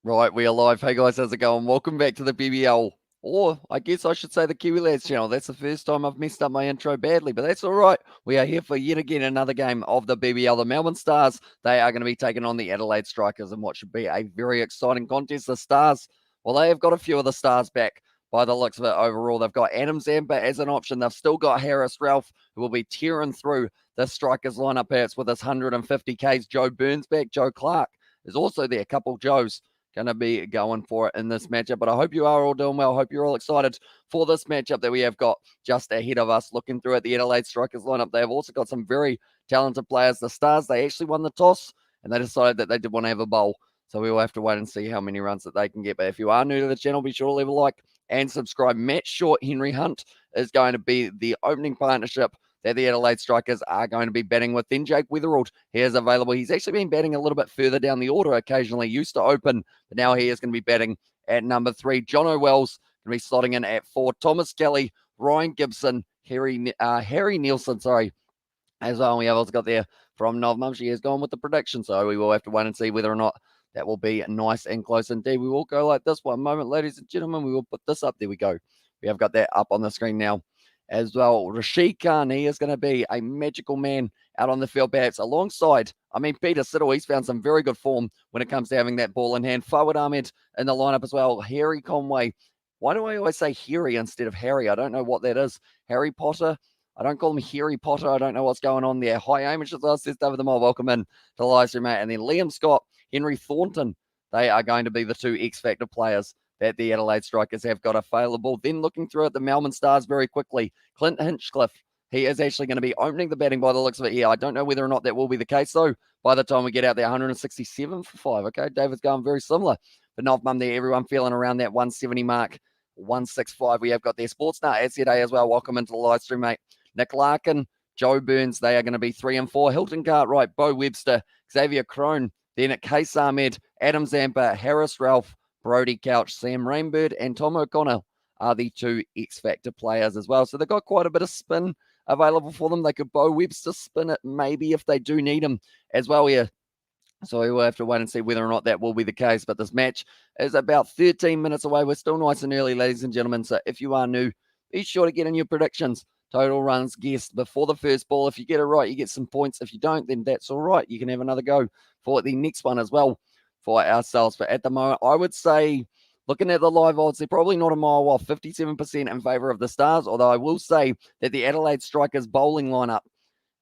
Right, we are live. Hey guys, how's it going? Welcome back to the BBL, or I guess I should say the Kiwi Lads channel. That's the first time I've messed up my intro badly, but that's all right. We are here for yet again another game of the BBL. The Melbourne Stars, they are going to be taking on the Adelaide Strikers in what should be a very exciting contest. The Stars, well, they have got a few of the Stars back by the looks of it overall. They've got Adam Zampa as an option. They've still got Harris Ralph, who will be tearing through the Strikers lineup perhaps with his 150 Ks. Joe Burns back. Joe Clark is also there. A couple Joes going to be going for it in this matchup. But I hope you are all doing well. I hope you're all excited for this matchup that we have got just ahead of us. Looking through at the Adelaide Strikers lineup, they have also got some very talented players. The Stars, they actually won the toss and they decided that they did want to have a bowl. So we will have to wait and see how many runs that they can get. But if you are new to the channel, be sure to leave a like and subscribe. Matt Short, Henry Hunt is going to be the opening partnership that the Adelaide Strikers are going to be batting with. Then Jake Weatherald, he is available. He's actually been batting a little bit further down the order occasionally. Used to open, but now he is going to be batting at number 3. John O'Wells going to be slotting in at 4. Thomas Kelly, Ryan Gibson, Harry Nielsen, as well. We have also got there from Lbw. She has gone with the prediction, so we will have to wait and see whether or not that will be nice and close indeed. We will go like this one moment, ladies and gentlemen. We will put this up. There we go. We have got that up on the screen now as well. Rashid Khan, he is going to be a magical man out on the field, perhaps alongside, Peter Siddle. He's found some very good form when it comes to having that ball in hand. Fawad Ahmed in the lineup as well. Harry Conway. Why do I always say Harry instead of Harry? I don't know what that is. Harry Potter. I don't call him Harry Potter. I don't know what's going on there. Hi, Amish as well. Says David the Mob. Welcome in to the live stream, mate. And then Liam Scott, Henry Thornton. They are going to be the two X Factor players that the Adelaide Strikers have got available. Then looking through at the Melbourne Stars very quickly, Clint Hinchcliffe, he is actually going to be opening the batting by the looks of it here. I don't know whether or not that will be the case, though, by the time we get out there. 167 for 5. Okay, David's going very similar. But not mum there, everyone feeling around that 170 mark. 165 we have got there. Sportsnet at today as well. Welcome into the live stream, mate. Nick Larkin, Joe Burns, they are going to be 3 and 4. Hilton Cartwright, Bo Webster, Xavier Crone, then at Case Ahmed, Adam Zampa, Harris Ralph, Brody Couch, Sam Rainbird, and Tom O'Connor are the two X Factor players as well. So they've got quite a bit of spin available for them. They could Bo Webster spin it maybe if they do need him as well here. So we will have to wait and see whether or not that will be the case. But this match is about 13 minutes away. We're still nice and early, ladies and gentlemen. So if you are new, be sure to get in your predictions. Total runs guessed before the first ball. If you get it right, you get some points. If you don't, then that's all right. You can have another go for the next one as well for ourselves. But at the moment, I would say, looking at the live odds, they're probably not a mile off, 57% in favour of the Stars. Although I will say that the Adelaide Strikers bowling lineup,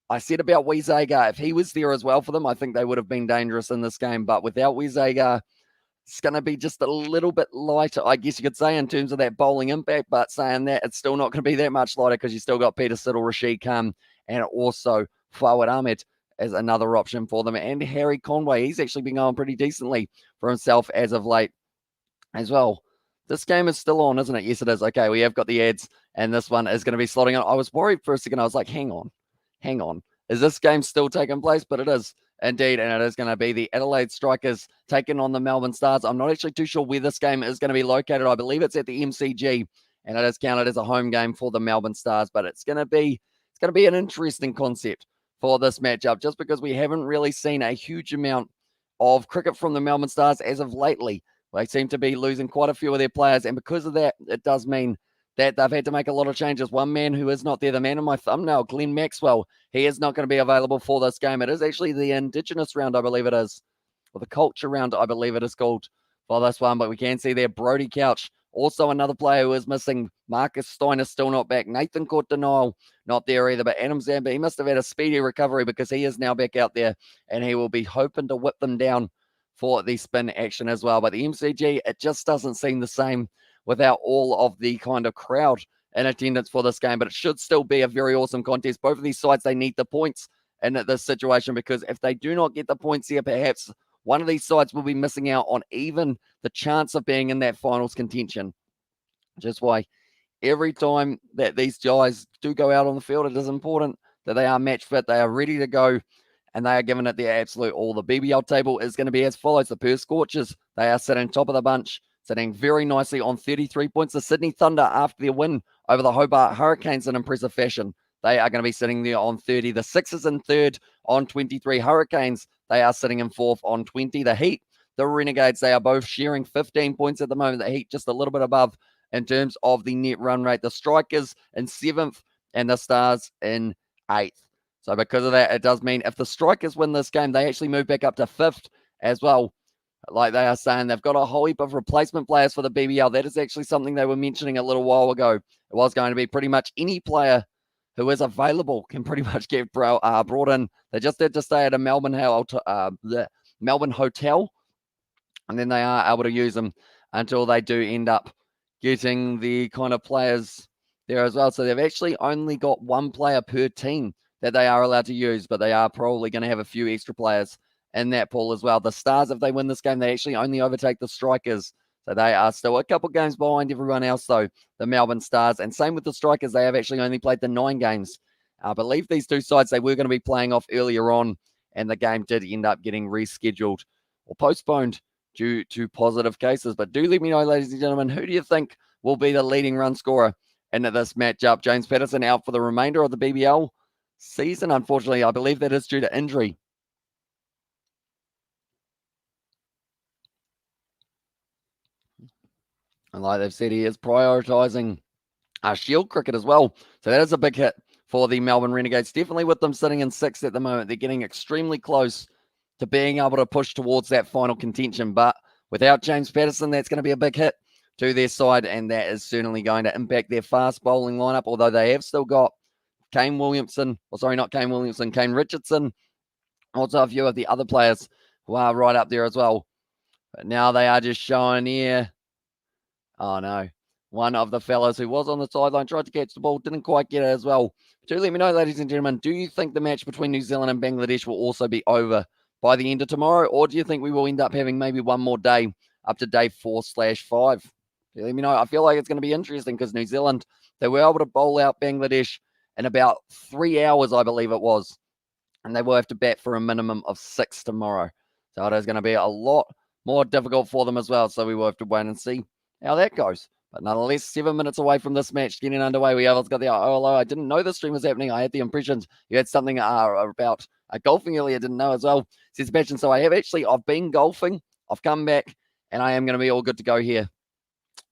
I said about Weezagar, if he was there as well for them, I think they would have been dangerous in this game. But without Weezagar, it's going to be just a little bit lighter, I guess you could say, in terms of that bowling impact. But saying that, it's still not going to be that much lighter because you still got Peter Siddle, Rashid Khan, and also Fawad Ahmed as another option for them. And Harry Conway, he's actually been going pretty decently for himself as of late as well. This game is still on, isn't it? Yes, it is. Okay, we have got the ads, and this one is going to be slotting on. I was worried for a second. I was like, hang on. Is this game still taking place? But it is indeed, and it is going to be the Adelaide Strikers taking on the Melbourne Stars. I'm not actually too sure where this game is going to be located. I believe it's at the MCG, and it is counted as a home game for the Melbourne Stars. But it's going to be an interesting concept for this matchup, just because we haven't really seen a huge amount of cricket from the Melbourne Stars as of lately. They seem to be losing quite a few of their players, and because of that, it does mean that they've had to make a lot of changes. One man who is not there, the man in my thumbnail, Glenn Maxwell, he is not going to be available for this game. It is actually the Indigenous round, I believe it is, or the Culture round, I believe it is called for this one. But we can see there Brody Couch, also another player who is missing. Marcus Steiner still not back. Nathan Court Denial not there either. But Adam Zampa, he must have had a speedy recovery because he is now back out there, and he will be hoping to whip them down for the spin action as well. But the MCG, it just doesn't seem the same without all of the kind of crowd in attendance for this game. But it should still be a very awesome contest. Both of these sides, they need the points in this situation, because if they do not get the points here, perhaps one of these sides will be missing out on even the chance of being in that finals contention. Just why every time that these guys do go out on the field, it is important that they are match fit, they are ready to go, and they are giving it their absolute all. The BBL table is going to be as follows. The Perth Scorchers, they are sitting top of the bunch, sitting very nicely on 33 points. The Sydney Thunder, after their win over the Hobart Hurricanes in impressive fashion, they are going to be sitting there on 30. The Sixers in third on 23. Hurricanes, they are sitting in fourth on 20. The Heat, the Renegades. They are both sharing 15 points at the moment. The Heat just a little bit above in terms of the net run rate. The Strikers in 7th and the Stars in 8th. So because of that, it does mean if the Strikers win this game, they actually move back up to 5th as well. Like they are saying, they've got a whole heap of replacement players for the BBL. That is actually something they were mentioning a little while ago. It was going to be pretty much any player who is available can pretty much get brought in. They just had to stay at a Melbourne hotel, and then they are able to use them until they do end up getting the kind of players there as well. So they've actually only got one player per team that they are allowed to use, but they are probably going to have a few extra players in that pool as well. The Stars, if they win this game, they actually only overtake the Strikers. So they are still a couple games behind everyone else, though, the Melbourne Stars. And same with the Strikers. They have actually only played the 9 games. I believe these two sides, they were going to be playing off earlier on, and the game did end up getting rescheduled or postponed due to positive cases. But do let me know, ladies and gentlemen, who do you think will be the leading run scorer into this matchup? James Patterson out for the remainder of the BBL season, unfortunately. I believe that is due to injury. And like they've said, he is prioritising Shield cricket as well. So that is a big hit for the Melbourne Renegades. Definitely with them sitting in 6th at the moment. They're getting extremely close to being able to push towards that final contention. But without James Patterson, that's going to be a big hit to their side. And that is certainly going to impact their fast bowling lineup. Although they have still got Kane Richardson. Also a few of the other players who are right up there as well. But now they are just showing here. Oh, no. One of the fellas who was on the sideline tried to catch the ball, didn't quite get it as well. Do let me know, ladies and gentlemen, do you think the match between New Zealand and Bangladesh will also be over by the end of tomorrow? Or do you think we will end up having maybe one more day up to day 4/5? Let me know. I feel like it's going to be interesting because New Zealand, they were able to bowl out Bangladesh in about 3 hours, I believe it was. And they will have to bat for a minimum of 6 tomorrow. So it is going to be a lot more difficult for them as well. So we will have to wait and see how that goes. But nonetheless, 7 minutes away from this match getting underway. We have got the hello. I didn't know the stream was happening. I had the impressions you had something about golfing earlier. Didn't know as well. Says Sebastian. So I've been golfing. I've come back and I am going to be all good to go here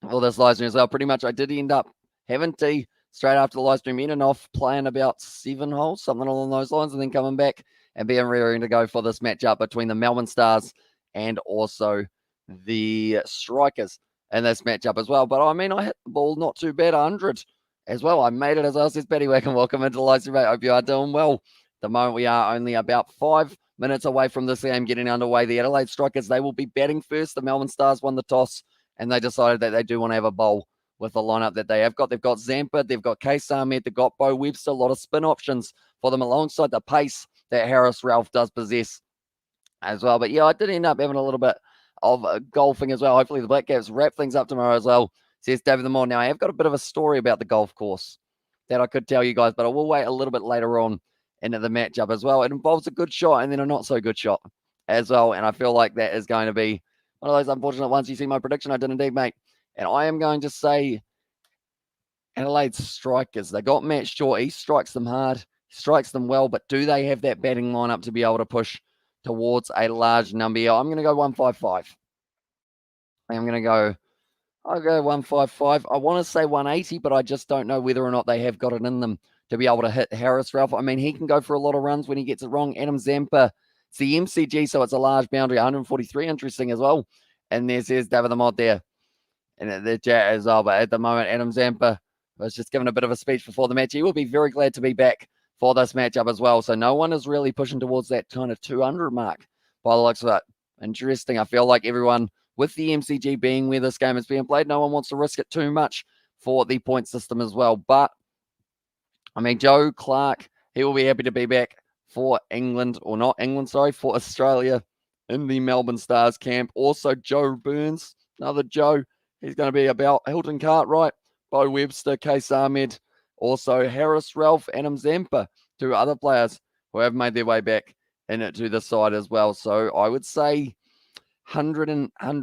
for this live stream as well. Pretty much I did end up having tea straight after the live stream, in and off, playing about 7 holes, something along those lines, and then coming back and being ready to go for this matchup between the Melbourne Stars and also the Strikers in this matchup as well. But I mean, I hit the ball not too bad, 100 as well. I made it as well. Says Betty Wack, and welcome into the live stream. I hope you are doing well. At the moment, we are only about 5 minutes away from this game getting underway. The Adelaide Strikers, they will be batting first. The Melbourne Stars won the toss, and they decided that they do want to have a bowl with the lineup that they have got. They've got Zampa, they've got Case Ahmed, they've got Bo Webster, a lot of spin options for them alongside the pace that Harris Ralph does possess as well. But yeah, I did end up having a little bit of golfing as well. Hopefully the Black Caps wrap things up tomorrow as well, says David the Moore. Now, I have got a bit of a story about the golf course that I could tell you guys, but I will wait a little bit later on into the matchup as well. It involves a good shot and then a not so good shot as well. And I feel like that is going to be one of those unfortunate ones. You see my prediction, I did indeed, mate. And I am going to say Adelaide Strikers. They got Matt Short. He strikes them hard. He strikes them well. But do they have that batting lineup to be able to push towards a large number? I'm going to go 155. I'll go 155. I want to say 180, but I just don't know whether or not they have got it in them to be able to hit Harris Ralph. I mean, he can go for a lot of runs when he gets it wrong. Adam Zampa, it's the MCG, so it's a large boundary, 143. Interesting as well. And there's David the Mod there in the chat as well. But at the moment, Adam Zampa was just giving a bit of a speech before the match. He will be very glad to be back for this matchup as well. So no one is really pushing towards that kind of 200 mark by the looks of it. Interesting. I feel like everyone, with the MCG being where this game is being played, no one wants to risk it too much for the point system as well. But, I mean, Joe Clark, he will be happy to be back for England, or not England, sorry, for Australia in the Melbourne Stars camp. Also, Joe Burns, another Joe. He's going to be about Hilton Cartwright, Bo Webster, Case Ahmed, also Harris Ralph, Adam Zampa, 2 other players who have made their way back into the side as well. So I would say 100 and I'm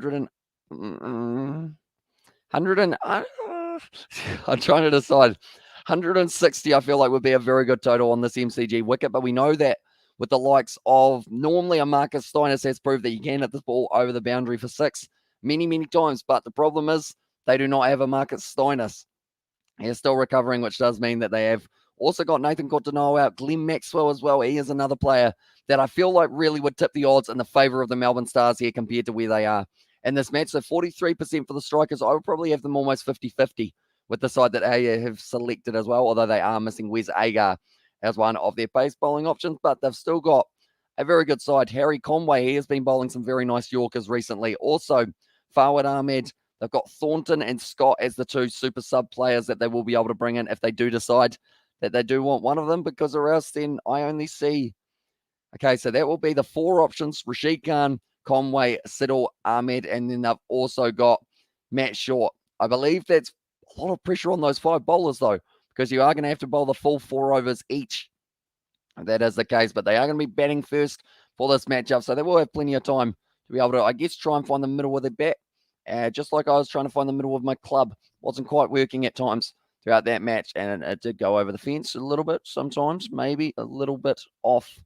trying to decide. 160, I feel like, would be a very good total on this MCG wicket, but we know that with the likes of normally a Marcus Stoinis has proved that you can hit this ball over the boundary for 6 many, many times. But the problem is they do not have a Marcus Stoinis. He's still recovering, which does mean that they have also got Nathan Cottonau out, Glenn Maxwell as well. He is another player that I feel like really would tip the odds in the favour of the Melbourne Stars here compared to where they are in this match. So 43% for the Strikers. I would probably have them almost 50-50 with the side that they have selected as well, although they are missing Wes Agar as one of their pace bowling options. But they've still got a very good side. Harry Conway, he has been bowling some very nice Yorkers recently. Also, Fawad Ahmed. They've got Thornton and Scott as the 2 super sub players that they will be able to bring in if they do decide that they do want one of them, because or else then I only see. Okay, so that will be the 4 options: Rashid Khan, Conway, Siddle, Ahmed, and then they've also got Matt Short. I believe that's a lot of pressure on those 5 bowlers, though, because you are going to have to bowl the full 4 overs each. That is the case, but they are going to be batting first for this matchup, so they will have plenty of time to be able to, I guess, try and find the middle of their bat. Just like I was trying to find the middle of my club. Wasn't quite working at times throughout that match, and it did go over the fence a little bit sometimes, maybe a little bit off, a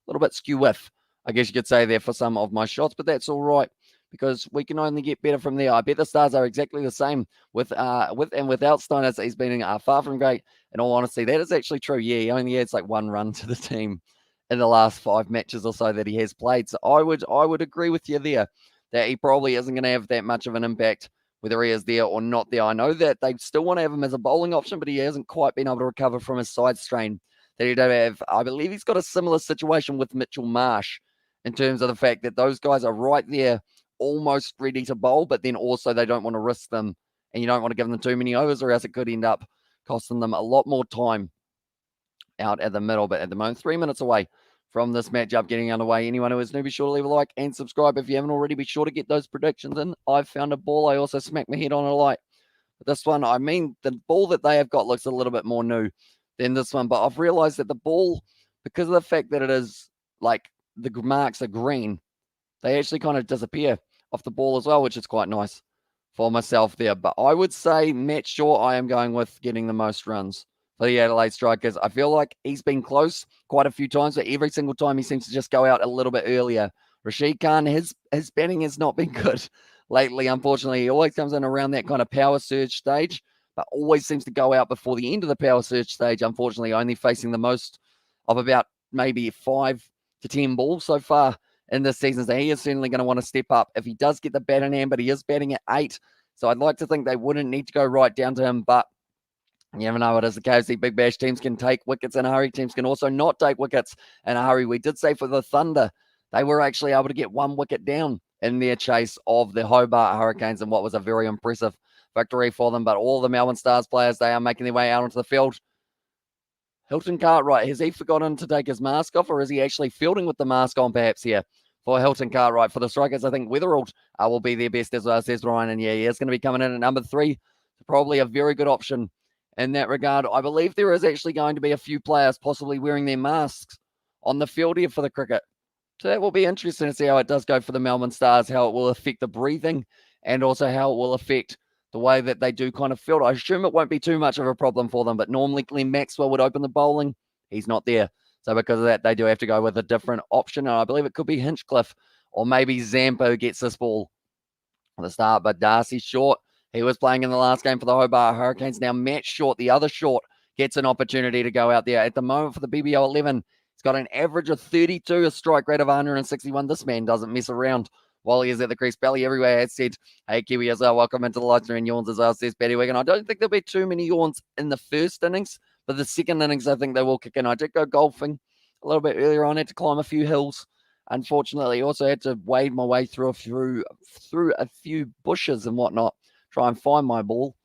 little bit skew-whiff, I guess you could say there for some of my shots, but that's all right because we can only get better from there. I bet the Stars are exactly the same with and without Stoinis. He's been far from great, in all honesty. That is actually true. Yeah, he only adds like 1 run to the team in the last 5 matches or so that he has played. So I would agree with you there that he probably isn't going to have that much of an impact whether he is there or not there. I know that they still want to have him as a bowling option, but he hasn't quite been able to recover from his side strain that he did have. I believe he's got a similar situation with Mitchell Marsh in terms of the fact that those guys are right there almost ready to bowl, but then also they don't want to risk them, and you don't want to give them too many overs or else it could end up costing them a lot more time out at the middle. But at the moment, 3 minutes away from this matchup getting underway. Anyone who is new, be sure to leave a like and subscribe. If you haven't already, be sure to get those predictions in. I've found a ball. I also smacked my head on a light. But this one, I mean, the ball that they have got looks a little bit more new than this one. But I've realized that the ball, because of the fact that it is like the marks are green, they actually kind of disappear off the ball as well, which is quite nice for myself there. But I would say Matt Short, I am going with getting the most runs for the Adelaide Strikers. I feel like he's been close quite a few times, but every single time he seems to just go out a little bit earlier. Rashid Khan, his batting has not been good lately, unfortunately. He always comes in around that kind of power surge stage, but always seems to go out before the end of the power surge stage, unfortunately, only facing the most of about maybe 5 to 10 balls so far in this season. So he is certainly going to want to step up if he does get the bat in hand, but he is batting at 8. So I'd like to think they wouldn't need to go right down to him, but you never know. It is the KFC Big Bash. Teams can take wickets in a hurry. Teams can also not take wickets in a hurry. We did say for the Thunder, they were actually able to get 1 wicket down in their chase of the Hobart Hurricanes in what was a very impressive victory for them. But all the Melbourne Stars players, they are making their way out onto the field. Hilton Cartwright, has he forgotten to take his mask off, or is he actually fielding with the mask on perhaps here for Hilton Cartwright? For the Strikers, I think Weatherald will be their best as well, says Ryan. And yeah, he is going to be coming in at number 3. Probably a very good option in that regard. I believe there is actually going to be a few players possibly wearing their masks on the field here for the cricket. So that will be interesting to see how it does go for the Melbourne Stars, how it will affect the breathing and also how it will affect the way that they do kind of field. I assume it won't be too much of a problem for them, but normally Glenn Maxwell would open the bowling. He's not there. So because of that, they do have to go with a different option. And I believe it could be Hinchcliffe or maybe Zampa who gets this ball at the start. But Darcy Short, he was playing in the last game for the Hobart Hurricanes. Now Matt Short, the other Short, gets an opportunity to go out there. At the moment for the BBL 11, he's got an average of 32, a strike rate of 161. This man doesn't mess around while he is at the crease. Belly everywhere has said, hey, Kiwi as well, welcome into the live stream. Yawns as well, says Betty Wigan. I don't think there'll be too many yawns in the first innings, but the second innings, I think they will kick in. I did go golfing a little bit earlier on. I had to climb a few hills. Unfortunately, also had to wade my way through a few bushes and whatnot, try and find my ball,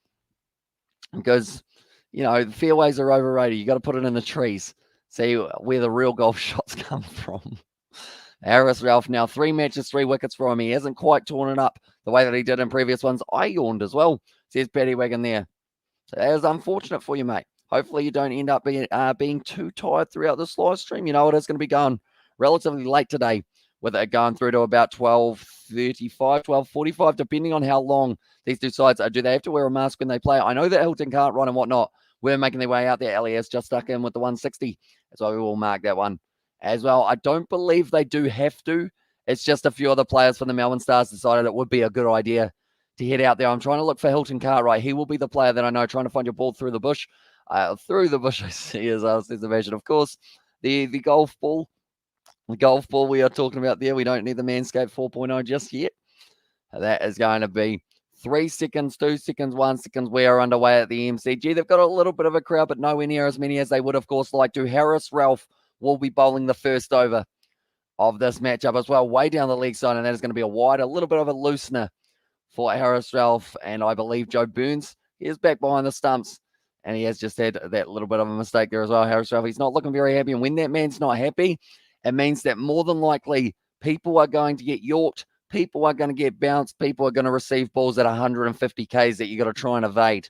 because, you know, the fairways are overrated. You got to put it in the trees, see where the real golf shots come from. Harris Ralph now 3 matches, 3 wickets for him. He hasn't quite torn it up the way that he did in previous ones. I yawned as well, says Paddy Wagon there. So that is unfortunate for you, mate. Hopefully you don't end up being too tired throughout this live stream. You know, it is going to be going relatively late today, with it going through to about 12:35, 12:45, depending on how long these two sides are. Do they have to wear a mask when they play? I know that Hilton can't run and whatnot. We're making their way out there. Ellie has just stuck in with the 160. That's why we will mark that one as well. I don't believe they do have to. It's just a few other players from the Melbourne Stars decided it would be a good idea to head out there. I'm trying to look for Hilton Cartwright. He will be the player that I know, trying to find your ball through the bush. Through the bush, I see, as I was imagine. Of course, the golf ball. The golf ball we are talking about there. We don't need the Manscaped 4.0 just yet. That is going to be 3 seconds, 2 seconds, 1 second. We are underway at the MCG. They've got a little bit of a crowd, but nowhere near as many as they would, of course, like to. Harris Ralph will be bowling the first over of this matchup as well, way down the leg side, and that is going to be a wide, a little bit of a loosener for Harris Ralph, and I believe Joe Burns. He is back behind the stumps, and he has just had that little bit of a mistake there as well. Harris Ralph, he's not looking very happy, and when that man's not happy, it means that more than likely people are going to get yorked, people are going to get bounced, people are going to receive balls at 150 Ks that you got to try and evade.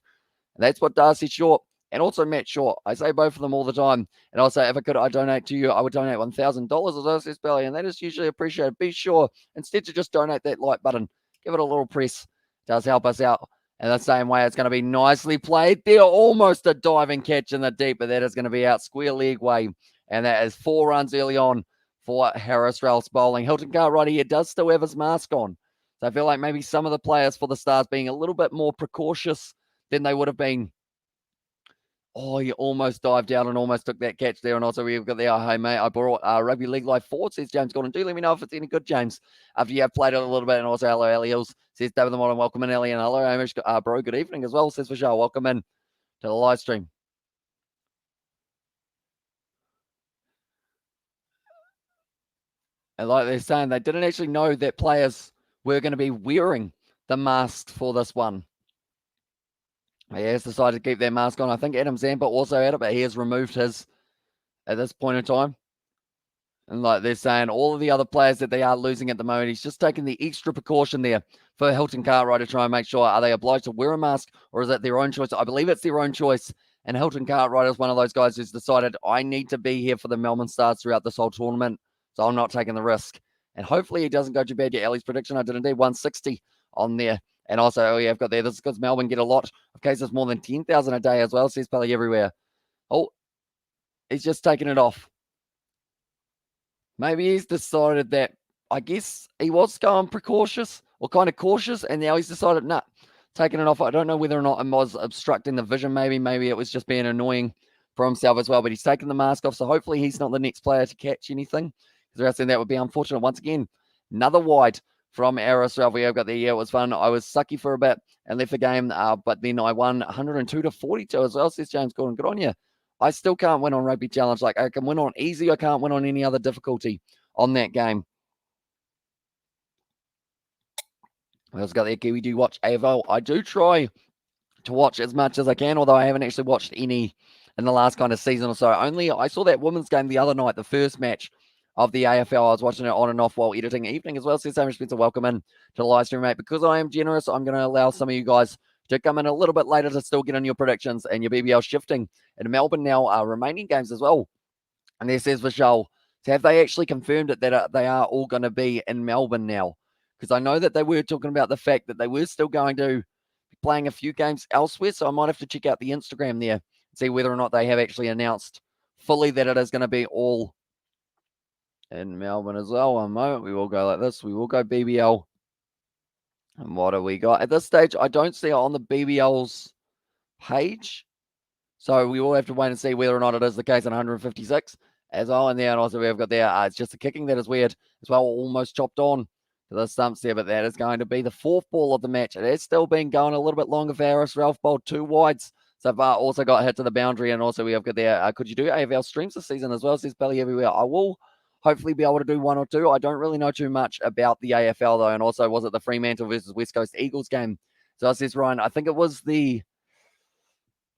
And that's what Darcy Short and also Matt Short. I say both of them all the time. And I'll say, if I could, I donate to you, I would donate $1,000 as well, says Belly, and that is usually appreciated. Be sure, instead to just donate that like button, give it a little press. It does help us out. And the same way, it's going to be nicely played. They're almost a diving catch in the deep, but that is going to be out square leg way. And that is 4 runs early on for Harris Ralph's bowling. Hilton Cartwright here does still have his mask on. So I feel like maybe some of the players for the Stars being a little bit more precautious than they would have been. Oh, he almost dived down and almost took that catch there. And also we've got there, hey, mate, I brought Rugby League Life forward, says James Gordon. Do let me know if it's any good, James, after you have played it a little bit. And also, hello, Ellie Hills, says David the Modern. Welcome in, Ellie. And hello, Amish, bro, good evening as well, says Vishal. Welcome in to the live stream. And like they're saying, they didn't actually know that players were going to be wearing the masks for this one. He has decided to keep their mask on. I think Adam Zampa also had it, but he has removed his at this point in time. And like they're saying, all of the other players that they are losing at the moment, he's just taking the extra precaution there for Hilton Cartwright to try and make sure, are they obliged to wear a mask or is it their own choice? I believe it's their own choice. And Hilton Cartwright is one of those guys who's decided, I need to be here for the Melbourne Stars throughout this whole tournament, so I'm not taking the risk. And hopefully he doesn't go too bad. Yeah, Ellie's prediction, I did indeed 160 on there. And also, oh yeah, I've got there. This is because Melbourne get a lot of cases, more than 10,000 a day as well, says Pelly everywhere. Oh, he's just taking it off. Maybe he's decided that, I guess he was going precautious or kind of cautious, and now he's decided, nah, taking it off. I don't know whether or not it was obstructing the vision. Maybe it was just being annoying for himself as well, but he's taken the mask off, so hopefully he's not the next player to catch anything, because that would be unfortunate. Once again, another wide from Harris Ralph. We have got the it was fun. I was sucky for a bit and left the game, but then I won 102-42 as well, says James Gordon. Good on you. I still can't win on Rugby Challenge. Like, I can win on easy. I can't win on any other difficulty on that game. Let's go there, Kiwi. Do you watch AFL? I do try to watch as much as I can, although I haven't actually watched any in the last kind of season or so. I saw that women's game the other night, the first match of the AFL. I was watching it on and off while editing evening as well. Says Hamish Spencer, welcome in to the live stream, mate. Because I am generous, I'm going to allow some of you guys to come in a little bit later to still get in your predictions and your BBL shifting. And Melbourne now remaining games as well. And there says Vishal, so have they actually confirmed it that they are all going to be in Melbourne now? Because I know that they were talking about the fact that they were still going to be playing a few games elsewhere. So I might have to check out the Instagram there and see whether or not they have actually announced fully that it is going to be all in Melbourne as well. One moment, we will go like this. We will go BBL. And what do we got? At this stage, I don't see it on the BBL's page. So we will have to wait and see whether or not it is the case in 156 as well. And then also we've got there, it's just the kicking that is weird as well, almost chopped on to the stumps there, but that is going to be the fourth ball of the match. It has still been going a little bit longer for Harris Ralph, bowled 2 wides. So far, also got hit to the boundary, and also we have got there, could you do AFL streams this season as well, says Belly everywhere. I will hopefully be able to do 1 or 2. I don't really know too much about the AFL though, and also was it the Fremantle versus West Coast Eagles game? So it says Ryan, I think it was the,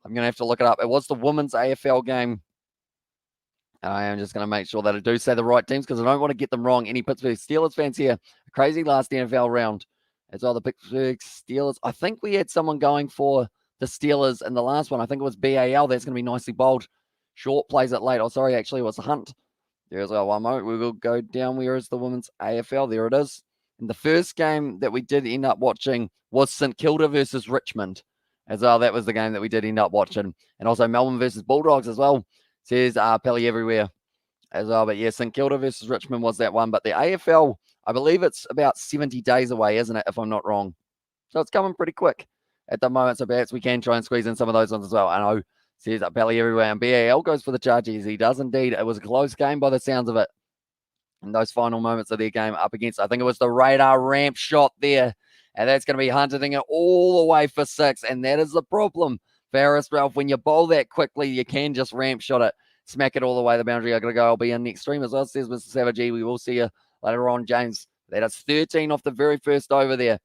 I'm going to have to look it up. It was the women's AFL game. I am just going to make sure that I do say the right teams because I don't want to get them wrong. Any Pittsburgh Steelers fans here? A crazy last NFL round. It's all the Pittsburgh Steelers. I think we had someone going for the Steelers in the last one. I think it was BAL. That's going to be nicely bowled. Short plays it late. Oh, sorry, actually, it was Hunt. There's our one moment. We will go down. Where is the women's AFL? There it is. And the first game that we did end up watching was St Kilda versus Richmond. As well, that was the game that we did end up watching. And also Melbourne versus Bulldogs as well, says Pelly everywhere. as well. But yeah, St Kilda versus Richmond was that one. But the AFL, I believe it's about 70 days away, isn't it, if I'm not wrong? So it's coming pretty quick at the moment. So perhaps we can try and squeeze in some of those ones as well. I know says belly everywhere, and BAL goes for the Chargers. He does indeed. It was a close game by the sounds of it. In those final moments of their game up against, I think it was the radar ramp shot there. And that's going to be hunting it all the way for 6. And that is the problem. Ferris, Ralph, when you bowl that quickly, you can just ramp shot it, smack it all the way the boundary. I'm going to go, I'll be in next stream as well, says Mr. Savage. We will see you later on, James. That is 13 off the very first over there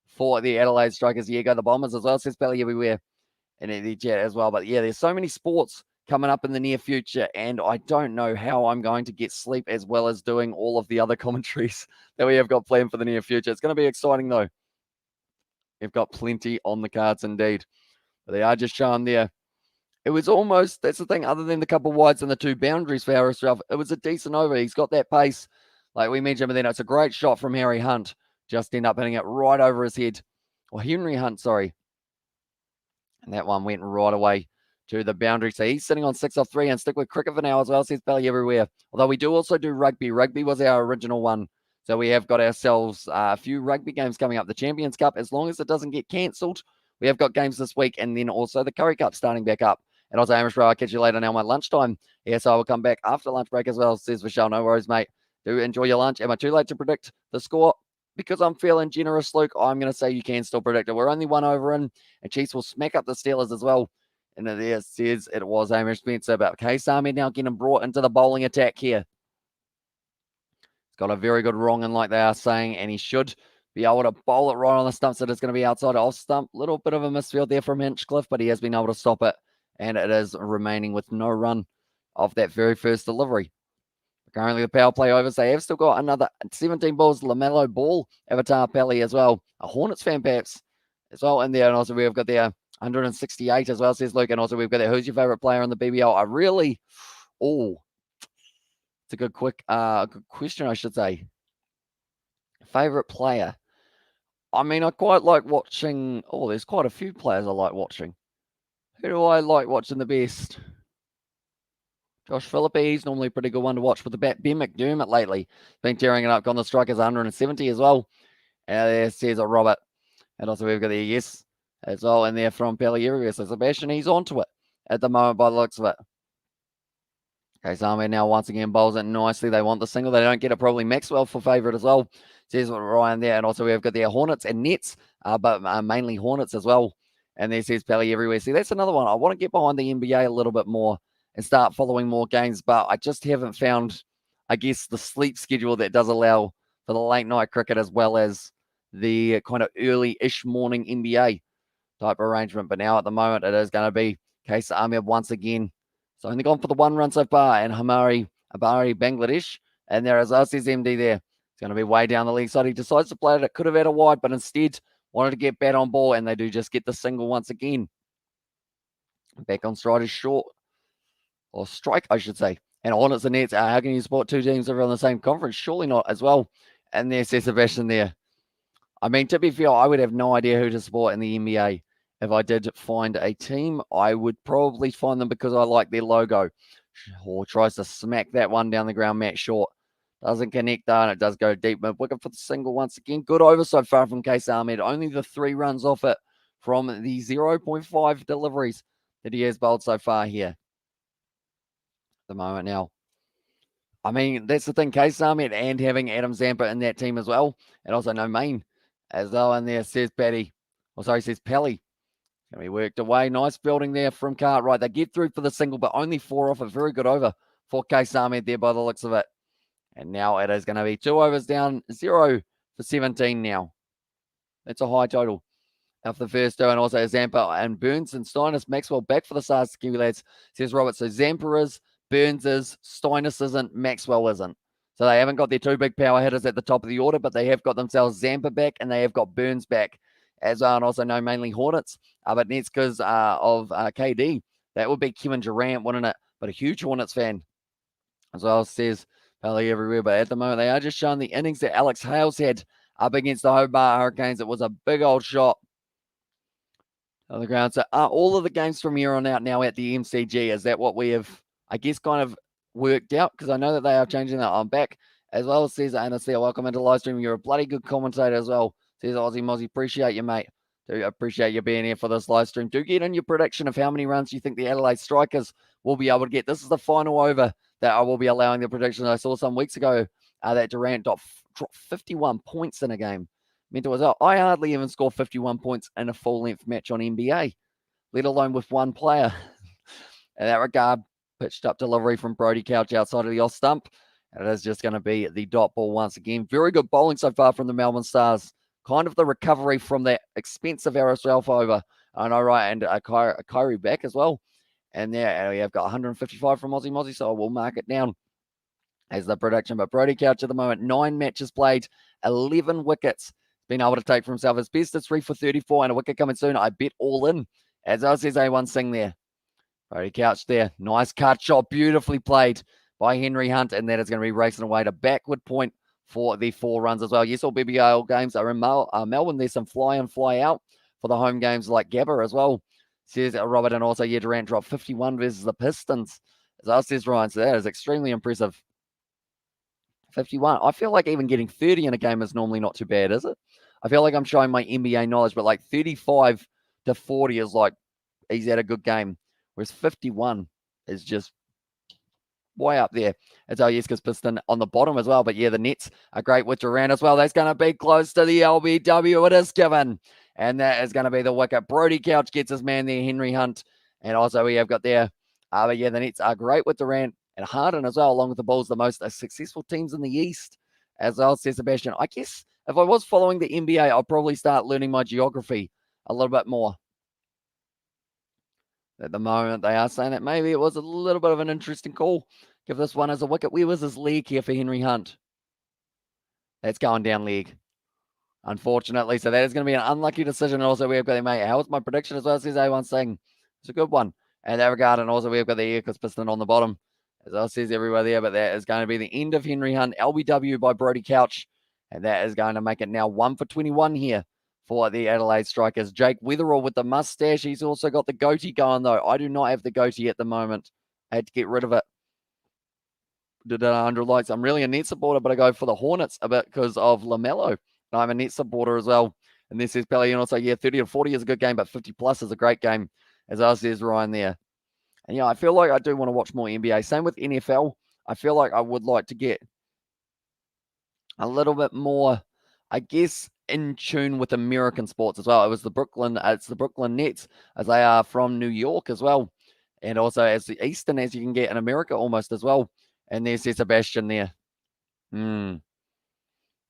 for the Adelaide Strikers. Yeah, go the Bombers as well, says Belly everywhere. And in the chat as well. But yeah, there's so many sports coming up in the near future, and I don't know how I'm going to get sleep as well as doing all of the other commentaries that we have got planned for the near future. It's going to be exciting, though. We've got plenty on the cards indeed. But they are just showing there. It was almost, that's the thing, other than the couple wides and the 2 boundaries for Harris Ralph, it was a decent over. He's got that pace, like we mentioned, but then it's a great shot from Harry Hunt. Just end up hitting it right over his head. Or Henry Hunt, sorry. And that one went right away to the boundary. So he's sitting on 6 off 3 and stick with cricket for now as well, says Belly everywhere. Although we do also do rugby. Rugby was our original one. So we have got ourselves a few rugby games coming up. The Champions Cup, as long as it doesn't get cancelled, we have got games this week. And then also the Curry Cup starting back up. And also, Amish Bro, I'll catch you later now, my lunchtime. Yes, I will come back after lunch break as well, says Michelle. No worries, mate. Do enjoy your lunch. Am I too late to predict the score? Because I'm feeling generous, Luke, I'm going to say you can still predict it. We're only 1 over in, and Chiefs will smack up the Steelers as well. And there says it was Amish Spencer, but Case Army now getting brought into the bowling attack here. He's got a very good wrong in, like they are saying, and he should be able to bowl it right on the stump, so it's going to be outside off stump. Little bit of a misfield there from Hinchcliffe, but he has been able to stop it, and it is remaining with no run of that very first delivery. Currently, the power play overs, they have still got another 17 balls, LaMelo Ball, Avatar Pelly as well. A Hornets fan, perhaps, as well in there. And also, we've got their 168 as well, says Luke. And also, we've got there, who's your favorite player on the BBL? It's a good good question, I should say. Favorite player? I mean, I quite like watching, there's quite a few players I like watching. Who do I like watching the best? Josh Philippe, he's normally a pretty good one to watch with the bat. Ben McDermott lately been tearing it up, gone the Strikers 170 as well. And there says a Robert. And also we've got the yes as well in there from Pellieri. So Sebastian, he's onto it at the moment by the looks of it. Okay, Zame now once again bowls it nicely. They want the single. They don't get it. Probably Maxwell for favourite as well. Says Ryan there. And also we've got their Hornets and Nets, but mainly Hornets as well. And there says Pelly everywhere. See, that's another one. I want to get behind the NBA a little bit more and start following more games, but I just haven't found, I guess, the sleep schedule that does allow for the late night cricket as well as the kind of early-ish morning NBA type arrangement. But now at the moment, it is going to be Case Ahmed once again. So only gone for the 1 run so far, and Hamari Abari Bangladesh. And there is us, MD there. It's going to be way down the leg side. He decides to play it. It could have had a wide, but instead wanted to get bat on ball, and they do just get the single once again. Back on stride is short. Or strike, I should say. And Hornets and Nets, how can you support 2 teams that are on the same conference? Surely not as well. And there's Sebastian there. I mean, to be fair, I would have no idea who to support in the NBA. If I did find a team, I would probably find them because I like their logo. Or tries to smack that one down the ground, Matt Short. Doesn't connect though, and it does go deep. Mid wicket for the single once again. Good over so far from Case Ahmed. Only the 3 runs off it from the 0.5 deliveries that he has bowled so far here. The moment now. I mean, that's the thing, Case Ahmed and having Adam Zampa in that team as well. And also no main as well in there, says Paddy. Says Pelly. Going to be worked away. Nice fielding there from Cartwright. They get through for the single, but only 4 off. A very good over for Case Ahmed there by the looks of it. And now it is going to be 2 overs down, 0 for 17 now. That's a high total of the first 2. And also Zampa and Burns and Steinus. Maxwell back for the Stars Kiwi lads, says Robert. So Zampa is, Burns is, Steinus isn't, Maxwell isn't. So they haven't got their 2 big power hitters at the top of the order, but they have got themselves Zampa back and they have got Burns back as well. And also no mainly Hornets, but Nets because of KD. That would be Kevin Durant, wouldn't it? But a huge Hornets fan as well, says Pelly everywhere. But at the moment, they are just showing the innings that Alex Hales had up against the Hobart Hurricanes. It was a big old shot on the ground. So all of the games from here on out now at the MCG, is that what we have, I guess, kind of worked out because I know that they are changing that. I'm back as well. Says Anastasia, welcome into live stream. You're a bloody good commentator as well. Says Aussie Mozzie, appreciate you, mate. Do appreciate you being here for this live stream. Do get in your prediction of how many runs you think the Adelaide Strikers will be able to get. This is the final over that I will be allowing the prediction. I saw some weeks ago that Durant dropped 51 points in a game. Mental as well. I hardly even score 51 points in a full-length match on NBA, let alone with one player. In that regard, pitched up delivery from Brody Couch outside of the off stump. And it is just going to be the dot ball once again. Very good bowling so far from the Melbourne Stars. Kind of the recovery from that expensive Arrowswell over. I know, right? And a Kyrie back as well. And there we have got 155 from Aussie Mozzie, so I will mark it down as the prediction. But Brody Couch at the moment, 9 matches played, 11 wickets. Been able to take for himself his best at 3 for 34 and a wicket coming soon. I bet all in. As I says A1 Sing there. Brody Couch there. Nice cut shot. Beautifully played by Henry Hunt. And that is going to be racing away to backward point for the 4 runs as well. Yes, all BBL games are in Melbourne. There's some fly in, fly out for the home games like Gabba as well. Says Robert, and also, Durant dropped 51 versus the Pistons. As I says Ryan, so that is extremely impressive. 51. I feel like even getting 30 in a game is normally not too bad, is it? I feel like I'm showing my NBA knowledge, but like 35 to 40 is like he's had a good game. Whereas 51 is just way up there. It's Yeska's Piston on the bottom as well. But yeah, the nets are great with Durant as well. That's going to be close to the LBW. It is given. And that is going to be the wicket. Brody Couch gets his man there, Henry Hunt. And also we have got there. But yeah, the nets are great with Durant and Harden as well, along with the Bulls, the most successful teams in the East. As well, says Sebastian. I guess if I was following the NBA, I'll probably start learning my geography a little bit more. At the moment, they are saying that maybe it was a little bit of an interesting call. Give this one as a wicket. Where was his leg here for Henry Hunt? That's going down leg, unfortunately. So that is going to be an unlucky decision. And also, we've got the mate. How was my prediction as well? Says A1 Sing. It's a good one. In that regard, and also we've got the Yekas Piston on the bottom. As I says everywhere there, but that is going to be the end of Henry Hunt. LBW by Brody Couch. And that is going to make it now 1 for 21 here for the Adelaide Strikers. Jake Weatherall with the mustache. He's also got the goatee going, though. I do not have the goatee at the moment. I had to get rid of it. Did 100 likes. I'm really a net supporter, but I go for the Hornets a bit because of LaMelo. I'm a net supporter as well. And this is Pelly. And also, yeah, 30 to 40 is a good game, but 50 plus is a great game, as I says Ryan there. And, I feel like I do want to watch more NBA. Same with NFL. I feel like I would like to get a little bit more, I guess, in tune with American sports as well. It's the Brooklyn Nets, as they are from New York as well. And also as the Eastern as you can get in America almost as well. And there's Sebastian there. So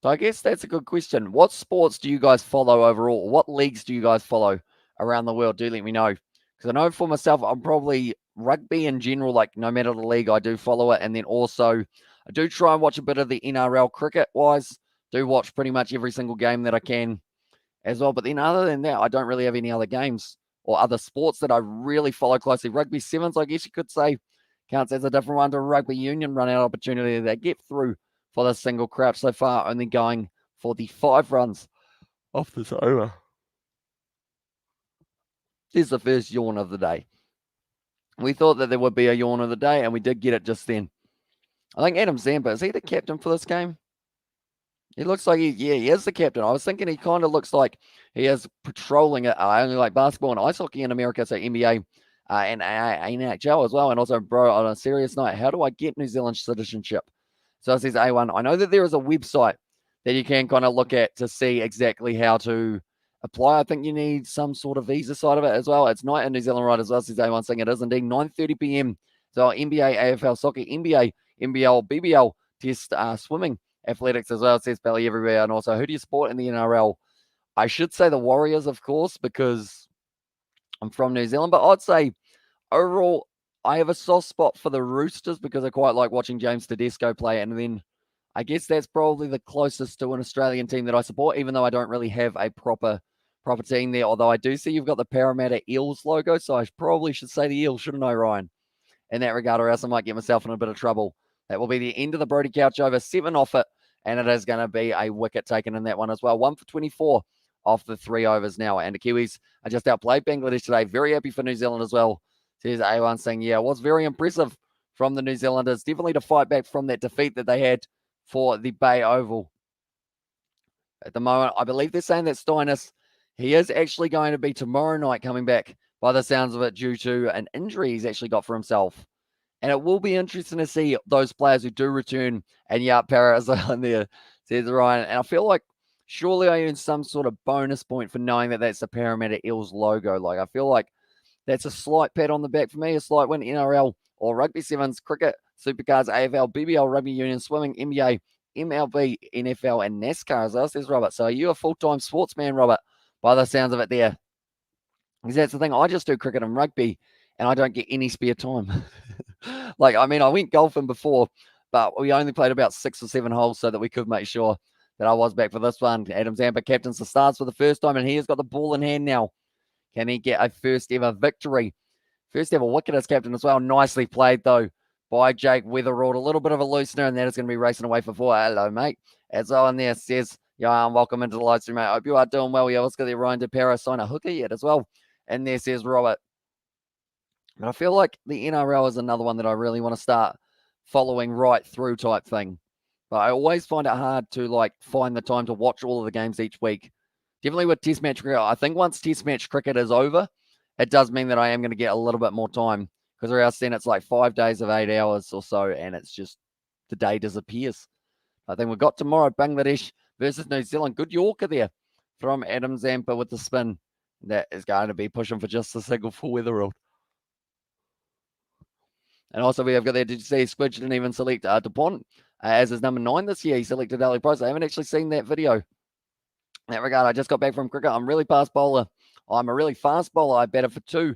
I guess that's a good question. What sports do you guys follow overall? What leagues do you guys follow around the world? Do let me know. Because I know for myself, I'm probably rugby in general, like no matter the league, I do follow it. And then also, I do try and watch a bit of the NRL cricket-wise. Do watch pretty much every single game that I can as well. But then other than that, I don't really have any other games or other sports that I really follow closely. Rugby sevens, I guess you could say, counts as a different one to rugby union run-out opportunity they get through for the single crouch so far, only going for the 5 runs off this over. This is the first yawn of the day. We thought that there would be a yawn of the day, and we did get it just then. I think Adam Zampa, is he the captain for this game? He looks like he is the captain. I was thinking he kind of looks like he is patrolling it. Only like basketball and ice hockey in America, so NBA and NHL as well. And also, bro, on a serious note, how do I get New Zealand citizenship? So it says A1. I know that there is a website that you can kind of look at to see exactly how to apply. I think you need some sort of visa side of it as well. It's night in New Zealand right as well, says A1 saying it is indeed 9:30 p.m. So NBA, AFL soccer, NBA, NBL, BBL, test swimming, athletics as well. It says Belly everywhere. And also, who do you support in the NRL? I should say the Warriors, of course, because I'm from New Zealand. But I'd say overall, I have a soft spot for the Roosters because I quite like watching James Tedesco play. And then I guess that's probably the closest to an Australian team that I support, even though I don't really have a proper team there. Although I do see you've got the Parramatta Eels logo, so I probably should say the Eels, shouldn't I, Ryan? In that regard, or else I might get myself in a bit of trouble. That will be the end of the Brody Couch over. 7 off it, and it is going to be a wicket taken in that one as well. 1 for 24 off the 3 overs now. And the Kiwis are just outplayed Bangladesh today. Very happy for New Zealand as well. Says A1 saying, yeah, it was very impressive from the New Zealanders, definitely to fight back from that defeat that they had for the Bay Oval. At the moment, I believe they're saying that Steiners, he is actually going to be tomorrow night coming back by the sounds of it due to an injury he's actually got for himself. And it will be interesting to see those players who do return. And yeah, Para is on there, says Ryan. And I feel like surely I earn some sort of bonus point for knowing that that's the Parramatta Eels logo. Like, I feel like that's a slight pat on the back for me, a slight win. NRL or Rugby Sevens, Cricket, Supercars, AFL, BBL, Rugby Union, Swimming, NBA, MLB, NFL, and NASCAR as well, says Robert. So are you a full-time sportsman, Robert, by the sounds of it there? Because that's the thing. I just do cricket and rugby, and I don't get any spare time. Like, I mean, I went golfing before, but we only played about 6 or 7 holes so that we could make sure that I was back for this one. Adam Zampa captains the Stars for the first time, and he has got the ball in hand now. Can he get a first ever victory? First ever wicket as captain as well. Nicely played, though, by Jake Weatherald. A little bit of a loosener, and that is going to be racing away for 4. Hello, mate. As well in there says, Yawn, welcome into the live stream, mate. I hope you are doing well. Yeah, let's get the Ryan DePero sign a hooker yet as well. And there says Robert. But I feel like the NRL is another one that I really want to start following right through type thing. But I always find it hard to like find the time to watch all of the games each week. Definitely with Test match cricket. I think once Test match cricket is over, it does mean that I am going to get a little bit more time. Because or else then it's like 5 days of 8 hours or so, and it's just the day disappears. I think we've got tomorrow Bangladesh versus New Zealand. Good Yorker there from Adam Zampa with the spin. That is going to be pushing for just a single for Weatherald. And also we have got there, did you see Squidge didn't even select DuPont as his number 9 this year. He selected Ali Price. I haven't actually seen that video. In that regard, I just got back from cricket. I'm really fast bowler. I'm a really fast bowler. I batted for 2.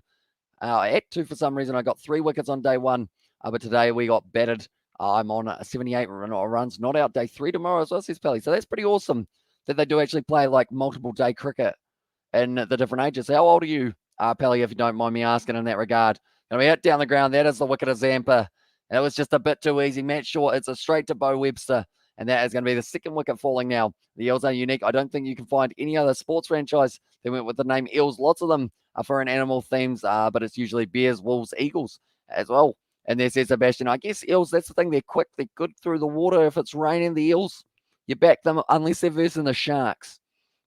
I had 2 for some reason. I got 3 wickets on day 1. But today we got batted. I'm on 78 runs. Not out day 3 tomorrow as well, says Pelly. So that's pretty awesome that they do actually play like multiple day cricket in the different ages. How old are you, Pelly, if you don't mind me asking in that regard? And we hit down the ground. That is the wicket of Zampa. And it was just a bit too easy. Matt Shaw, it's a straight to Bo Webster. And that is going to be the second wicket falling now. The Eels are unique. I don't think you can find any other sports franchise that went with the name Eels. Lots of them are for an animal themes, but it's usually Bears, Wolves, Eagles as well. And there says Sebastian, I guess Eels, that's the thing. They're quick. They're good through the water. If it's raining, the Eels, you back them unless they're versing the Sharks.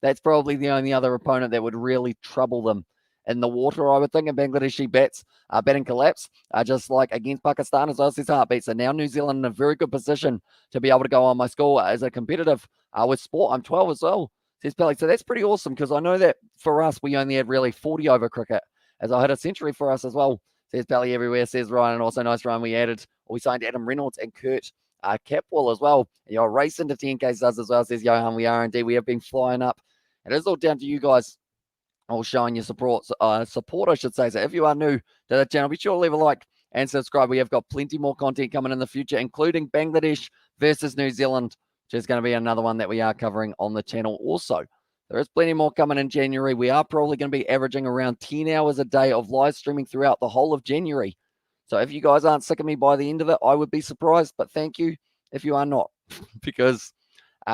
That's probably the only other opponent that would really trouble them in the water, I would think. And Bangladeshi bats batting collapse, just like against Pakistan as well as his heartbeats. So now New Zealand in a very good position to be able to go on my score as a competitive with sport. I'm 12 as well, says Pelly. So that's pretty awesome because I know that for us, we only had really 40 over cricket as I hit a century for us as well, says Pelly everywhere, says Ryan. And also nice Ryan, we signed Adam Reynolds and Kurt Capwell as well. And you're racing to 10K does as well, says Johan. We are indeed. We have been flying up. It is all down to you guys all showing your support, I should say. So if you are new to the channel, be sure to leave a like and subscribe. We have got plenty more content coming in the future, including Bangladesh versus New Zealand, which is going to be another one that we are covering on the channel also. There is plenty more coming in January. We are probably going to be averaging around 10 hours a day of live streaming throughout the whole of January. So if you guys aren't sick of me by the end of it, I would be surprised. But thank you if you are not, because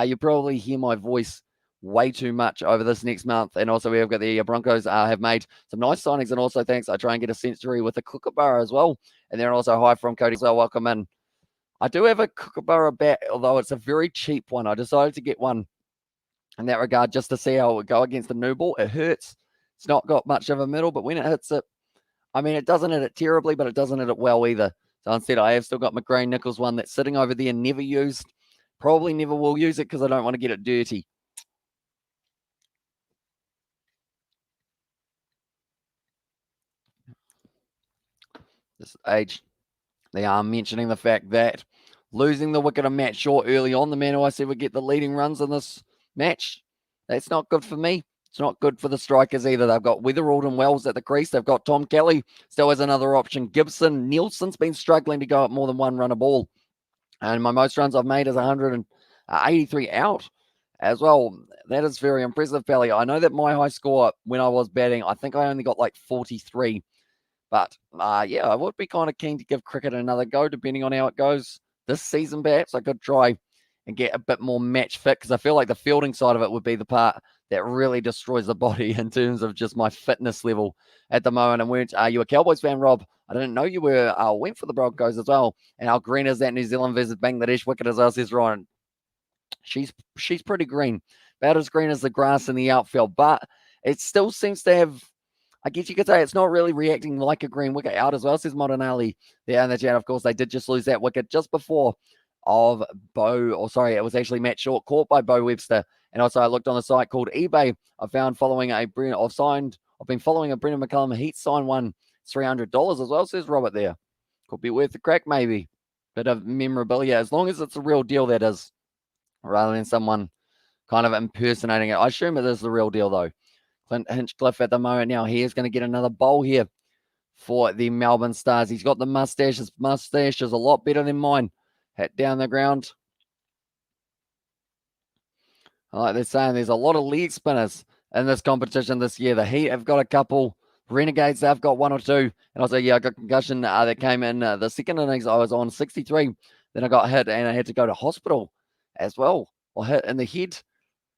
you probably hear my voice way too much over this next month. And also we have got the Broncos have made some nice signings, and also thanks, I try and get a century with the Kookaburra as well. And then also hi from Cody as well, welcome in. I do have a Kookaburra bat, although it's a very cheap one. I decided to get one in that regard just to see how it would go against the new ball. It hurts. It's not got much of a middle, but when it hits it, I mean, it doesn't hit it terribly, but it doesn't hit it well either. So instead, I have still got McGrain Nichols one that's sitting over there, never used. Probably never will use it because I don't want to get it dirty. This age, they are mentioning the fact that losing the wicket of Matt Shaw early on, the man who I said would get the leading runs in this match, that's not good for me. It's not good for the Strikers either. They've got Weatherald and Wells at the crease. They've got Tom Kelly still has another option. Gibson, Nielsen's been struggling to go up more than one run a ball. And my most runs I've made is 183 out as well. That is very impressive, Pelly. I know that my high score when I was batting, I think I only got like 43. But, yeah, I would be kind of keen to give cricket another go, depending on how it goes this season. Perhaps I could try and get a bit more match fit, because I feel like the fielding side of it would be the part that really destroys the body in terms of just my fitness level at the moment. And weren't you a Cowboys fan, Rob? I didn't know you were. Went for the Broncos as well. And how green is that New Zealand versus Bangladesh wicket as well, says Ryan. She's pretty green, about as green as the grass in the outfield, but it still seems to have, I guess you could say, it's not really reacting like a green wicket out as well, says Modern Ali there in the chat. Of course, they did just lose that wicket just before of it was actually Matt Short, caught by Bo Webster. And also I looked on the site called eBay. I've been following a Brendan McCullum Heat sign one, $300 as well, says Robert there. Could be worth the crack, maybe. Bit of memorabilia, as long as it's a real deal, that is, rather than someone kind of impersonating it. I assume it is the real deal, though. Clint Hinchcliffe at the moment now, he is going to get another bowl here for the Melbourne Stars. He's got the mustache. His mustache is a lot better than mine. Hat down the ground. Like they're saying, there's a lot of leg spinners in this competition this year. The Heat have got a couple. Renegades, they've got one or two. And also, I got concussion that came in the second innings. I was on 63. Then I got hit and I had to go to hospital as well. Or hit in the head.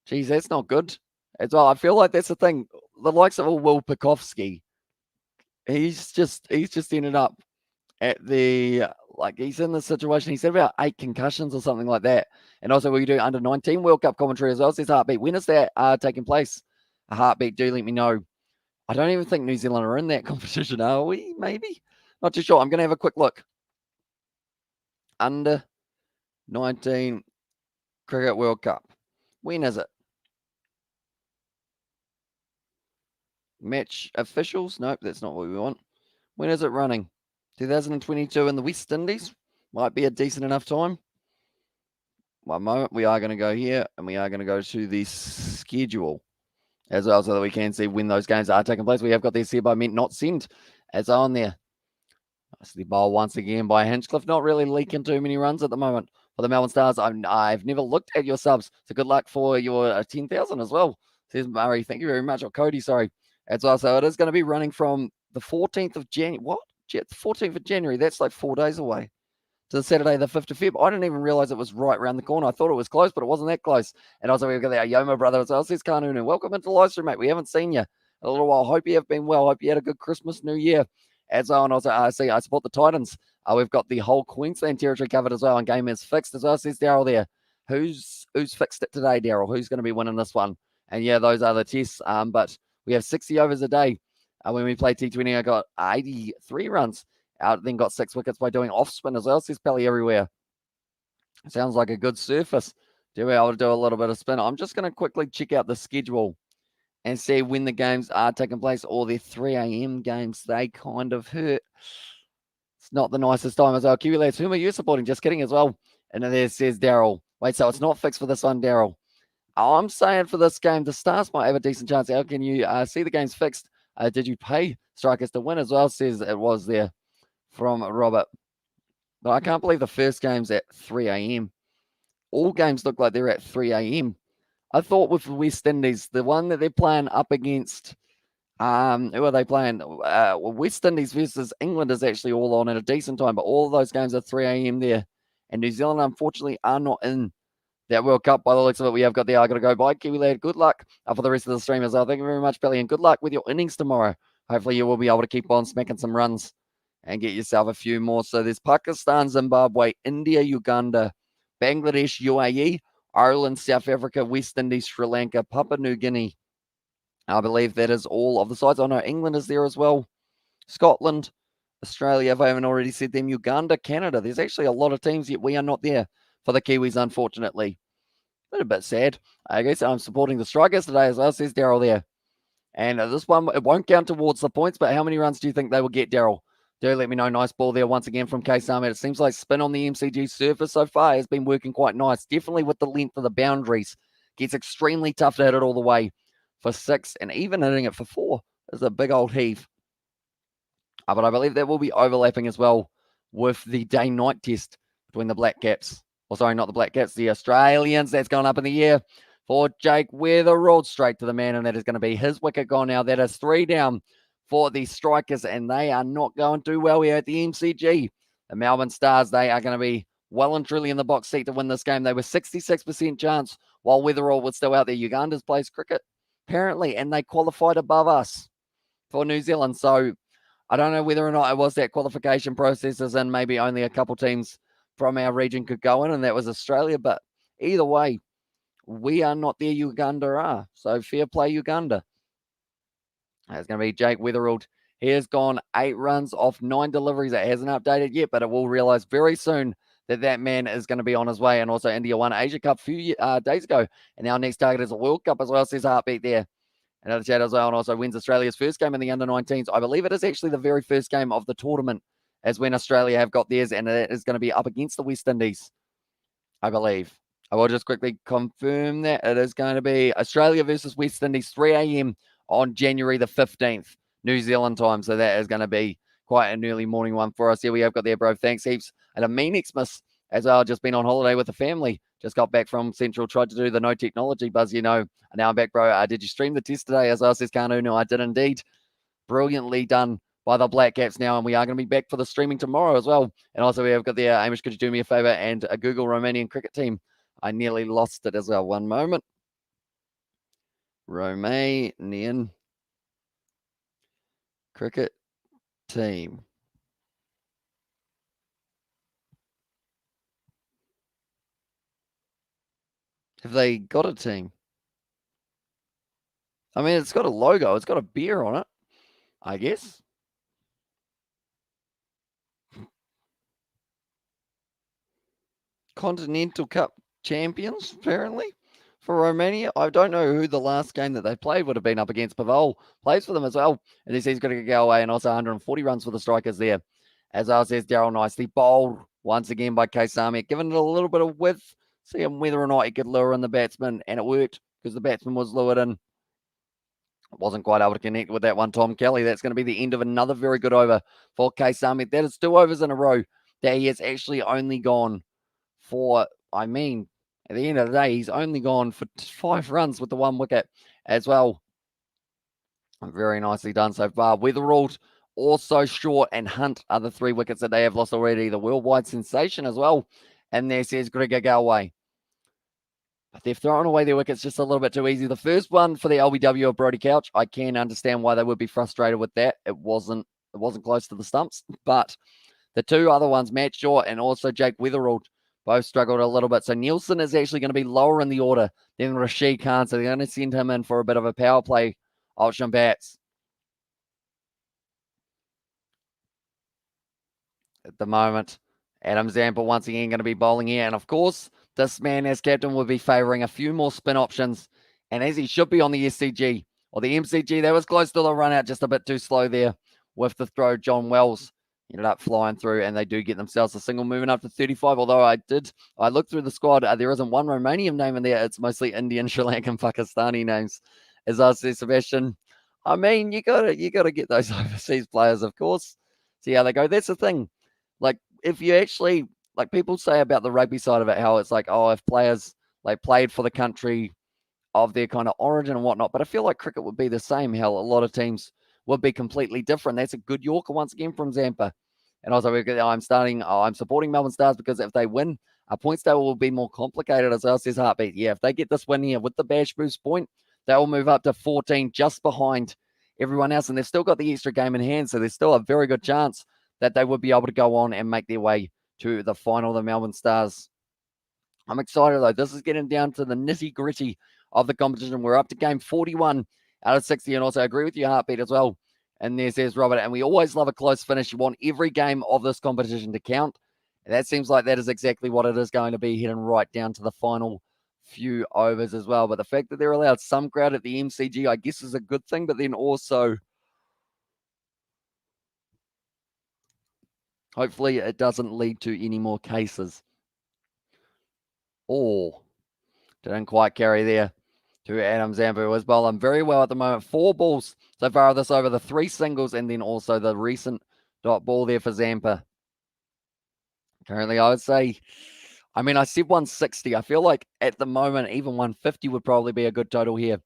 Geez, that's not good as well. I feel like that's the thing. The likes of Will Pekovsky, he's just ended up at the, he's in this situation. He said about 8 concussions or something like that. And also, we do under 19 World Cup commentary as well. Says Heartbeat. When is that taking place? A Heartbeat, do let me know. I don't even think New Zealand are in that competition, are we? Maybe? Not too sure. I'm going to have a quick look. Under 19 Cricket World Cup. When is it? Match officials? Nope, that's not what we want. When is it running? 2022 in the West Indies. Might be a decent enough time. One moment. We are going to go here, and we are going to go to the schedule as well, so that we can see when those games are taking place. We have got this here by Mint Not Send as on there. Nicely bowl once again by Hinchcliffe. Not really leaking too many runs at the moment for the Melbourne Stars. I've never looked at your subs, so good luck for your 10,000 as well, says Murray. Thank you very much. Or Cody, sorry. As well, so it is going to be running from the 14th of January. What? 14th of January. That's like 4 days away. To the Saturday, the 5th of Feb. I didn't even realize it was right around the corner. I thought it was close, but it wasn't that close. And also, we've got our Yoma brother as well. Says Kanunu. Welcome into the live stream, mate. We haven't seen you in a little while. Hope you have been well. Hope you had a good Christmas, New Year. As well, and also, I support the Titans. We've got the whole Queensland territory covered as well, and game is fixed as well, says Daryl there. Who's fixed it today, Daryl? Who's going to be winning this one? And yeah, those are the tests. But we have 60 overs a day. When we play T20, I got 83 runs out, then got 6 wickets by doing off spin as well, says Pelly everywhere. Sounds like a good surface to be able to do a little bit of spin. I'm just going to quickly check out the schedule and see when the games are taking place, or the 3 a.m. games. They kind of hurt. It's not the nicest time as well. Kiwi lads, whom are you supporting? Just kidding as well. And then there says Daryl. Wait, so it's not fixed for this one, Daryl. I'm saying for this game, the Stars might have a decent chance. How can you see the game's fixed? Did you pay Strikers to win as well? Says it was there from Robert. But I can't believe the first game's at 3 a.m. All games look like they're at 3 a.m. I thought with the West Indies, the one that they're playing up against, who are they playing? West Indies versus England is actually all on at a decent time, but all of those games are 3 a.m. there. And New Zealand, unfortunately, are not in that World Cup. By the looks of it, we have got the I got to go by. Kiwi lad, good luck for the rest of the stream as well. Thank you very much, Billy, and good luck with your innings tomorrow. Hopefully, you will be able to keep on smacking some runs and get yourself a few more. So there's Pakistan, Zimbabwe, India, Uganda, Bangladesh, UAE, Ireland, South Africa, West Indies, Sri Lanka, Papua New Guinea. I believe that is all of the sides. I know England is there as well. Scotland, Australia, if I haven't already said them, Uganda, Canada. There's actually a lot of teams, yet we are not there for the Kiwis, unfortunately. A bit sad. I guess I'm supporting the Strikers today as well, says Daryl there. And this one, it won't count towards the points, but how many runs do you think they will get, Daryl? Do let me know. Nice ball there once again from Case Ahmed. It seems like spin on the MCG surface so far has been working quite nice. Definitely with the length of the boundaries. Gets extremely tough to hit it all the way for 6, and even hitting it for 4 is a big old heave. But I believe that will be overlapping as well with the day-night test between the Black Caps. Or sorry, not the Black Caps, the Australians. That's gone up in the air for Jake Weatherald, straight to the man, and that is going to be his wicket gone now. That is 3 down for the Strikers, and they are not going too well here at the MCG. The Melbourne Stars, they are going to be well and truly in the box seat to win this game. They were 66% chance while Weatherall was still out there. Uganda's plays cricket. apparently, and they qualified above us for New Zealand. So I don't know whether or not it was that qualification processes and maybe only a couple teams from our region could go in, and that was Australia. But either way, we are not there. Uganda are. So fair play, Uganda. It's going to be Jake Weatherald. He has gone 8 runs off 9 deliveries. It hasn't updated yet, but it will realize very soon that man is going to be on his way. And also India won Asia Cup a few days ago. And our next target is a World Cup as well, says Heartbeat there. Another chat as well, and also wins Australia's first game in the under-19s. I believe it is actually the very first game of the tournament as when Australia have got theirs, and it is going to be up against the West Indies, I believe. I will just quickly confirm that it is going to be Australia versus West Indies, 3 a.m. on January the 15th, New Zealand time. So that is going to be quite an early morning one for us. Here we have got there, bro. Thanks heaps. And a mean Xmas as well. Just been on holiday with the family. Just got back from Central. Tried to do the no technology buzz, you know. And now I'm back, bro. Did you stream the test today? As well, says Kanu. No, I did indeed. Brilliantly done by the Black Caps now, and we are going to be back for the streaming tomorrow as well. And also we have got there, Amish, could you do me a favor and a Google Romanian cricket team? I nearly lost it as well. One moment. Romanian cricket team. Have they got a team? I mean, it's got a logo. It's got a beer on it, I guess. Continental Cup champions, apparently, for Romania. I don't know who the last game that they played would have been up against. Pavel plays for them as well. And he says he's got to go away, and also 140 runs for the Strikers there. As well says Daryl nicely bowled once again by Kaisami, giving it a little bit of width, seeing whether or not he could lure in the batsman, and it worked because the batsman was lured in. Wasn't quite able to connect with that one, Tom Kelly. That's going to be the end of another very good over for Kaisami. That is 2 overs in a row that he has actually only gone for, I mean, at the end of the day, he's only gone for 5 runs with the 1 wicket as well. Very nicely done so far. Weatherald also short, and Hunt are the 3 wickets that they have lost already. The worldwide sensation as well. And there says Gregor Galway. But they've thrown away their wickets just a little bit too easy. The first one for the LBW of Brody Couch, I can understand why they would be frustrated with that. It wasn't close to the stumps. But the 2 other ones, Matt Short and also Jake Weatherald, both struggled a little bit. So Nielsen is actually going to be lower in the order than Rashid Khan. So they're going to send him in for a bit of a power play option bats at the moment. Adam Zampa once again going to be bowling here. And of course, this man as captain will be favouring a few more spin options. And as he should be on the SCG or the MCG, that was close to the run out, just a bit too slow there with the throw. John Wells ended up flying through, and they do get themselves a single, moving up to 35. Although I looked through the squad, there isn't one Romanian name in there. It's mostly Indian, Sri Lankan, Pakistani names. As I said, Sebastian, I mean, you gotta get those overseas players, of course. See how they go. That's the thing. Like, if you actually, like people say about the rugby side of it, how it's like, oh, if players like played for the country of their kind of origin and whatnot, but I feel like cricket would be the same, how a lot of teams would be completely different. That's a good Yorker once again from Zampa. And also, I'm supporting Melbourne Stars because if they win, our points table will be more complicated, as well, says Heartbeat. Yeah, if they get this win here with the Bash boost point, they will move up to 14, just behind everyone else. And they've still got the extra game in hand, so there's still a very good chance that they would be able to go on and make their way to the final, the Melbourne Stars. I'm excited, though. This is getting down to the nitty-gritty of the competition. We're up to game 41 out of 60, and also I agree with you, Heartbeat, as well. And there says Robert, and we always love a close finish. You want every game of this competition to count. And that seems like that is exactly what it is going to be, heading right down to the final few overs as well. But the fact that they're allowed some crowd at the MCG, I guess, is a good thing. But then also, hopefully it doesn't lead to any more cases. Oh, didn't quite carry there to Adam Zampa, who is bowling very well at the moment. 4 balls so far of this over, the 3 singles, and then also the recent dot ball there for Zampa. Currently, I would say, I mean, I said 160. I feel like at the moment, even 150 would probably be a good total here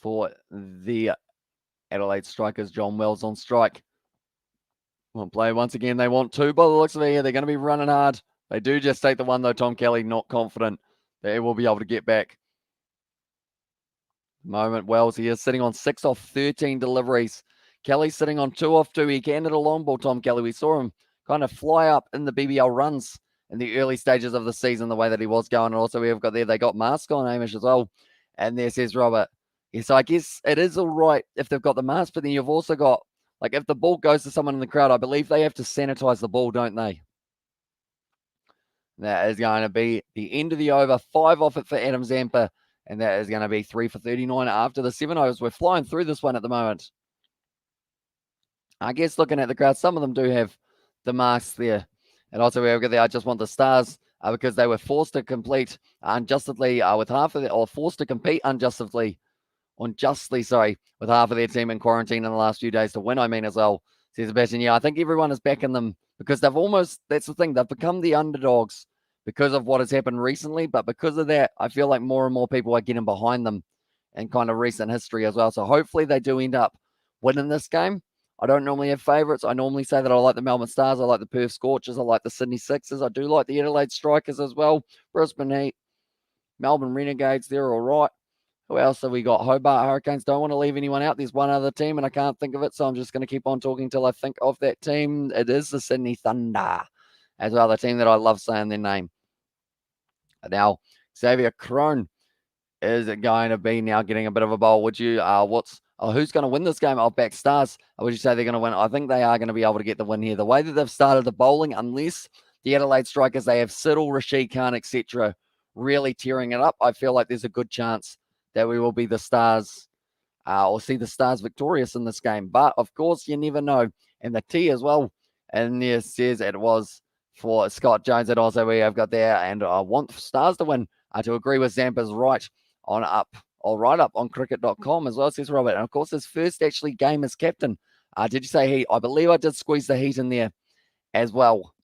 for the Adelaide Strikers. John Wells on strike. Won't play once again. They want 2 by the looks of it here. They're going to be running hard. They do just take the one, though. Tom Kelly not confident that he will be able to get back. moment. Wells, he is sitting on 6 off 13 deliveries. Kelly's sitting on 2 off 2. He can hit a long ball, Tom Kelly. We saw him kind of fly up in the BBL runs in the early stages of the season, the way that he was going. And also, we've got there, they got mask on, Hamish, as well. And there says Robert. Yeah, so I guess it is all right if they've got the mask, but then you've also got, like, if the ball goes to someone in the crowd, I believe they have to sanitize the ball, don't they? That is going to be the end of the over. 5 off it for Adam Zampa. And that is going to be 3 for 39 after the 7 overs. We're flying through this one at the moment. I guess looking at the crowd, some of them do have the masks there. And also we've got there, I just want the Stars because they were forced to complete unjustly with half of it, or forced to compete unjustly, with half of their team in quarantine in the last few days to win, as well, says Sebastian. Yeah, I think everyone is backing them because they've almost, that's the thing, they've become the underdogs because of what has happened recently. But because of that, I feel like more and more people are getting behind them in kind of recent history as well. So hopefully they do end up winning this game. I don't normally have favourites. I normally say that I like the Melbourne Stars, I like the Perth Scorchers, I like the Sydney Sixers, I do like the Adelaide Strikers as well, Brisbane Heat, Melbourne Renegades, they're all right. Who else have we got? Hobart Hurricanes. Don't want to leave anyone out. There's one other team, and I can't think of it, so I'm just going to keep on talking till I think of that team. It is the Sydney Thunder, as well, the team that I love saying their name. Now, Xavier Crone is going to be now getting a bit of a bowl. Would you, who's going to win this game? I'll back Stars. Would you say they're going to win? I think they are going to be able to get the win here. The way that they've started the bowling, unless the Adelaide Strikers, they have Siddle, Rashid Khan, etc., really tearing it up, I feel like there's a good chance that we will be the Stars or see the Stars victorious in this game. But, of course, you never know. And the T as well. And there says it was for Scott Jones. And also we have got there. And I want Stars to win. To agree with Zampa's right up on cricket.com as well, says Robert. And, of course, his first actually game as captain. Did you say Heat? I believe I did squeeze the Heat in there as well.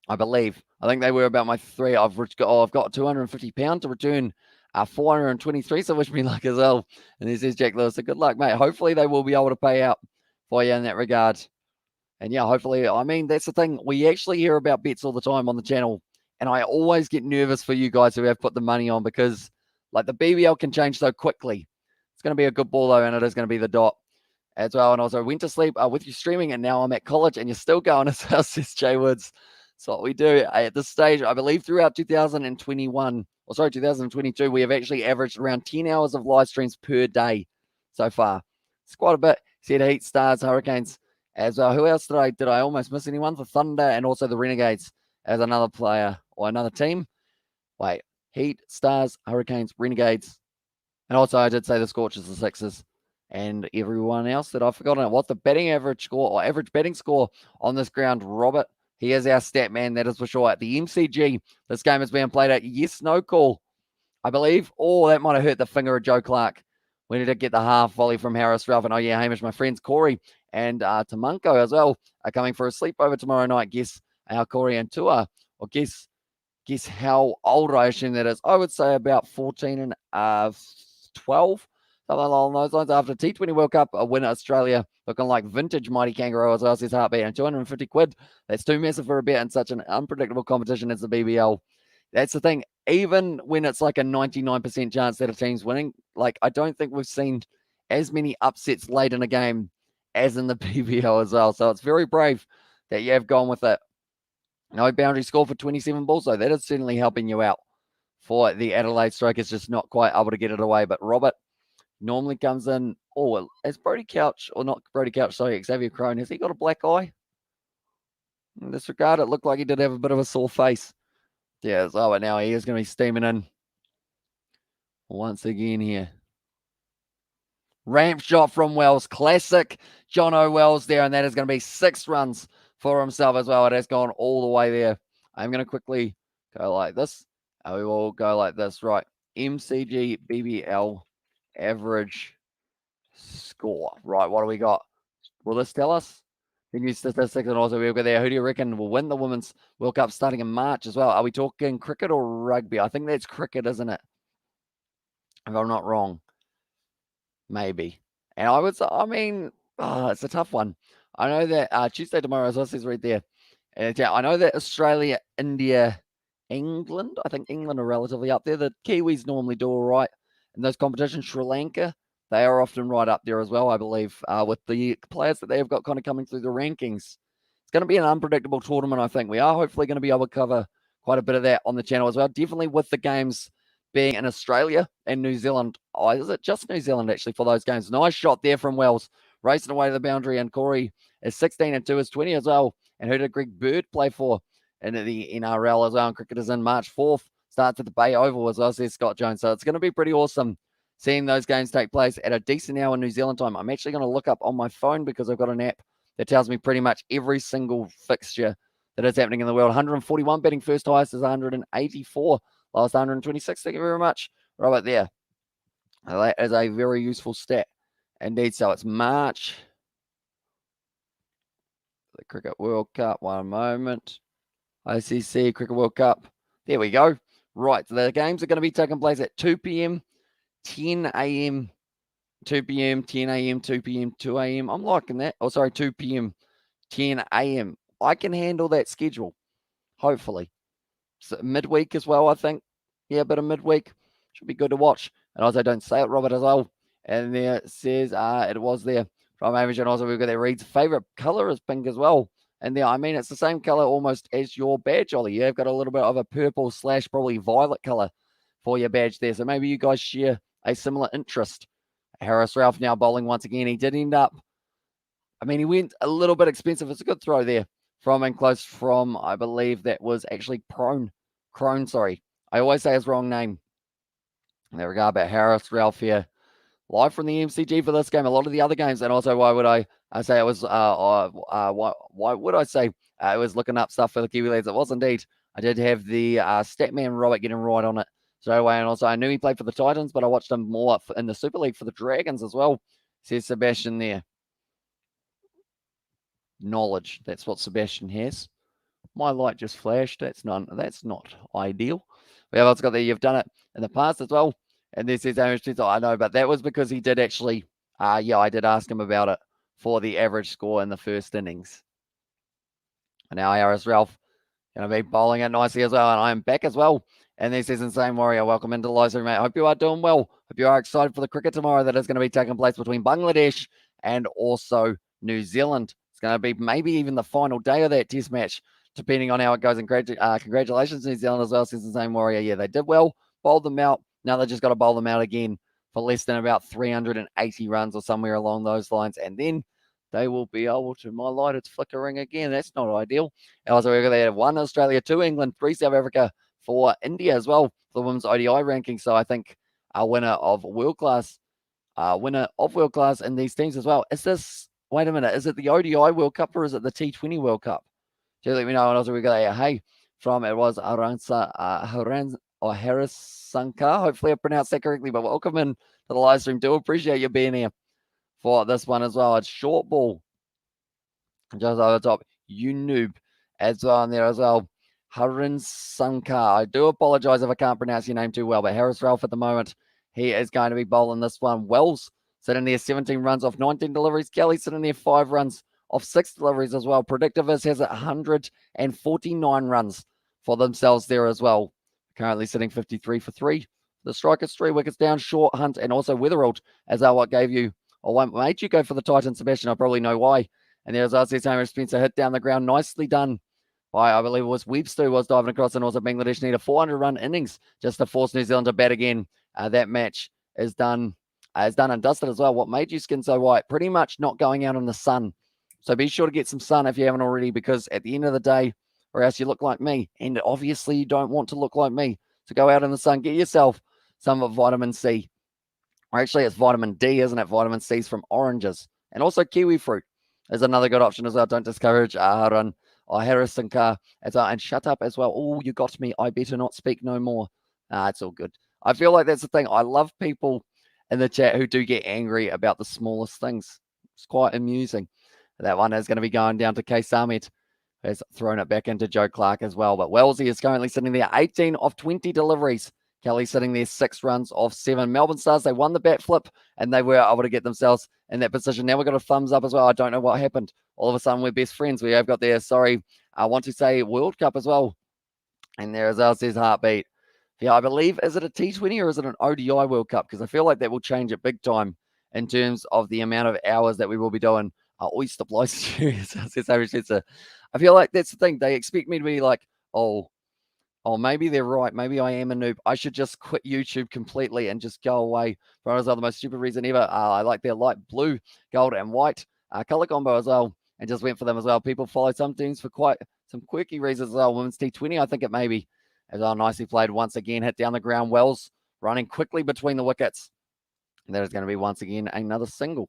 I believe. I think they were about my 3. I've got £250 to return 423, so wish me luck as well. And this is Jack Lewis. So good luck, mate. Hopefully they will be able to pay out for you in that regard. And yeah, hopefully, that's the thing. We actually hear about bets all the time on the channel. And I always get nervous for you guys who have put the money on because, like, the BBL can change so quickly. It's going to be a good ball, though, and it is going to be the dot as well. And also, went to sleep with you streaming, and now I'm at college, and you're still going as well, says Jay Woods. So what we do at this stage, I believe throughout 2022, we have actually averaged around 10 hours of live streams per day so far. It's quite a bit. Said Heat, Stars, Hurricanes as well. Who else did I almost miss anyone? The Thunder and also the Renegades as another player or another team. Wait, Heat, Stars, Hurricanes, Renegades. And also I did say the Scorchers, the Sixers, and everyone else that I've forgotten. What's the batting average score or average batting score on this ground, Robert? He is our stat man, that is for sure. At the MCG, this game is being played at yes, no call, I believe. Oh, that might have hurt the finger of Joe Clark. We need to get the half volley from Harris Ralph. And oh, yeah, Hamish, my friends Corey and Tamanko as well are coming for a sleepover tomorrow night. Guess our Corey and Tua. Or guess how old I assume that is. I would say about 14 and 12. Something along those lines. After T20 World Cup, a winner Australia, looking like vintage Mighty Kangaroo as well, says Heartbeat. And 250 quid. That's too massive for a bet in such an unpredictable competition as the BBL. That's the thing. Even when it's like a 99% chance that a team's winning, like, I don't think we've seen as many upsets late in a game as in the BBL as well. So it's very brave that you have gone with it. No boundary score for 27 balls, though. That is certainly helping you out for the Adelaide Strikers, just not quite able to get it away. But Robert normally comes in. Oh, as Brody Couch, or not Brody Couch, sorry, Xavier Crone, has he got a black eye? In this regard, it looked like he did have a bit of a sore face. Yeah, so now he is going to be steaming in once again here. Ramp shot from Wells. Classic John O'Wells there, and that is going to be 6 runs for himself as well. It has gone all the way there. I'm going to quickly go like this. We will go like this. Right. MCG BBL average score. Right, what do we got? Will this tell us? The new statistics, and also we'll go there. Who do you reckon will win the Women's World Cup starting in March as well? Are we talking cricket or rugby? I think that's cricket, isn't it? If I'm not wrong. Maybe. And I would say, it's a tough one. I know that Tuesday tomorrow, as well, says right there. Yeah, I know that Australia, India, England, I think England are relatively up there. The Kiwis normally do all right in those competitions. Sri Lanka, they are often right up there as well, I believe, with the players that they have got kind of coming through the rankings. It's going to be an unpredictable tournament, I think. We are hopefully going to be able to cover quite a bit of that on the channel as well. Definitely with the games being in Australia and New Zealand. Oh, is it just New Zealand, actually, for those games? Nice shot there from Wells, racing away to the boundary, and Corey is 16 and 2 is 20 as well. And who did Greg Bird play for in the NRL as well? And cricket is in March 4th. Starts at the Bay Oval as well, says Scott Jones. So it's going to be pretty awesome seeing those games take place at a decent hour in New Zealand time. I'm actually going to look up on my phone because I've got an app that tells me pretty much every single fixture that is happening in the world. 141 betting first highest is 184. Last 126. Thank you very much. Right there. That is a very useful stat. Indeed, so it's March. The Cricket World Cup. One moment. ICC Cricket World Cup. There we go. Right. So the games are going to be taking place at 2 p.m., 10 a.m., 2 p.m., 10 a.m., 2 p.m., 2 a.m. I'm liking that. Oh, sorry, 2 p.m., 10 a.m. I can handle that schedule, hopefully. So midweek as well, I think. Yeah, a bit of midweek. Should be good to watch. And also, don't say it, Robert, as well. And there it says, it was there from Average. And also, we've got that Reed's favorite color is pink as well. And there, I mean, it's the same color almost as your badge, Ollie. You've got a little bit of a purple / probably violet color for your badge there. So maybe you guys share a similar interest. Harris Ralph now bowling once again. He did end up, I mean, he went a little bit expensive. It's a good throw there from and close from, I believe that was actually Crone, sorry. I always say his wrong name. There we go, about Harris Ralph here. Live from the MCG for this game. A lot of the other games, and also why would I say it was, why would I say I was looking up stuff for the Kiwi lads? It was indeed. I did have the Statman Robert getting right on it straight away, and also I knew he played for the Titans, but I watched him more in the Super League for the Dragons as well, says Sebastian there. Knowledge, that's what Sebastian has. My light just flashed. That's not ideal. We have also got there, you've done it in the past as well. And this is I know, but that was because he did actually, yeah, I did ask him about it for the average score in the first innings. And now Harris Ralph going to be bowling it nicely as well. And I am back as well. And this is Insane Warrior. Welcome into the live stream, mate. Hope you are doing well. Hope you are excited for the cricket tomorrow that is going to be taking place between Bangladesh and also New Zealand. It's going to be maybe even the final day of that test match, depending on how it goes. And congratulations, New Zealand, as well, says the same Warrior. Yeah, they did well, bowled them out. Now they just got to bowl them out again for less than about 380 runs or somewhere along those lines. And then they will be able to, my light, it's flickering again. That's not ideal. Also, we're going to have 1 Australia, 2 England, 3 South Africa, 4 India as well for the women's ODI ranking. So I think our winner of world class in these teams as well. Is this, wait a minute, is it the ODI World Cup or is it the T20 World Cup? Do let me know. And also we got a hey from, it was Harris Sankar. Hopefully I pronounced that correctly, but welcome in to the live stream. Do appreciate you being here for this one as well. It's short ball just over the top. You noob as well in there as well. Harin Sankar. I do apologize if I can't pronounce your name too well, but Harris Ralph at the moment, he is going to be bowling this one. Wells sitting there 17 runs off 19 deliveries. Kelly sitting there 5 runs off 6 deliveries as well. Predictivist has 149 runs for themselves there as well. Currently sitting 53 for 3. The Strikers 3 wickets down. Short, Hunt, and also Witherald as what gave you, or what made you go for the Titans, Sebastian. I probably know why. And there's RC Tamer Spencer hit down the ground. Nicely done by, I believe it was Webster was diving across, and also Bangladesh need a 400-run innings just to force New Zealand to bat again. That match is done and dusted as well. What made you skin so white? Pretty much not going out in the sun. So be sure to get some sun if you haven't already, because at the end of the day, or else you look like me. And obviously you don't want to look like me. So go out in the sun, get yourself some vitamin C. Or actually it's vitamin D, isn't it? Vitamin C's from oranges. And also kiwi fruit is another good option as well. Don't discourage Harun or Harrison Carr as well. And shut up as well. Oh, you got me. I better not speak no more. It's all good. I feel like that's the thing. I love people in the chat who do get angry about the smallest things. It's quite amusing. That one is going to be going down to K. Samet, has thrown it back into Joe Clark as well. But Wellesley is currently sitting there 18 of 20 deliveries. Kelly sitting there 6 runs off 7. Melbourne Stars, they won the bat flip and they were able to get themselves in that position. Now we've got a thumbs up as well. I don't know what happened. All of a sudden we're best friends. We have got there, sorry, I want to say World Cup as well. And there as well says Heartbeat. Yeah, I believe, is it a T20 or is it an ODI World Cup? Because I feel like that will change it big time in terms of the amount of hours that we will be doing. Oyster Blice. I feel like that's the thing. They expect me to be like, oh, maybe they're right. Maybe I am a noob. I should just quit YouTube completely and just go away for the most stupid reason ever. I like their light blue, gold, and white color combo as well, and just went for them as well. People follow some teams for quite some quirky reasons as well. Women's T20, I think it may be. As well, nicely played once again, hit down the ground. Wells running quickly between the wickets. And that is going to be once again another single.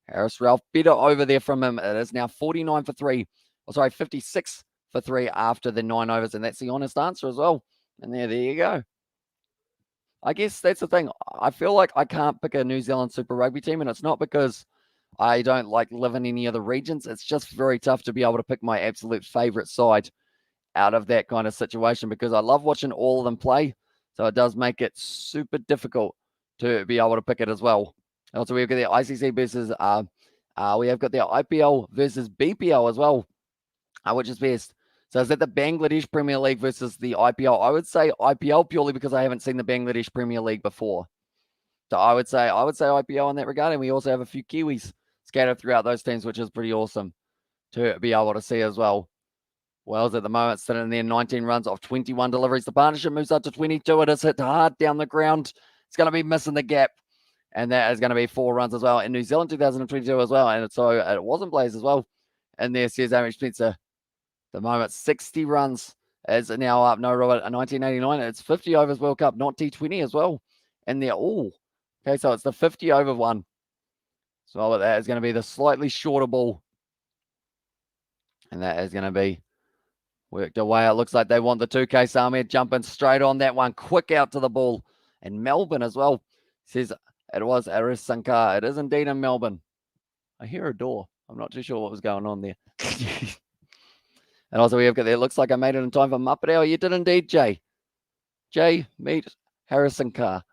Harris Ralph better over there from him. It is now 49 for 3. Oh, sorry, 56 for 3 after the 9 overs. And that's the honest answer as well. And there you go. I guess that's the thing. I feel like I can't pick a New Zealand Super Rugby team, and it's not because I don't like live in any other regions. It's just very tough to be able to pick my absolute favorite side out of that kind of situation because I love watching all of them play. So it does make it super difficult to be able to pick it as well. Also, we've got the ICC versus, we have got the IPL versus BPL as well, which is best. So is that the Bangladesh Premier League versus the IPL? I would say IPL purely because I haven't seen the Bangladesh Premier League before. So I would say IPL in that regard. And we also have a few Kiwis scattered throughout those teams, which is pretty awesome to be able to see as well. Wells at the moment sitting there 19 runs off 21 deliveries. The partnership moves up to 22. It is hit hard down the ground. It's going to be missing the gap. And that is going to be 4 runs as well. In New Zealand 2022 as well. And so it wasn't Blaze as well. And there says Amish Spencer. The moment 60 runs is now up. No, Robert, 1989. It's 50 overs World Cup, not T20 as well. And they're all. Okay, so it's the 50 over one. So that is going to be the slightly shorter ball. And that is going to be worked away. It looks like they want the 2K. Samir jumping straight on that one. Quick out to the ball. And Melbourne as well. Says it was Aris Sankar. It is indeed in Melbourne. I hear a door. I'm not too sure what was going on there. And also we have got there. Looks like I made it in time for Muppet Hour. You did indeed, Jay. Jay, meet Harrison Carr.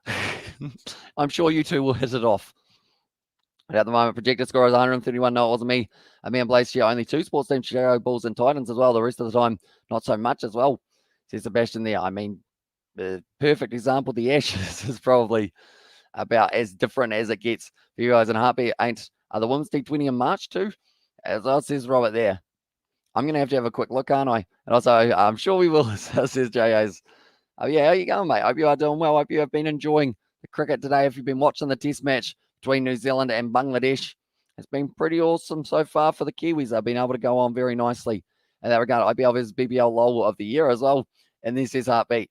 I'm sure you two will hit it off. But at the moment, projected score is 131. No, it wasn't me. Me and Blaze share only 2 sports teams, Chicago Bulls and Titans as well. The rest of the time, not so much as well. Says Sebastian there. I mean, the perfect example, the Ashes is probably about as different as it gets for you guys. And Heartbeat ain't the Women's T20 in March too. As well, says Robert there. I'm going to have a quick look, aren't I? And also, I'm sure we will, says J.A.'s. Oh, yeah, how you going, mate? Hope you are doing well. Hope you have been enjoying the cricket today. If you've been watching the test match between New Zealand and Bangladesh, it's been pretty awesome so far for the Kiwis. They've been able to go on very nicely in that regard. IPL versus BBL LOL of the year as well. And this is Heartbeat.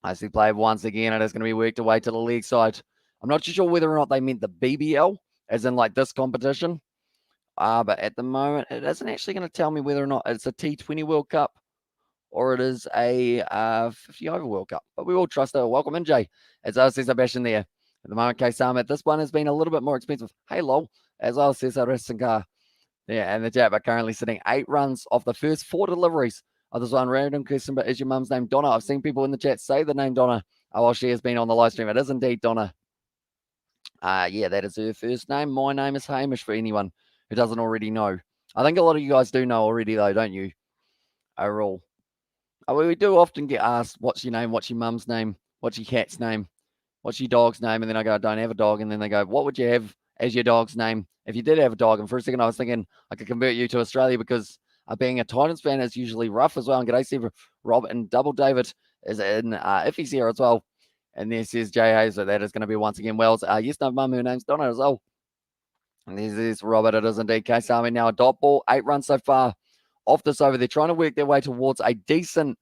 I see play once again. It is going to be worked away to the league side. I'm not too sure whether or not they meant the BBL, as in like this competition. But at the moment, it isn't actually going to tell me whether or not it's a T20 World Cup or it is a 50 over World Cup. But we will trust it. Welcome in, Jay. As I says Sebastian there. At the moment, K-Summit, this one has been a little bit more expensive. Hey, lol. As well says Arisanga. Yeah, and the chat, but currently sitting 8 runs off the first 4 deliveries of this one. Random question, but is your mum's name Donna? I've seen people in the chat say the name Donna while she has been on the live stream. It is indeed Donna. Yeah, that is her first name. My name is Hamish for anyone who doesn't already know. I think a lot of you guys do know already, though, don't you? Overall. We do often get asked, what's your name? What's your mum's name? What's your cat's name? What's your dog's name? And then I go, I don't have a dog. And then they go, what would you have as your dog's name if you did have a dog? And for a second, I was thinking I could convert you to Australia because being a Titans fan is usually rough as well. And g'day, Steve, Rob, and Double David is in if he's here as well. And there says J.A. So that is going to be once again Wells. Yes, no, mum, her name's Donna as well. And there's Robert. It is indeed Case Army now. A dot ball, 8 runs so far off this over. They're trying to work their way towards a decent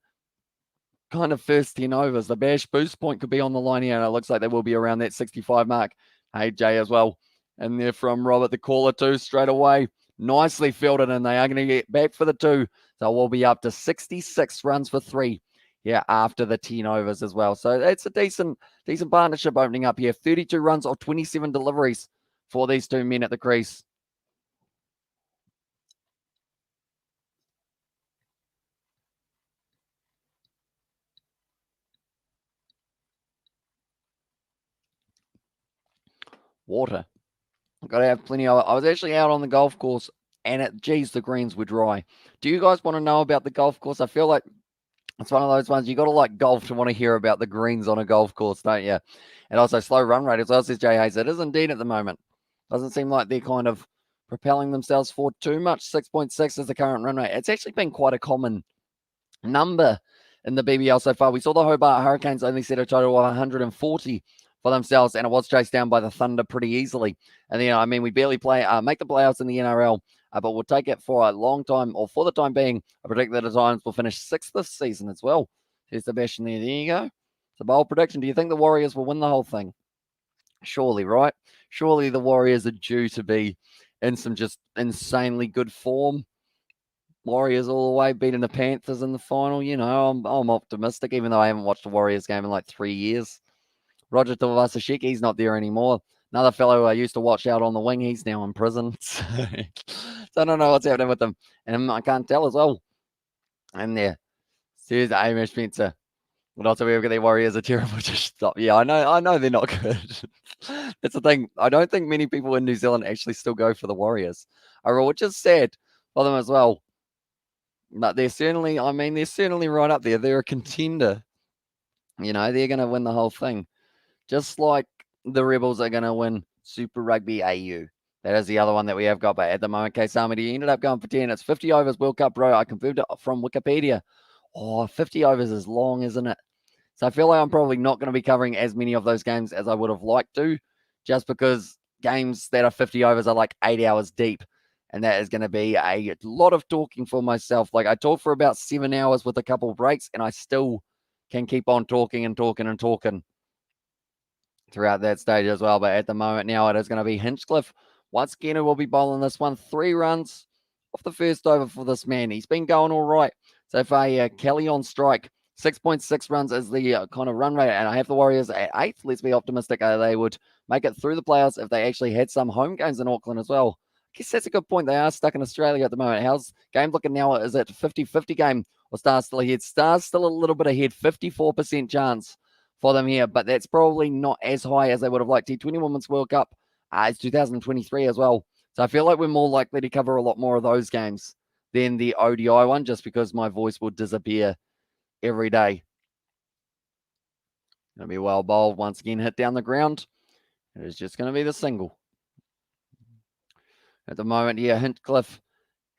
kind of first 10 overs. The Bash boost point could be on the line here, and it looks like they will be around that 65 mark. Hey, Jay as well. And they're from Robert, the caller, too, straight away. Nicely fielded, and they are going to get back for the 2. So we'll be up to 66 runs for 3 here after the 10 overs as well. So it's a decent partnership opening up here. 32 runs or 27 deliveries for these 2 men at the crease. Water. I've got to have plenty of it. I was actually out on the golf course, and geez, the greens were dry. Do you guys want to know about the golf course? I feel like It's one of those ones you got to like golf to want to hear about the greens on a golf course, don't you? And also slow run rate as well, says Jay Hayes. It is indeed at the moment. Doesn't seem like they're kind of propelling themselves forward too much. 6.6 is the current run rate. It's actually been quite a common number in the BBL so far. We saw the Hobart Hurricanes only set a total of 140 for themselves, and it was chased down by the Thunder pretty easily. And then, I mean, we barely make the playoffs in the NRL, but we'll take it for a long time, or for the time being. I predict that the Giants will finish 6th this season as well. Here's Sebastian there. There you go. It's a bold prediction. Do you think the Warriors will win the whole thing? Surely, right? Surely the Warriors are due to be in some just insanely good form. Warriors all the way, beating the Panthers in the final. You know, I'm optimistic, even though I haven't watched the Warriors game in like 3 years. Roger Tavasashik, he's not there anymore. Another fellow I used to watch out on the wing, he's now in prison. So I don't know what's happening with them. And I can't tell as well. And there. Here's Amish Spencer. But also, we've got the Warriors are terrible to stop. Yeah, I know they're not good. That's the thing. I don't think many people in New Zealand actually still go for the Warriors, which is sad for them as well. But they're certainly right up there. They're a contender. You know, they're going to win the whole thing. Just like the Rebels are going to win Super Rugby AU. That is the other one that we have got. But at the moment, Case Armady ended up going for 10. It's 50 overs World Cup, bro. I confirmed it from Wikipedia. Oh, 50 overs is long, isn't it? So I feel like I'm probably not going to be covering as many of those games as I would have liked to, just because games that are 50 overs are like 8 hours deep. And that is going to be a lot of talking for myself. Like I talk for about 7 hours with a couple of breaks, and I still can keep on talking and talking and talking throughout that stage as well. But at the moment now, it is going to be Hinchcliffe once again who will be bowling this one. 3 runs off the first over for this man. He's been going all right so far. Yeah, Kelly on strike. 6.6 runs is the kind of run rate, and I have the Warriors at 8th. Let's be optimistic. They would make it through the playoffs if they actually had some home games in Auckland as well. I guess that's a good point. They are stuck in Australia at the moment. How's game looking now? Is it 50-50 game or Stars still ahead? Stars still a little bit ahead, 54% chance for them here, but that's probably not as high as they would have liked. T20 Women's World Cup is 2023 as well. So I feel like we're more likely to cover a lot more of those games than the ODI one, just because my voice will disappear every day. Going to be well bowled once again, hit down the ground. It is just going to be the single. At the moment, yeah, Hinchcliffe.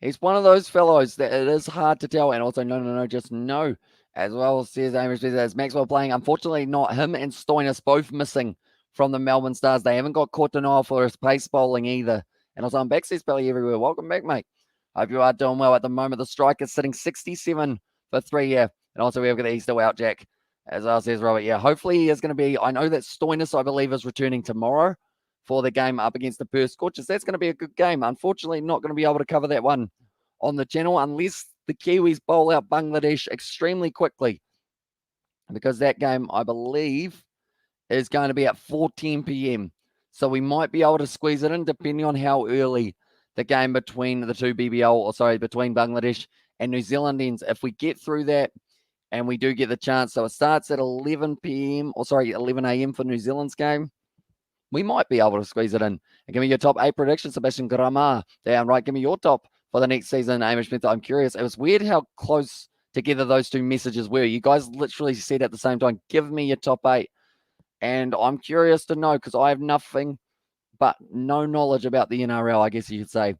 He's one of those fellows that it is hard to tell. And also, no, just no. As well, says Amish, as Maxwell playing. Unfortunately, not him and Stoinis both missing from the Melbourne Stars. They haven't got Kortanov for his pace bowling either. And also, I'm back, says Belly everywhere. Welcome back, mate. Hope you are doing well at the moment. The Strikers sitting 67 for 3, yeah. And also, we've got the Easter out, Jack. As well, says Robert, yeah. Hopefully, he is going to be. I know that Stoinis, I believe, is returning tomorrow for the game up against the Perth Scorchers. That's going to be a good game. Unfortunately, not going to be able to cover that one on the channel unless the Kiwis bowl out Bangladesh extremely quickly, because that game, I believe, is going to be at 4:10 p.m. So we might be able to squeeze it in depending on how early the game between the two between Bangladesh and New Zealand ends. If we get through that and we do get the chance, so it starts at 11 a.m. for New Zealand's game, we might be able to squeeze it in. And give me your top 8 predictions, Sebastian Gramar. Damn right, give me your top for the next season, Amish Smith. I'm curious. It was weird how close together those two messages were. You guys literally said at the same time, give me your top 8. And I'm curious to know, because I have nothing but no knowledge about the NRL, I guess you could say.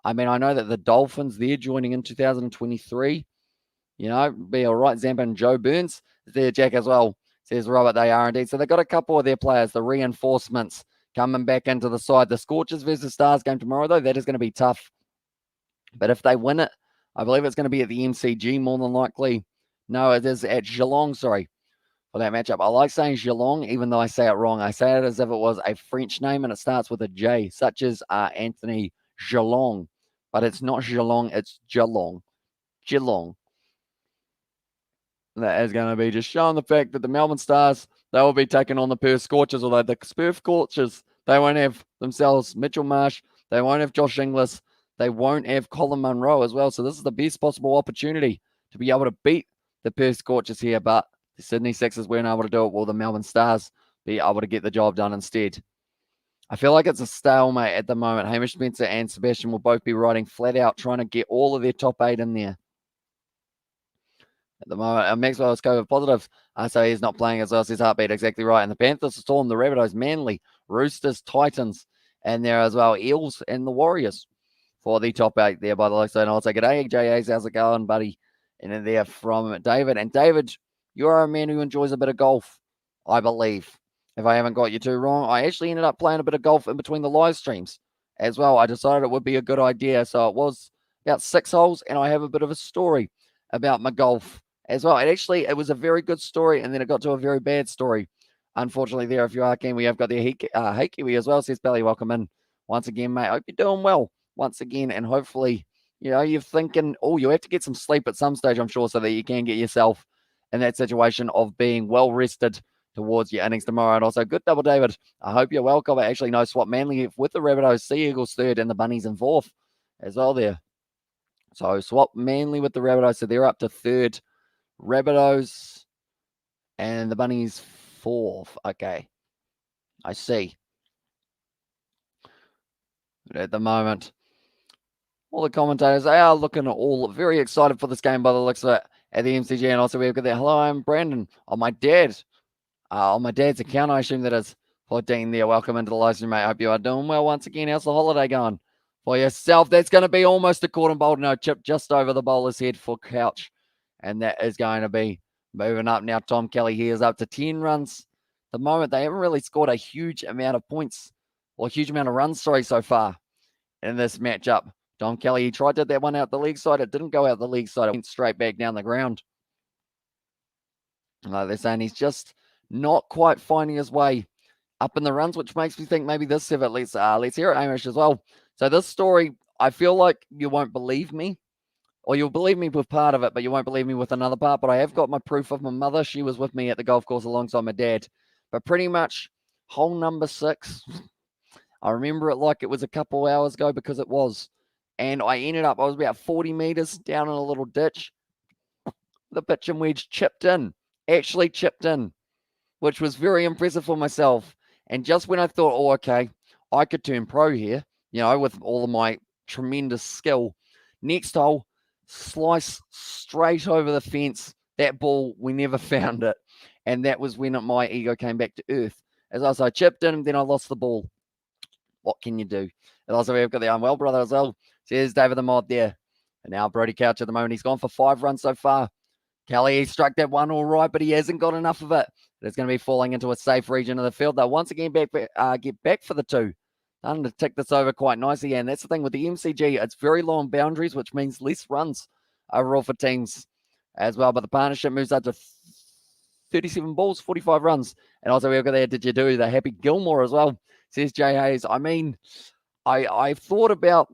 I mean, I know that the Dolphins, they're joining in 2023. You know, be all right. Zampa and Joe Burns there, Jack, as well. Says Robert, they are indeed. So they've got a couple of their players, the reinforcements, coming back into the side. The Scorchers versus Stars game tomorrow, though, that is going to be tough. But if they win it, I believe it's going to be at the MCG more than likely. No, it is at Geelong, sorry, for that matchup. I like saying Geelong, even though I say it wrong. I say it as if it was a French name and it starts with a J, such as Anthony Geelong. But it's not Geelong, it's Geelong. Geelong. That is going to be just showing the fact that the Melbourne Stars, they will be taking on the Perth Scorchers, although the Perth Scorchers, they won't have themselves Mitchell Marsh, they won't have Josh Inglis, they won't have Colin Munro as well. So this is the best possible opportunity to be able to beat the Perth Scorchers here, but the Sydney Sixers weren't able to do it. Will the Melbourne Stars be able to get the job done instead? I feel like it's a stalemate at the moment. Hamish Spencer and Sebastian will both be riding flat out, trying to get all of their top 8 in there. at the moment. Maxwell is COVID positive, so he's not playing as well. His heartbeat exactly right. And the Panthers, Storm, the Rabbitohs, Manly, Roosters, Titans, and there as well, Eels and the Warriors for the top 8 there by the looks of it. And I'll say good day, JA's, how's it going, buddy? And then there from David. And David, you are a man who enjoys a bit of golf, I believe. If I haven't got you too wrong, I actually ended up playing a bit of golf in between the live streams as well. I decided it would be a good idea. So it was about 6 holes, and I have a bit of a story about my golf as well. And actually, it was a very good story, and then it got to a very bad story. Unfortunately, there, if you are keen, we have got the Hey Kiwi as well. Says Belly, welcome in once again, mate. Hope you're doing well once again, and hopefully, you're thinking, oh, you have to get some sleep at some stage, I'm sure, so that you can get yourself in that situation of being well rested towards your innings tomorrow. And also, good double, David. I hope you're well. I actually know swap Manly with the Rabbitohs, Sea Eagles third, and the Bunnies in fourth as well there. So swap Manly with the Rabbitohs, so they're up to third. Rabbitohs and the Bunnies fourth. Okay, I see. But at the moment, all the commentators, they are looking all very excited for this game by the looks of it at the MCG. And also we've got there, hello, I'm Brandon on my dad's account, I assume that is 14 there. Welcome into the live stream, mate. Hope you are doing well once again. How's the holiday going for yourself? That's going to be almost a caught and bowled. No, chip just over the bowler's head for Couch. And that is going to be moving up now. Tom Kelly here is up to 10 runs. At the moment, they haven't really scored a huge amount of points or a huge amount of runs, so far in this matchup. Tom Kelly, he tried to that one out the leg side. It didn't go out the leg side. It went straight back down the ground. They're saying he's just not quite finding his way up in the runs, which makes me think maybe this seven. Let's hear it, Hamish, as well. So this story, I feel like you won't believe me, or you'll believe me with part of it, but you won't believe me with another part. But I have got my proof of my mother. She was with me at the golf course alongside my dad. But pretty much hole number 6, I remember it like it was a couple hours ago because it was. And I was about 40 meters down in a little ditch. The pitch and wedge actually chipped in, which was very impressive for myself. And just when I thought, oh, okay, I could turn pro here, with all of my tremendous skill, next hole, slice straight over the fence. That ball, we never found it. And that was when my ego came back to earth. As I chipped in, and then I lost the ball. What can you do? And also, we've got the Unwell brother as well. Cheers, David the Mod there. And now Brody Couch at the moment. He's gone for 5 runs so far. Kelly, he struck that one all right, but he hasn't got enough of it. It's going to be falling into a safe region of the field. They'll once again get back for the 2. Starting to tick this over quite nicely. And that's the thing with the MCG. It's very long boundaries, which means less runs overall for teams as well. But the partnership moves up to 37 balls, 45 runs. And also, we've got there, did you do the Happy Gilmore as well? Says Jay Hayes. I mean, I've thought about,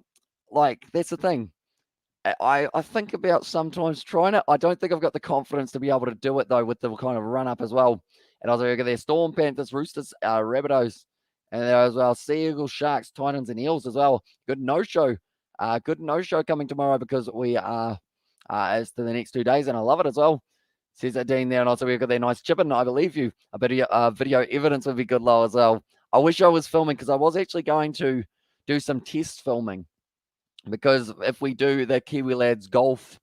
that's the thing. I think about sometimes trying it. I don't think I've got the confidence to be able to do it, though, with the kind of run up as well. And also, we've got there, Storm, Panthers, Roosters, Rabbitohs, and there as well, Sea Eagles, Sharks, Titans, and Eels as well. Good no-show. Good no-show coming tomorrow because we are as to the next 2 days, and I love it as well. Says Dean there, and also we've got their nice chipping. I believe you. A bit of video evidence would be good, low as well. I wish I was filming because I was actually going to do some test filming because if we do the Kiwi Lads golf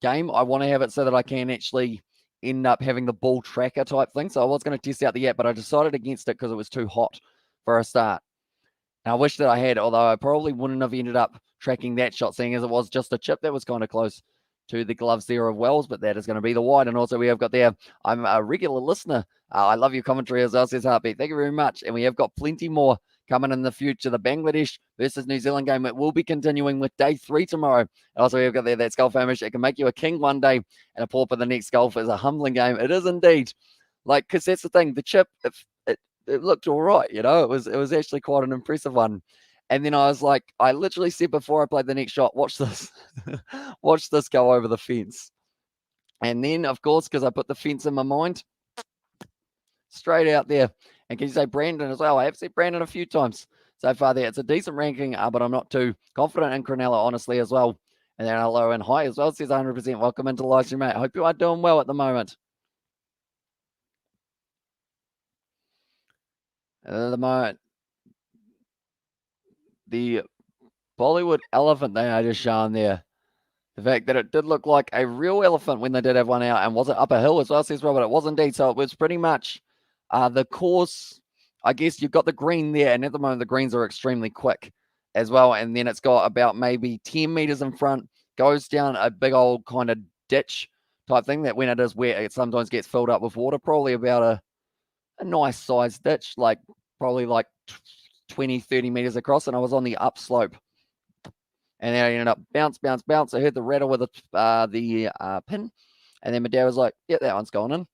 game, I want to have it so that I can actually end up having the ball tracker type thing. So I was going to test out the app, but I decided against it because it was too hot for a start. And I wish that I had, although I probably wouldn't have ended up tracking that shot, seeing as it was just a chip that was kind of close to the gloves there of Wells, but that is going to be the wide. And also we have got there, I'm a regular listener. I love your commentary as well, says Heartbeat. Thank you very much. And we have got plenty more coming in the future. The Bangladesh versus New Zealand game, it will be continuing with day 3 tomorrow. And also we have got there, that's Golf Hamish. It can make you a king one day and a pauper the next. Golf is a humbling game. It is indeed. Because that's the thing, the chip, it looked all right, it was actually quite an impressive one. And then I was like, I literally said before I played the next shot, watch this. Watch this go over the fence. And then, of course, because I put the fence in my mind, straight out there. And can you say Brandon as well? I have said Brandon a few times so far there. It's a decent ranking, but I'm not too confident in Cronulla, honestly, as well. And then hello and hi as well. It says 100%. Welcome into the live stream, mate. I hope you are doing well at the moment. The Bollywood elephant they are just showing there. The fact that it did look like a real elephant when they did have one out, and was it up a hill as well, says Robert? It was indeed. So it was pretty much the course. I guess you've got the green there, and at the moment the greens are extremely quick as well. And then it's got about maybe 10 meters in front, goes down a big old kind of ditch type thing that when it is wet, it sometimes gets filled up with water, probably about a nice sized ditch, like probably like 20, 30 meters across. And I was on the upslope. And then I ended up bounce. I heard the rattle with the pin. And then my dad was like, yeah, that one's going in.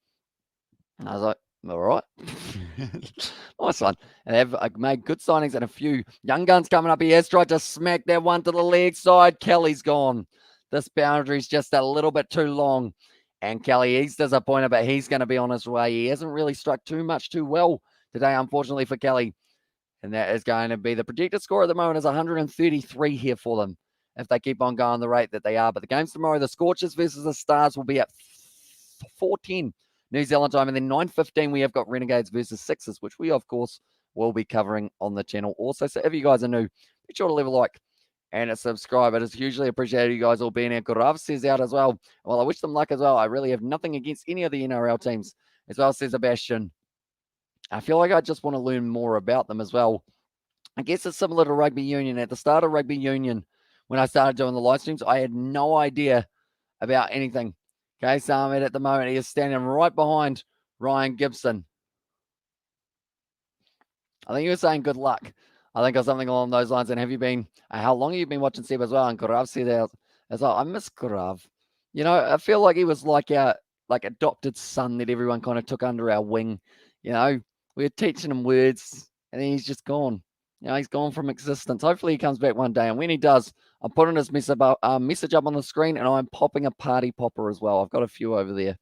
And I was like, all right. Nice one. And they've made good signings and a few young guns coming up. He has tried to smack that one to the leg side. Kelly's gone. This boundary's just a little bit too long. And Kelly, he's disappointed, but he's going to be on his way. He hasn't really struck too well today, unfortunately, for Kelly. And that is going to be the projected score at the moment is 133 here for them if they keep on going the rate that they are. But the games tomorrow, the Scorchers versus the Stars will be at 4:10 New Zealand time. And then 9:15, we have got Renegades versus Sixers, which we, of course, will be covering on the channel also. So if you guys are new, be sure to leave a like and a subscribe. It is hugely appreciated you guys all being here. Gurav says out as well. Well, I wish them luck as well. I really have nothing against any of the NRL teams as well, says Sebastian. I feel like I just want to learn more about them as well. I guess it's similar to rugby union. At the start of rugby union, when I started doing the live streams, I had no idea about anything. Okay, so Ahmed at the moment, he is standing right behind Ryan Gibson. I think you were saying good luck. I think or something along those lines. And have you been, how long have you been watching Seb as well? And Gurav said that as well. I miss Gurav. You know, I feel like he was like our adopted son that everyone kind of took under our wing. You know, we were teaching him words and then he's just gone. You know, he's gone from existence. Hopefully he comes back one day. And when he does, I'm putting his message up on the screen and I'm popping a party popper as well. I've got a few over there.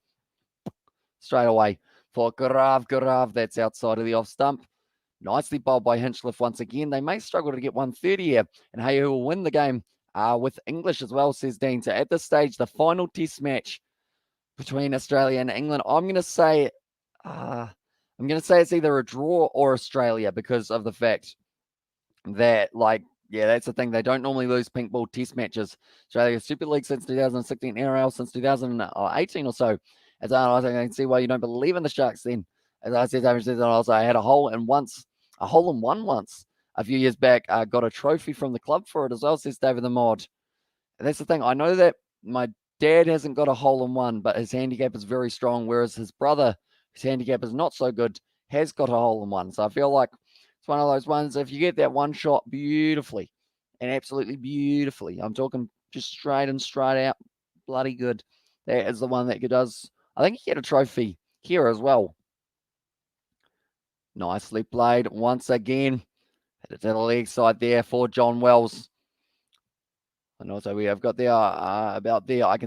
Straight away for Gurav. That's outside of the off stump. Nicely bowled by Hinchliffe once again. They may struggle to get 130 here. And hey, who will win the game with English as well, says Dean. So at this stage, the final test match between Australia and England, I'm going to say it's either a draw or Australia because of the fact that, that's the thing. They don't normally lose pink ball test matches. Australia Super League since 2016, NRL since 2018 or so. As I can see why you don't believe in the Sharks then. As I said, I had a hole in one once a few years back. Got a trophy from the club for it as well, says David the Mod. And that's the thing. I know that my dad hasn't got a hole in one, but his handicap is very strong, whereas his brother, whose handicap is not so good, has got a hole in one. So I feel like it's one of those ones, if you get that one shot beautifully and absolutely beautifully, I'm talking just straight out, bloody good, that is the one that does. I think he had a trophy here as well. Nicely played once again. Hit it to the leg side there for John Wells. And also we have got there about there. I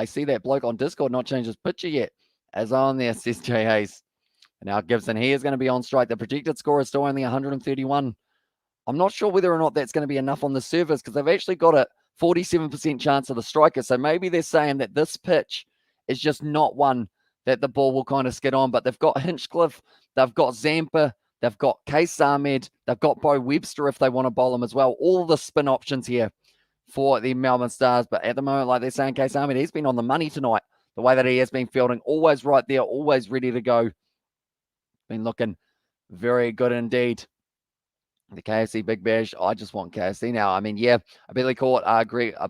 see that bloke on Discord not changed his picture yet. As on there, says Jay Hayes. And now Gibson, he is going to be on strike. The projected score is still only 131. I'm not sure whether or not that's going to be enough on the servers because they've actually got a 47% chance of the striker. So maybe they're saying that this pitch is just not one that the ball will kind of skid on. But they've got Hinchcliffe, they've got Zampa, they've got Case Ahmed, they've got Bo Webster if they want to bowl him as well. All the spin options here for the Melbourne Stars. But at the moment, like they're saying, Case Ahmed, he's been on the money tonight. The way that he has been fielding, always right there, always ready to go. Been looking very good indeed. The KFC Big Bash, I just want KFC now. I mean, yeah, I barely caught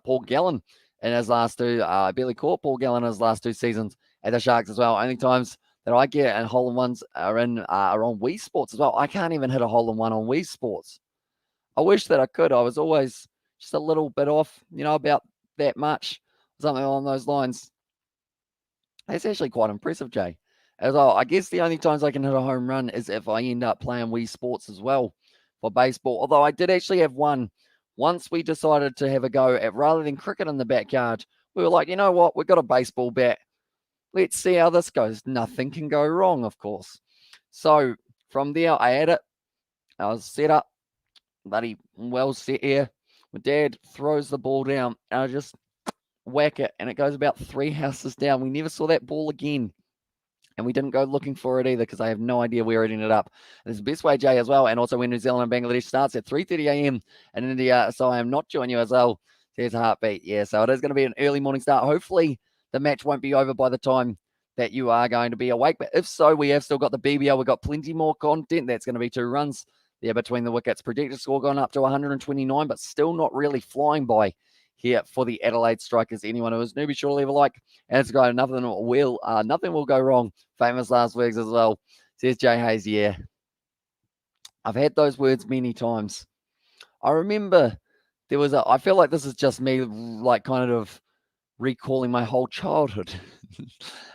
Paul Gallen in his last two. I barely caught Paul Gallen in his last two seasons at the Sharks as well. Only times that I get and hole in ones are on Wii Sports as well. I can't even hit a hole in one on Wii Sports. I wish that I could. I was always just a little bit off, about that much, something along those lines. That's actually quite impressive, Jay. As well, I guess the only times I can hit a home run is if I end up playing Wii Sports as well for baseball. Although I did actually have one. Once we decided to have a go at, rather than cricket in the backyard, we were like, you know what? We've got a baseball bat. Let's see how this goes. Nothing can go wrong, of course. So from there, I had it. I was set up. Bloody well set here. My dad throws the ball down, and I just whack it, and it goes about 3 houses down. We never saw that ball again. And we didn't go looking for it either because I have no idea where it ended up. It's the best way, Jay, as well. And also when New Zealand and Bangladesh starts at 3:30 a.m. in India. So I am not joining you as well. Says Heartbeat. Yeah, so it is going to be an early morning start. Hopefully, the match won't be over by the time that you are going to be awake. But if so, we have still got the BBL. We've got plenty more content. That's going to be 2 runs there between the wickets. Predicted score going up to 129, but still not really flying by here for the Adelaide Strikers. Anyone who is newbie, sure leave a like. And it's got nothing will go wrong. Famous last weeks as well. Says Jay Hayes. Yeah, I've had those words many times. I remember there was I feel like this is just me, like, kind of recalling my whole childhood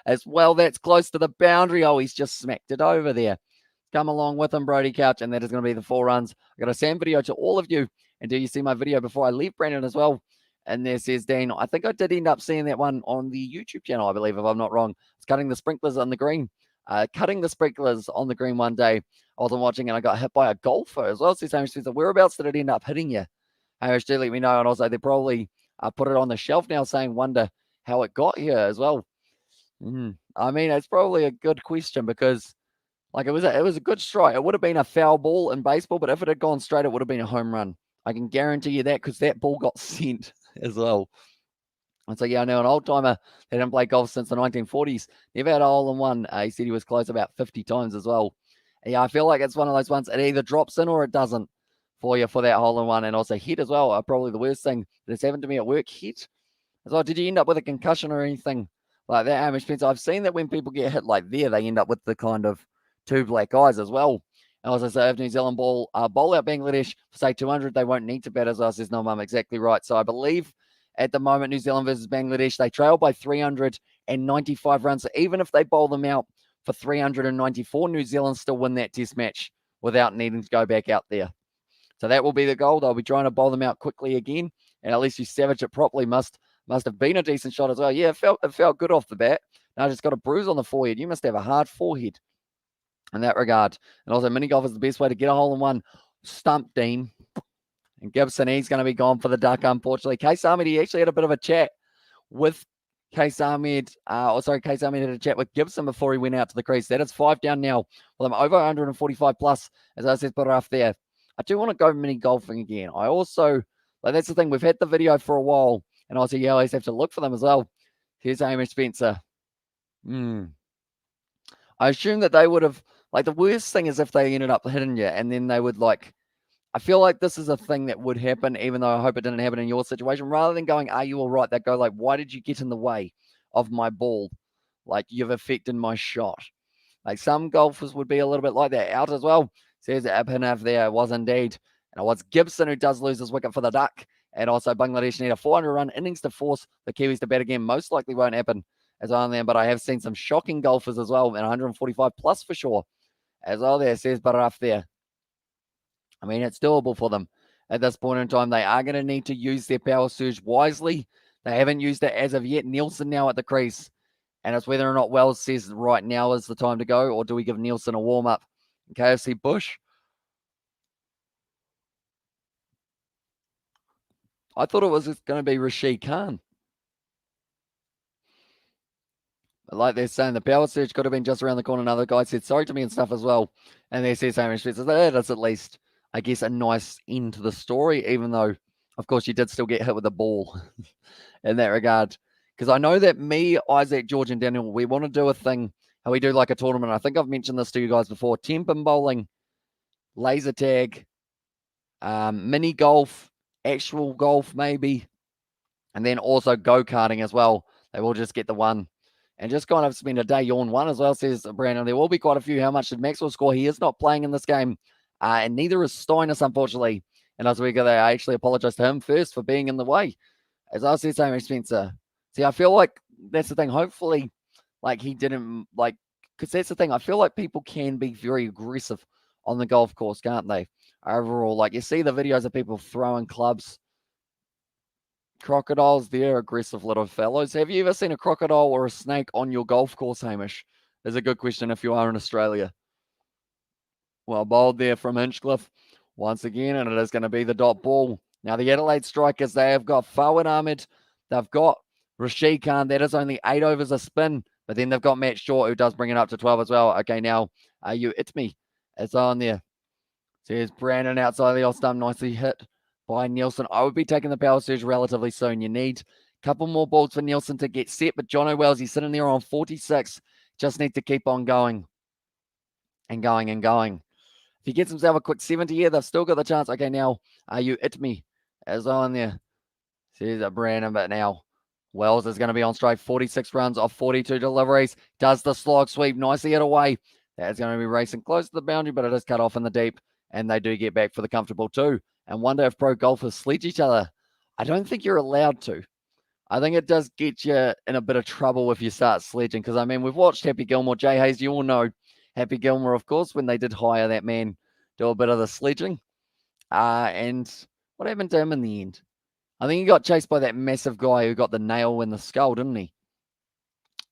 as well. That's close to the boundary. Oh, he's just smacked it over there. Come along with him, Brody Couch, and that is going to be the 4 runs. I got a Sam video to all of you. And do you see my video before I leave, Brandon, as well? And there says Dan, I think I did end up seeing that one on the YouTube channel, I believe, if I'm not wrong. It's cutting the sprinklers on the green. Cutting the sprinklers on the green one day. I wasn't watching and I got hit by a golfer as well. Says Hamish, whereabouts did it end up hitting you? Hamish, do let me know. And also, they probably put it on the shelf now, saying, wonder how it got here as well. I mean, it's probably a good question because, like, it was a good strike. It would have been a foul ball in baseball, but if it had gone straight, it would have been a home run. I can guarantee you that because that ball got sent as well. And so, yeah, I know an old timer that didn't play golf since the 1940s. Never had a hole in one. He said he was close about 50 times as well. And yeah, I feel like it's one of those ones. It either drops in or it doesn't for you for that hole in one. And also hit as well. Probably the worst thing that's happened to me at work, hit as well. Did you end up with a concussion or anything like that, Hamish Spencer? I've seen that when people get hit like there, they end up with the kind of 2 black eyes as well. And also, so if New Zealand bowl out Bangladesh for, say, 200, they won't need to bat as well. Says no, Mum, exactly right. So I believe at the moment, New Zealand versus Bangladesh, they trail by 395 runs. So even if they bowl them out for 394, New Zealand still win that test match without needing to go back out there. So that will be the goal. They'll be trying to bowl them out quickly again. And at least you savage it properly. Must have been a decent shot as well. Yeah, it felt good off the bat. Now I just got a bruise on the forehead. You must have a hard forehead in that regard. And also, mini golf is the best way to get a hole in one. Stump Dean. And Gibson, he's going to be gone for the duck, unfortunately. Case Ahmed, he actually had a bit of a chat with Case Ahmed. Case Ahmed had a chat with Gibson before he went out to the crease. That is 5 down now. Well, I'm over 145 plus, as I said, put it off there. I do want to go mini golfing again. I also, that's the thing, we've had the video for a while, and also, you always have to look for them as well. Here's Hamish Spencer. I assume that they would have, the worst thing is if they ended up hitting you, and then they would, I feel like this is a thing that would happen, even though I hope it didn't happen in your situation. Rather than going, are you all right? They go, why did you get in the way of my ball? You've affected my shot. Some golfers would be a little bit like that. Out as well. Says Abhinav there. It was indeed. And it was Gibson who does lose his wicket for the duck. And also Bangladesh need a 400-run innings to force the Kiwis to bat again. Most likely won't happen as well there, but I have seen some shocking golfers as well, and 145 plus for sure as well there, says Baraf there. I mean, it's doable for them at this point in time. They are going to need to use their power surge wisely. They haven't used it as of yet. Nielsen now at the crease. And it's whether or not Wells says right now is the time to go, or do we give Nielsen a warm-up? KFC Bush. I thought it was going to be Rashid Khan. Like they're saying, the power surge could have been just around the corner. Another guy said sorry to me and stuff as well. And they said Hamish Spencer. That is at least, I guess, a nice end to the story, even though, of course, you did still get hit with the ball in that regard. Because I know that me, Isaac, George, and Daniel, we want to do a thing, how we do a tournament. I think I've mentioned this to you guys before. 10-pin bowling, laser tag, mini golf, actual golf maybe, and then also go-karting as well. They will just get the one. And just kind of spend a day Yawn one as well, says Brandon. There will be quite a few. How much did Maxwell score? He is not playing in this game. And neither is Steiners, unfortunately. And as we go there, I actually apologize to him first for being in the way. As I said, Hamish Spencer. See, I feel like that's the thing. Hopefully, he didn't, because that's the thing. I feel like people can be very aggressive on the golf course, can't they? Overall, you see the videos of people throwing clubs. Crocodiles, they're aggressive little fellows. Have you ever seen a crocodile or a snake on your golf course, Hamish? Is a good question if you are in Australia. Well bowled there from Hinchcliffe once again, and it is going to be the dot ball. Now, the Adelaide Strikers, they have got Fawad Ahmed. They've got Rashid Khan. That is only 8 overs a spin, but then they've got Matt Short, who does bring it up to 12 as well. Okay, now, it's me. It's on there. There's Brandon outside the off stump, nicely hit by Nielsen. I would be taking the power surge relatively soon. You need a couple more balls for Nielsen to get set, but Jono Wells, he's sitting there on 46. Just need to keep on going and going and going. If he gets himself a quick 70 here, they've still got the chance. Okay, now you hit me as well in there. There's a Brandon, but now Wells is going to be on strike. 46 runs off 42 deliveries. Does the slog sweep. Nicely hit away. That's going to be racing close to the boundary, but it is cut off in the deep. And they do get back for the comfortable 2. And wonder if pro golfers sledge each other. I don't think you're allowed to. I think it does get you in a bit of trouble if you start sledging. Because, I mean, we've watched Happy Gilmore, Jay Hayes. You all know Happy Gilmore, of course, when they did hire that man, do a bit of the sledging. And what happened to him in the end? I think he got chased by that massive guy who got the nail in the skull, didn't he?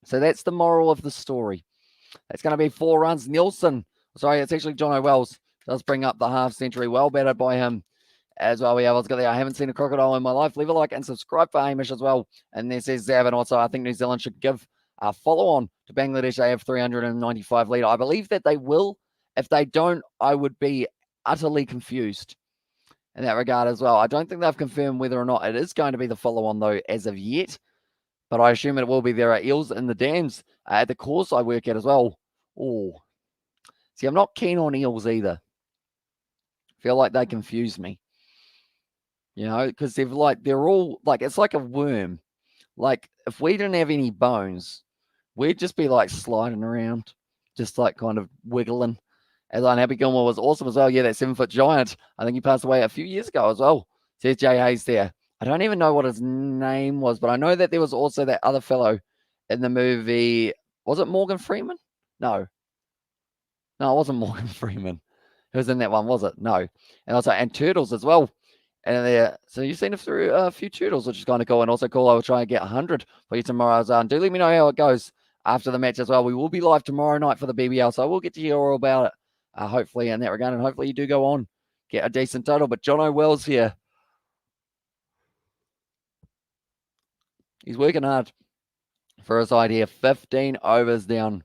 So that's the moral of the story. That's going to be 4 runs. Nielsen, sorry, it's actually Jono Wells, does bring up the half century. Well batted by him as well. Let's go there. I haven't seen a crocodile in my life. Leave a like and subscribe for Hamish as well. And there says Zavin also, I think New Zealand should give a follow-on to Bangladesh. They have 395 lead. I believe that they will. If they don't, I would be utterly confused in that regard as well. I don't think they've confirmed whether or not it is going to be the follow-on, though, as of yet. But I assume it will be. There are eels in the dams at the course I work at as well. Oh, see, I'm not keen on eels either. Feel like they confuse me. You know, because they're all like, it's like a worm. Like, if we didn't have any bones, we'd just be like sliding around, just like kind of wiggling. As Happy Gilmore was awesome as well. Yeah, that 7-foot giant. I think he passed away a few years ago as well. Says Jay Hayes there. I don't even know what his name was, but I know that there was also that other fellow in the movie. Was it Morgan Freeman? No, it wasn't Morgan Freeman. Who was in that one, was it? No. And also, and Turtles as well. And there, so you've seen it through a few Turtles, which is kind of cool. And also cool, I will try and get 100 for you tomorrow. And do let me know how it goes after the match as well. We will be live tomorrow night for the BBL, so I will get to hear all about it. Hopefully in that regard, and hopefully you do go on, get a decent total. But Jono Wells here, he's working hard for his side here. 15 overs down.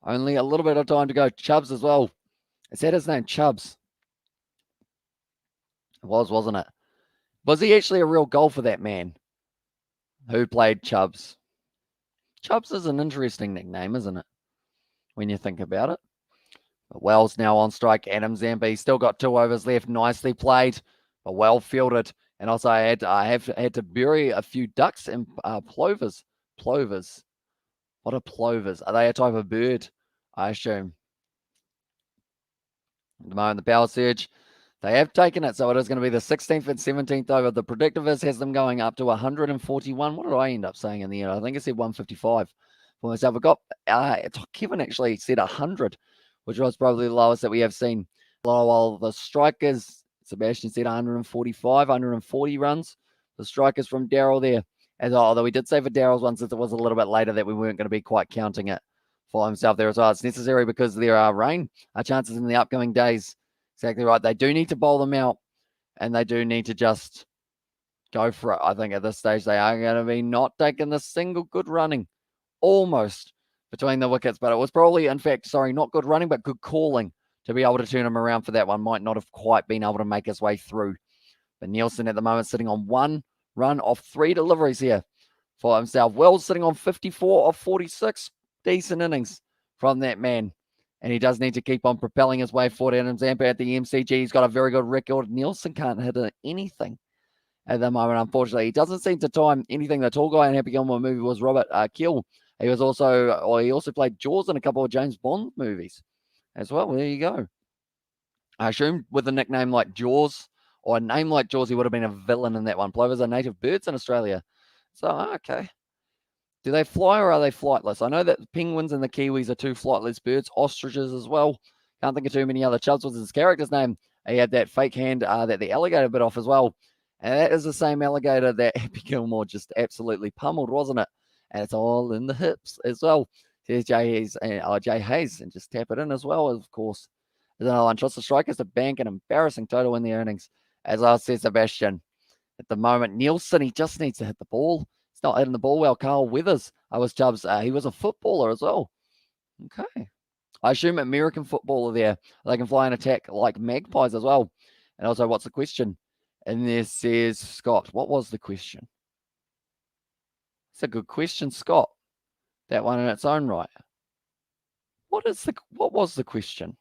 Only a little bit of time to go. Chubbs as well. Is that his name, Chubbs? It was, wasn't it? Was he actually a real golfer, that man who played Chubbs? Chubbs is an interesting nickname, isn't it? When you think about it. But Wells now on strike. Adam Zambi still got 2 overs left. Nicely played, but well fielded. And also I have had to bury a few ducks and plovers. Plovers. What are plovers? Are they a type of bird? I assume. At the moment, the power surge, they have taken it. So it is going to be the 16th and 17th over. The predictivist has them going up to 141. What did I end up saying in the end? I think I said 155 for myself. I got Kevin actually said 100. Which was probably the lowest that we have seen. While the Strikers, Sebastian said 145, 140 runs. The Strikers from Daryl there. Although we did say for Daryl's one, since it was a little bit later, that we weren't going to be quite counting it for himself there as well. It's necessary because there are rain chances in the upcoming days. Exactly right. They do need to bowl them out, and they do need to just go for it. I think at this stage, they are going to be not taking the single good running. Almost between the wickets, but it was probably, in fact, not good running, but good calling to be able to turn him around for that one. Might not have quite been able to make his way through. But Nielsen at the moment sitting on 1 run off 3 deliveries here for himself. Wells sitting on 54 off 46. Decent innings from that man. And he does need to keep on propelling his way forward. And Zampa at the MCG, he's got a very good record. Nielsen can't hit anything at the moment, unfortunately. He doesn't seem to time anything. The tall guy in Happy Gilmore movie was Robert Keel. He also played Jaws in a couple of James Bond movies as well. There you go. I assume with a nickname like Jaws or a name like Jaws, he would have been a villain in that one. Plovers are native birds in Australia. So, okay. Do they fly or are they flightless? I know that penguins and the kiwis are 2 flightless birds. Ostriches as well. Can't think of too many other. Chubbs was his character's name. He had that fake hand that the alligator bit off as well. And that is the same alligator that Happy Gilmore just absolutely pummeled, wasn't it? And it's all in the hips as well. There's Jay Hayes, and just tap it in as well, of course. There's another one. Trust the Strikers to bank an embarrassing total in the earnings. As I said, Sebastian, at the moment, Nielsen, he just needs to hit the ball. He's not hitting the ball well. Carl Weathers, Chubbs, he was a footballer as well. Okay. I assume American footballer there. They can fly and attack like magpies as well. And also, what's the question? And there says, Scott, what was the question? It's a good question, Scott. That one in its own right. What was the question?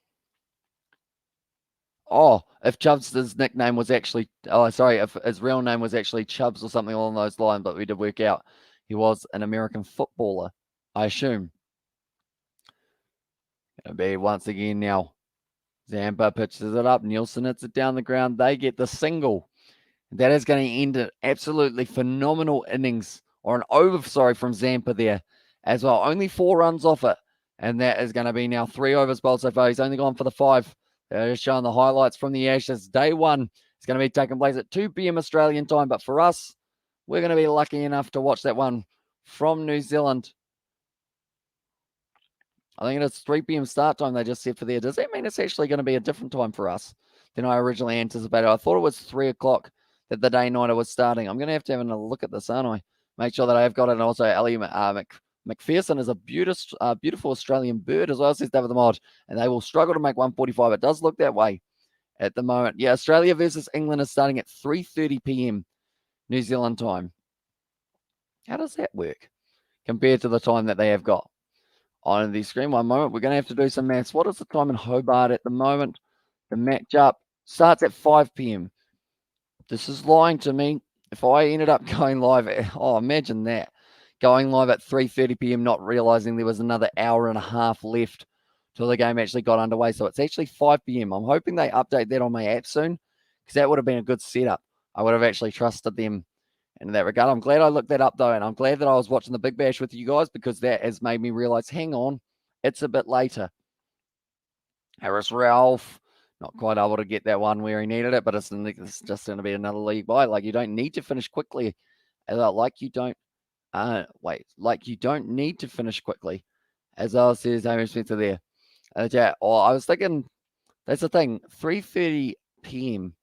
Oh, if Chubbs' nickname was actually, if his real name was actually Chubbs or something along those lines, but we did work out he was an American footballer, I assume. It'll be once again now. Zampa pitches it up. Nielsen hits it down the ground. They get the single. That is going to end an absolutely phenomenal innings, or an over, from Zampa there as well. Only 4 runs off it. And that is going to be now 3 overs bowled so far. He's only gone for the 5. They're just showing the highlights from the Ashes. Day 1 is going to be taking place at 2 p.m. Australian time. But for us, we're going to be lucky enough to watch that one from New Zealand. I think it's 3 p.m. start time they just said for there. Does that mean it's actually going to be a different time for us than I originally anticipated? I thought it was 3 o'clock that the day nighter was starting. I'm going to have another look at this, aren't I? Make sure that I've got it. And also, Ellie McPherson is a beautiful Australian bird as well, says David the Mod. And they will struggle to make 145. It does look that way at the moment. Yeah, Australia versus England is starting at 3:30 p.m. New Zealand time. How does that work compared to the time that they have got on the screen? One moment. We're going to have to do some maths. What is the time in Hobart at the moment? The matchup starts at 5 p.m. This is lying to me. If I ended up going live, imagine that. Going live at 3:30 p.m., not realizing there was another hour and a half left till the game actually got underway. So it's actually 5 p.m. I'm hoping they update that on my app soon, because that would have been a good setup. I would have actually trusted them in that regard. I'm glad I looked that up, though, and I'm glad that I was watching the Big Bash with you guys, because that has made me realize, hang on, it's a bit later. Harris Ralph, not quite able to get that one where he needed it, but it's just going to be another league by. Like, you don't need to finish quickly. Like you don't need to finish quickly. As well says Hamish Spencer there. I was thinking, that's the thing, 3:30 p.m.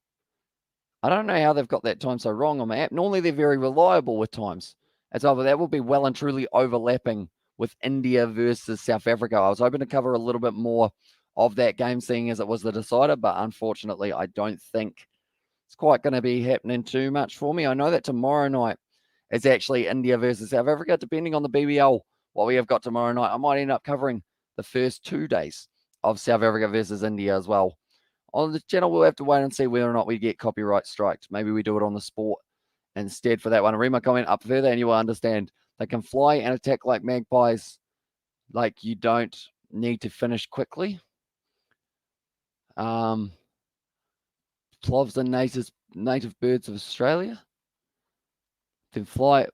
I don't know how they've got that time so wrong on my app. Normally they're very reliable with times. As well, but that will be well and truly overlapping with India versus South Africa. I was hoping to cover a little bit more of that game, seeing as it was the decider, but unfortunately, I don't think it's quite going to be happening too much for me. I know that tomorrow night is actually India versus South Africa. Depending on the BBL, what we have got tomorrow night, I might end up covering the first 2 days of South Africa versus India as well. On the channel, we'll have to wait and see whether or not we get copyright striked. Maybe we do it on the sport instead for that one. Read my comment up further and you will understand. They can fly and attack like magpies. Like, you don't need to finish quickly. Plovs are native birds of Australia. They fly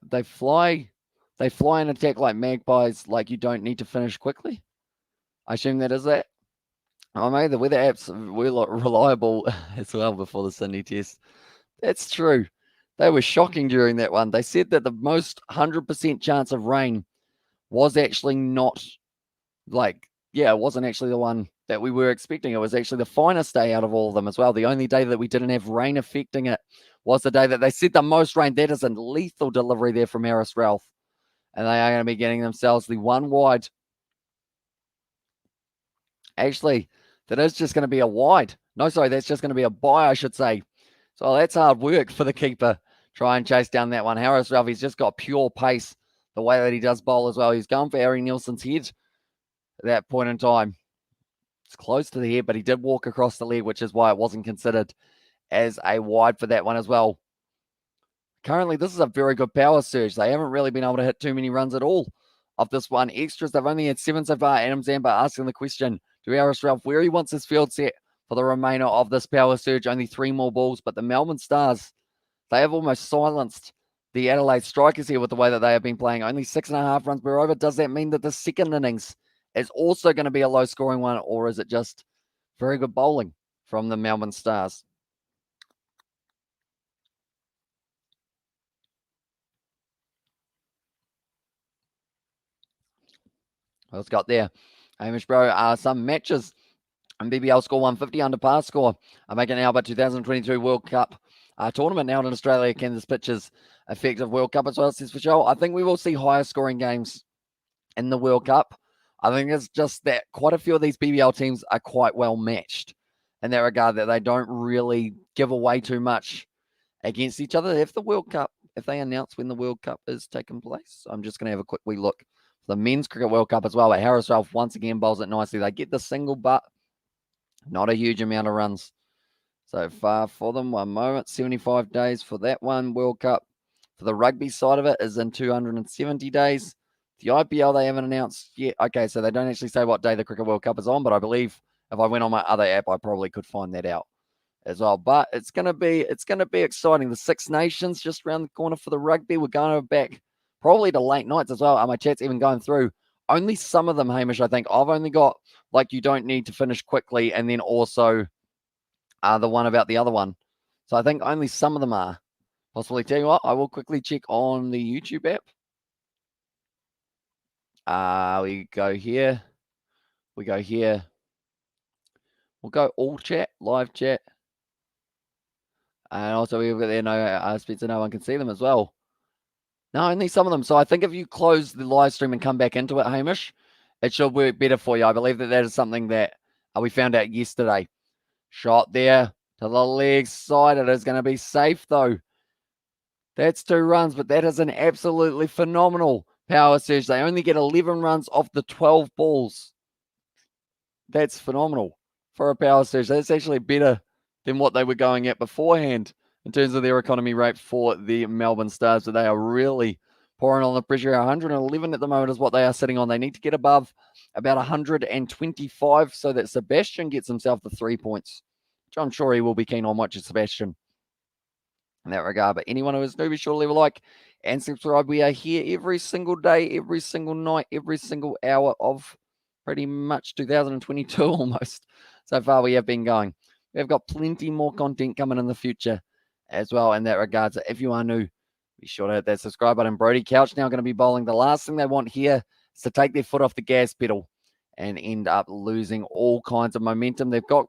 and attack like magpies, like you don't need to finish quickly. I assume that is that. Mate, the weather apps were reliable as well before the Sydney test. That's true. They were shocking during that one. They said that the most 100% chance of rain was actually not it wasn't actually the one that we were expecting. It was actually the finest day out of all of them as well. The only day that we didn't have rain affecting it was the day that they said the most rain. That is a lethal delivery there from Harris Ralph. And they are going to be getting themselves the 1 wide. Actually, that is just going to be a wide. No, sorry, that's just going to be a bye, I should say. So that's hard work for the keeper. Try and chase down that one. Harris Ralph, he's just got pure pace the way that he does bowl as well. He's going for Harry Nielsen's head at that point in time. It's close to the head, but he did walk across the leg, which is why it wasn't considered as a wide for that one as well. Currently, this is a very good power surge. They haven't really been able to hit too many runs at all of this one. Extras, they've only had 7 so far. Adam Zampa asking the question to Harris Ralph where he wants his field set for the remainder of this power surge. Only 3 more balls, but the Melbourne Stars, they have almost silenced the Adelaide Strikers here with the way that they have been playing. Only 6.5 runs per over. Does that mean that the second innings is also going to be a low-scoring one, or is it just very good bowling from the Melbourne Stars? Let's got there. Hamish, bro, some matches and BBL score 150 under par score. I'm making now about 2022 World Cup tournament now in Australia. Can this pitches effective World Cup as well, says for sure. I think we will see higher scoring games in the World Cup. I think it's just that quite a few of these BBL teams are quite well matched in that regard, that they don't really give away too much against each other. If they announce when the World Cup is taking place, I'm just going to have a quick wee look for the Men's Cricket World Cup as well. But Harris Ralph once again bowls it nicely. They get the single, but not a huge amount of runs so far for them. 1 moment, 75 days for that one. World Cup for the rugby side of it is in 270 days. The IPL they haven't announced yet. Okay, so they don't actually say what day the Cricket World Cup is on, but I believe if I went on my other app, I probably could find that out as well. But it's gonna be exciting. The Six Nations just around the corner for the rugby. We're going back probably to late nights as well. My chat's even going through. Only some of them, Hamish, I think. I've only got like you don't need to finish quickly, and then also the one about the other one. So I think only some of them are. Possibly tell you what, I will quickly check on the YouTube app. We go here. We go here. We'll go all chat, live chat. And also we've got there, Spencer, no one can see them as well. No, only some of them. So I think if you close the live stream and come back into it, Hamish, it should work better for you. I believe that is something that we found out yesterday. Shot there to the leg side. It is going to be safe, though. That's 2 runs, but that is an absolutely phenomenal power surge. They only get 11 runs off the 12 balls. That's phenomenal for a power surge. That's actually better than what they were going at beforehand in terms of their economy rate for the Melbourne Stars. So they are really pouring on the pressure. 111 at the moment is what they are sitting on. They need to get above about 125 so that Sebastian gets himself the 3 points, which I'm sure he will be keen on watching Sebastian in that regard. But anyone who is new, be sure to leave a like and subscribe. We are here every single day, every single night, every single hour of pretty much 2022 almost. So far we have been going. We've got plenty more content coming in the future as well in that regard. So if you are new, be sure to hit that subscribe button. Brody Couch now going to be bowling. The last thing they want here is to take their foot off the gas pedal and end up losing all kinds of momentum. They've got,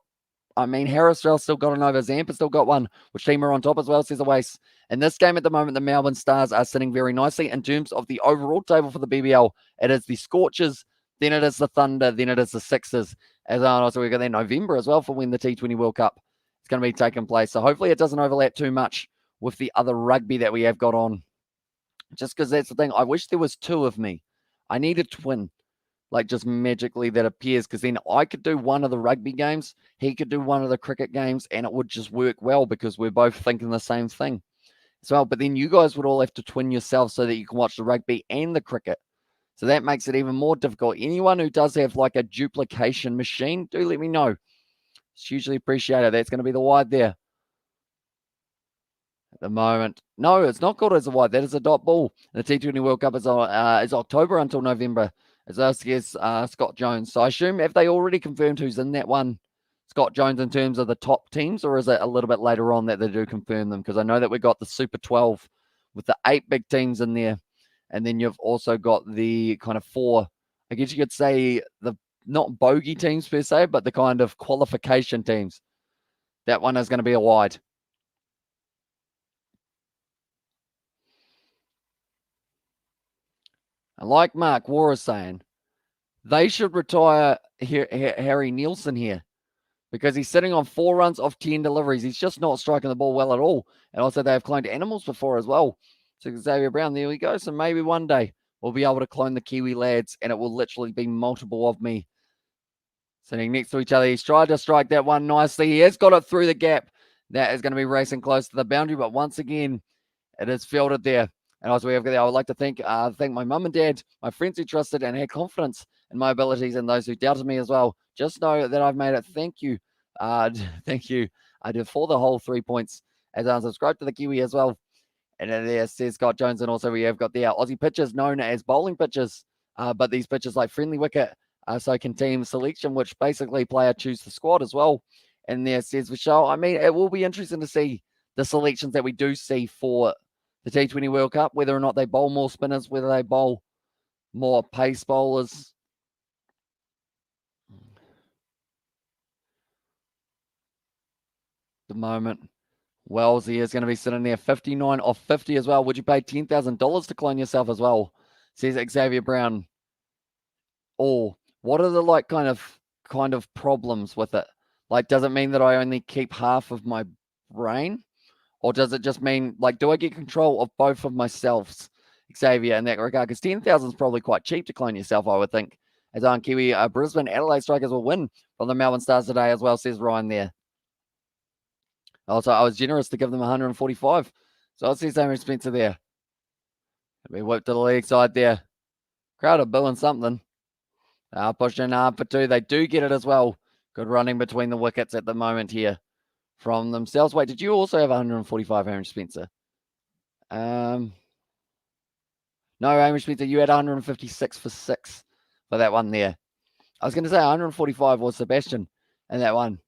Harris Ralph still got an over. Zampa still got one. Which team are on top as well, says Awais. In this game at the moment, the Melbourne Stars are sitting very nicely. In terms of the overall table for the BBL, it is the Scorchers, then it is the Thunder, then it is the Sixers. As also we've got that November as well for when the T20 World Cup is going to be taking place. So hopefully it doesn't overlap too much with the other rugby that we have got on. Just because that's the thing. I wish there was 2 of me. I need a twin. Like just magically that appears, because then I could do one of the rugby games, he could do one of the cricket games, and it would just work well because we're both thinking the same thing as well. But then you guys would all have to twin yourself so that you can watch the rugby and the cricket. So that makes it even more difficult. Anyone who does have like a duplication machine, do let me know. It's hugely appreciated. That's going to be the wide there at the moment. No, it's not called as a wide. That is a dot ball. The T20 World Cup is October until November. As us guess Scott Jones. So I assume, have they already confirmed who's in that one, Scott Jones, in terms of the top teams, or is it a little bit later on that they do confirm them? Because I know that we got the Super 12 with the 8 big teams in there, and then you've also got the kind of 4, I guess you could say, the not bogey teams per se, but the kind of qualification teams. That one is going to be a wide. And like Mark War is saying, they should retire Harry Nielsen here because he's sitting on 4 runs off 10 deliveries. He's just not striking the ball well at all. And also they have cloned animals before as well. So Xavier Brown, there we go. So maybe one day we'll be able to clone the Kiwi lads and it will literally be multiple of me sitting next to each other. He's tried to strike that one nicely. He has got it through the gap. That is going to be racing close to the boundary. But once again, it is fielded there. And also, I would like to thank my mum and dad, my friends who trusted and had confidence in my abilities, and those who doubted me as well. Just know that I've made it. Thank you. Thank you. I did for the whole 3 points as I subscribed to the Kiwi as well. And then there says Scott Jones. And also we have got the Aussie pitches known as bowling pitches. But these pitches like friendly wicket, so can team selection, which basically player choose the squad as well. And there says Michelle, it will be interesting to see the selections that we do see for the T20 World Cup, whether or not they bowl more spinners, whether they bowl more pace bowlers. The moment, Wellesley is going to be sitting there 59 off 50 as well. Would you pay $10,000 to clone yourself as well? Says Xavier Brown. Or what are the kind of problems with it? Like, does it mean that I only keep half of my brain? Or does it just mean, like, do I get control of both of myself, Xavier, in that regard? Because 10,000 is probably quite cheap to clone yourself, I would think. As on Kiwi, Brisbane, Adelaide Strikers will win from the Melbourne Stars today as well, says Ryan there. Also, I was generous to give them 145. So I'll see Amy Spencer there. We whipped to the leg side there. Crowd are booing something. Pushing hard for 2. They do get it as well. Good running between the wickets at the moment here from themselves. Wait, did you also have 145, Amy Spencer? No, Amy Spencer, you had 156 for 6 for that one there. I was going to say 145 was Sebastian in that one.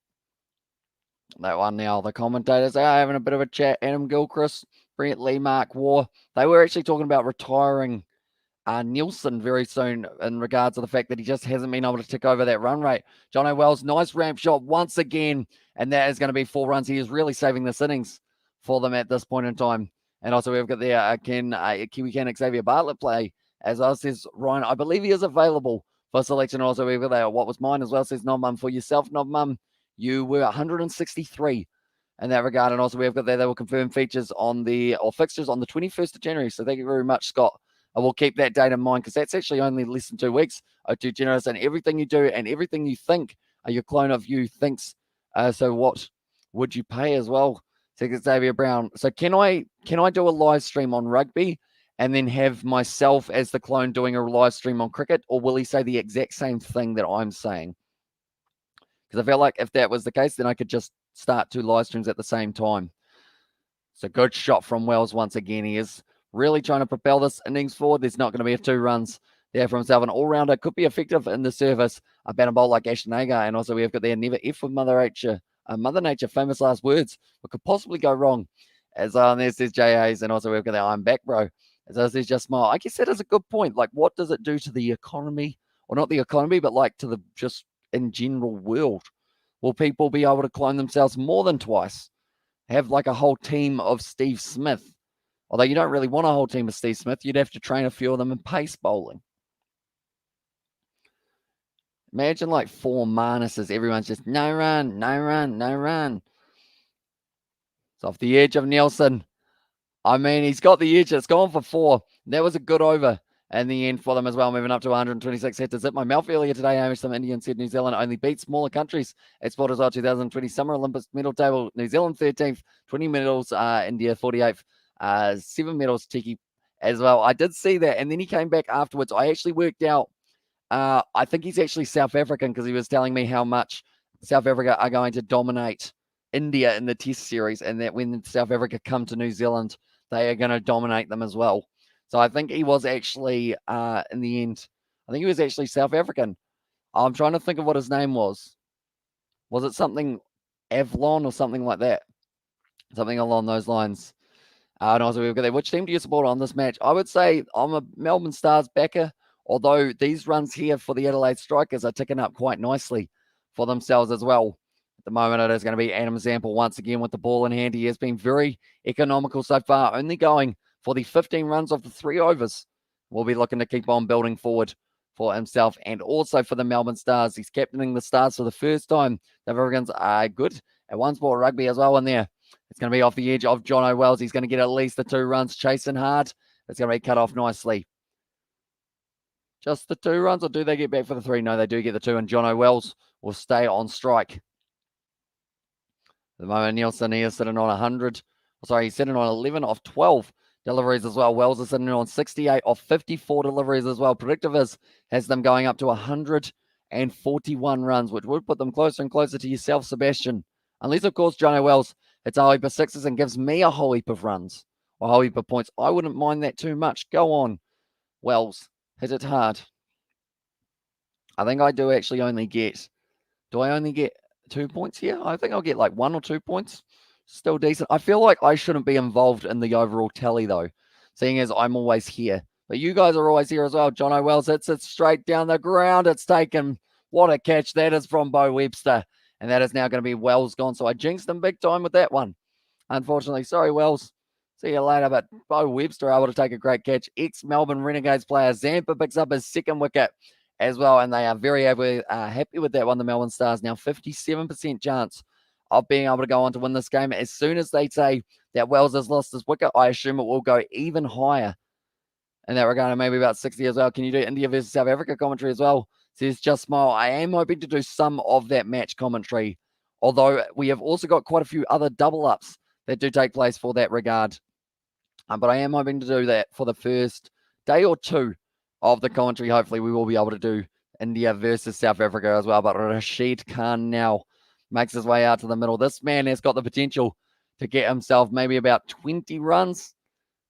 That one now. The commentators are having a bit of a chat. Adam Gilchrist, Brent Lee, Mark Waugh. They were actually talking about retiring Nielsen very soon in regards to the fact that he just hasn't been able to tick over that run rate. John O'Wells, nice ramp shot once again, and that is going to be 4 runs. He is really saving this innings for them at this point in time. And also we've got there Kiwi Can Xavier Bartlett play. As I says Ryan, I believe he is available for selection. Also we've got there What Was Mine as well, says Knob Mum. For yourself, Knob Mum, you were 163 in that regard. And also we've got there, they will confirm fixtures on the 21st of January. So thank you very much, Scott. I will keep that date in mind because that's actually only less than 2 weeks. Too generous, and everything you do and everything you think, your clone of you thinks. So what would you pay as well? Xavier Brown. So can I do a live stream on rugby and then have myself as the clone doing a live stream on cricket, or will he say the exact same thing that I'm saying? Because I feel like if that was the case, then I could just start 2 live streams at the same time. So good shot from Wells once again. He is really trying to propel this innings forward. There's not going to be 2 runs there for himself. An all-rounder could be effective in the service. A batter bowl like Ashton Agar. And also we have got there Never F with Mother Nature, famous last words. What could possibly go wrong? As there says J.A.'s. And also we've got there I'm back, bro. As there's just smile. I guess that is a good point. Like, what does it do to the economy? Or not the economy, but like to the just in general world? Will people be able to clone themselves more than twice? Have like a whole team of Steve Smith? Although you don't really want a whole team of Steve Smith, you'd have to train a few of them in pace bowling. Imagine like 4 Marnuses. Everyone's just no run, no run, no run. It's off the edge of Nielsen. I mean, he's got the edge. It's gone for 4. That was a good over in the end for them as well, moving up to 126. Had to zip my mouth earlier today. Hamish, some Indian said New Zealand only beat smaller countries at Sport as well. 2020 Summer Olympics medal table. New Zealand 13th, 20 medals. India 48th. 7 medals, Tiki, as well. I did see that, and then he came back afterwards. I actually worked out, I think he's actually South African because he was telling me how much South Africa are going to dominate India in the Test series, and that when South Africa come to New Zealand, they are going to dominate them as well. So I think he was actually, in the end, I think he was actually South African. I'm trying to think of what his name was. Was it something Avlon or something like that? Something along those lines. And also we've got there. Which team do you support on this match? I would say I'm a Melbourne Stars backer, although these runs here for the Adelaide Strikers are ticking up quite nicely for themselves as well. At the moment, it is going to be Adam Zampa once again with the ball in hand. He has been very economical so far, only going for the 15 runs of the 3 overs. We'll be looking to keep on building forward for himself and also for the Melbourne Stars. He's captaining the Stars for the first time. The Africans are good at one sport rugby as well in there. It's going to be off the edge of John O'Wells. He's going to get at least the 2 runs, chasing hard. It's going to be cut off nicely. Just the 2 runs, or do they get back for the 3? No, they do get the 2, and John O'Wells will stay on strike. At the moment, Nielsen here is sitting on 100. Sorry, he's sitting on 11 off 12 deliveries as well. Wells is sitting on 68 off 54 deliveries as well. Predictive has them going up to 141 runs, which would put them closer and closer to yourself, Sebastian. Unless, of course, John O'Wells hits a whole heap of 6s and gives me a whole heap of runs or a whole heap of points. I wouldn't mind that too much. Go on, Wells. Hit it hard. I think I do actually only get... Do I only get 2 points here? I think I'll get like 1 or 2 points. Still decent. I feel like I shouldn't be involved in the overall tally, though, seeing as I'm always here. But you guys are always here as well. John O'Wells hits it straight down the ground. It's taken. What a catch that is from Bo Webster. And that is now going to be Wells gone. So I jinxed him big time with that one. Unfortunately. Sorry, Wells. See you later. But Bo Webster able to take a great catch. Ex-Melbourne Renegades player Zampa picks up his 2nd wicket as well. And they are very happy with that one. The Melbourne Stars now 57% chance of being able to go on to win this game. As soon as they say that Wells has lost his wicket. I assume it will go even higher in that regard, maybe about 60 as well. Can you do India versus South Africa commentary as well? Says Just Smile. I am hoping to do some of that match commentary, although we have also got quite a few other double-ups that do take place for that regard. But I am hoping to do that for the first day or two of the commentary. Hopefully we will be able to do India versus South Africa as well. But Rashid Khan now makes his way out to the middle. This man has got the potential to get himself maybe about 20 runs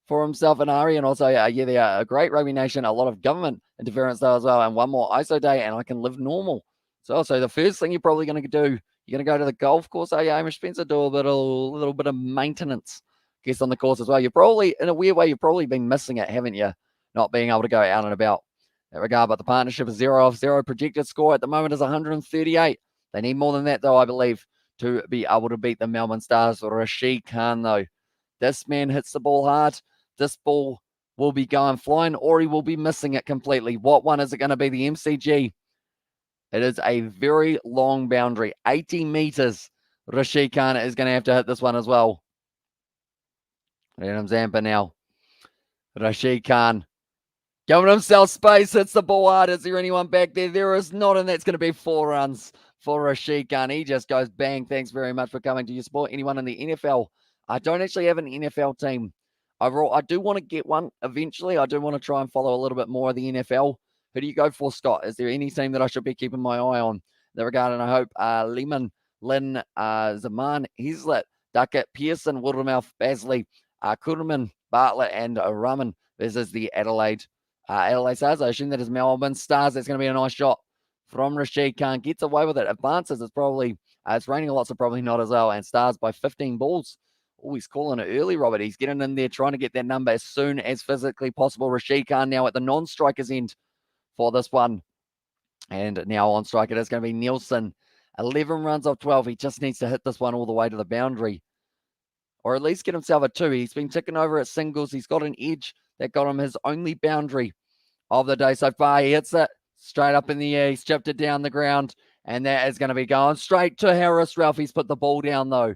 for himself and Ari. And also, yeah, they are a great rugby nation, a lot of government interference though as well, and one more ISO day and I can live normal. So the first thing you're probably going to do, you're going to go to the golf course, Hamish Spencer, do a little bit of maintenance, I guess, on the course as well. You're probably, in a weird way, you've probably been missing it, haven't you? Not being able to go out and about in that regard. But the partnership is 0 off 0. Projected score at the moment is 138. They need more than that, though, I believe, to be able to beat the Melbourne Stars. Rashid Khan, though, this man hits the ball hard. This ball will be going flying, or he will be missing it completely. What one is it going to be? The MCG. It is a very long boundary, 80 meters. Rashid Khan is going to have to hit this one as well. Adam Zampa now. Rashid Khan giving himself space, hits the ball hard. Is there anyone back there? There is not, and that's going to be 4 runs for Rashid Khan. He just goes bang. Thanks very much for coming to your sport. Anyone in the NFL? I don't actually have an NFL team. Overall, I do want to get one eventually. I do want to try and follow a little bit more of the NFL. Who do you go for, Scott? Is there any team that I should be keeping my eye on in that regard? And I hope Lynn, Zaman, Heslett, Duckett, Pearson, Wildermouth, Basley, Kuderman, Bartlett, and Raman versus the Adelaide Stars. I assume that is Melbourne Stars. That's going to be a nice shot from Rashid Khan. Gets away with it. Advances. It's probably, it's raining a lot, so probably not as well. And Stars by 15 balls. Oh, he's calling it early, Robert. He's getting in there, trying to get that number as soon as physically possible. Rashid Khan now at the non-strikers end for this one. And now on strike, it is going to be Nielsen. 11 runs off 12. He just needs to hit this one all the way to the boundary, or at least get himself a 2. He's been ticking over at singles. He's got an edge that got him his only boundary of the day so far. He hits it straight up in the air. He's chipped it down the ground, and that is going to be going straight to Harris. Ralphie's put the ball down, though.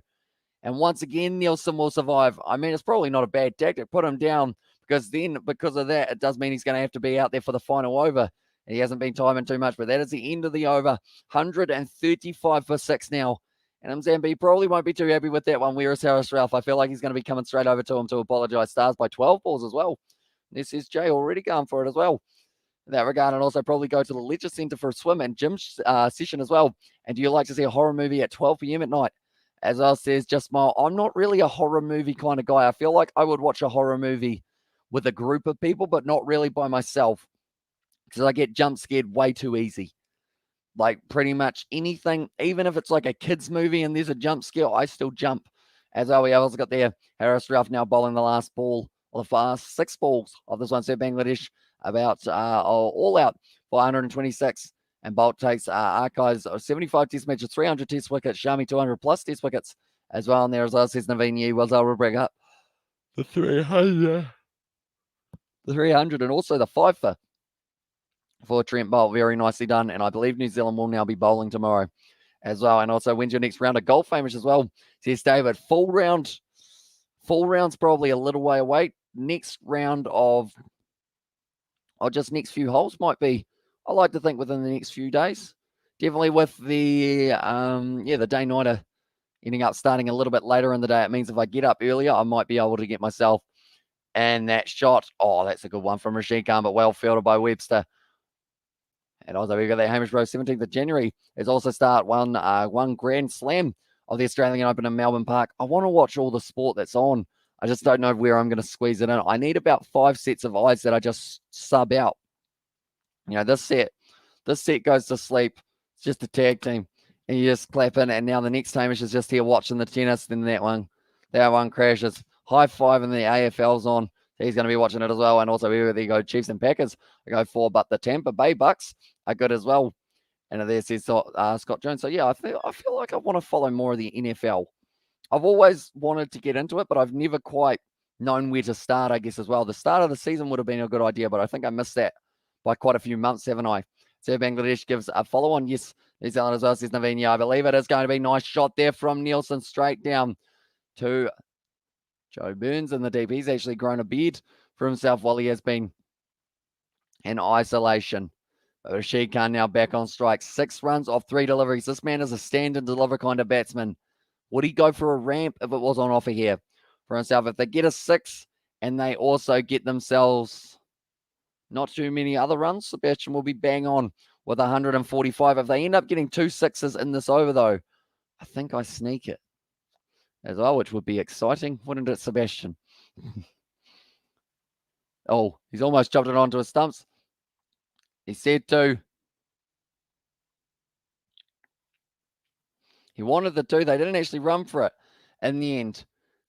And once again, Nielsen will survive. I mean, it's probably not a bad tactic. Put him down, because then, because of that, it does mean he's going to have to be out there for the final over. And he hasn't been timing too much, but that is the end of the over. 135 for 6 now. And Mzambi probably won't be too happy with that one. Where is Harris Ralph? I feel like he's going to be coming straight over to him to apologise. Stars by 12 balls as well. This is Jay already going for it as well in that regard. And also probably go to the Leisure Centre for a swim and gym session as well. And do you like to see a horror movie at 12 p.m. at night? As I says, Just Smile. I'm not really a horror movie kind of guy. I feel like I would watch a horror movie with a group of people, but not really by myself, because I get jump scared way too easy. Like pretty much anything, even if it's like a kid's movie and there's a jump scare, I still jump. As we also got there, Harris Ralph now bowling the last ball, or the last 6 balls of this one. So Bangladesh about all out for 126. And Bolt takes archives of 75 test matches, 300 test wickets, Shami 200 plus test wickets as well. And there as well, says Naveen Yu, was able to bring up the 300. The 300 and also the 5 for Trent Bolt. Very nicely done. And I believe New Zealand will now be bowling tomorrow as well. And also, when's your next round of golf, Hamish, as well? Says David, full round's probably a little way away. Next round of, or just next few holes might be, I like to think, within the next few days. Definitely with the, the day-nighter ending up starting a little bit later in the day. It means if I get up earlier, I might be able to get myself and that shot. Oh, that's a good one from Rashid Khan, but well fielded by Webster. And also we've got that Hamish Rose 17th of January is also start one Grand Slam of the Australian Open in Melbourne Park. I want to watch all the sport that's on. I just don't know where I'm going to squeeze it in. I need about 5 sets of eyes that I just sub out. You know, this set goes to sleep. It's just a tag team. And you just clap in, and now the next Hamish is just here watching the tennis. Then that one crashes. High five, and the AFL's on. He's going to be watching it as well. And also, there you go, Chiefs and Packers. I go for, but the Tampa Bay Bucks are good as well. And there says Scott Jones. So, yeah, I feel like I want to follow more of the NFL. I've always wanted to get into it, but I've never quite known where to start, I guess, as well. The start of the season would have been a good idea, but I think I missed that by quite a few months, haven't I? So Bangladesh gives a follow-on. Yes, New Zealand as well, says Naveen. Yeah, I believe it is going to be a nice shot there from Nielsen straight down to Joe Burns in the deep. He's actually grown a beard for himself while he has been in isolation. Rashid Khan now back on strike. 6 runs off 3 deliveries. This man is a stand and deliver kind of batsman. Would he go for a ramp if it was on offer here for himself? If they get a 6 and they also get themselves not too many other runs, Sebastian will be bang on with 145. If they end up getting 2 6s in this over, though, I think I sneak it as well, which would be exciting, wouldn't it, Sebastian? Oh, he's almost chopped it onto his stumps. He said to. He wanted the 2. They didn't actually run for it in the end.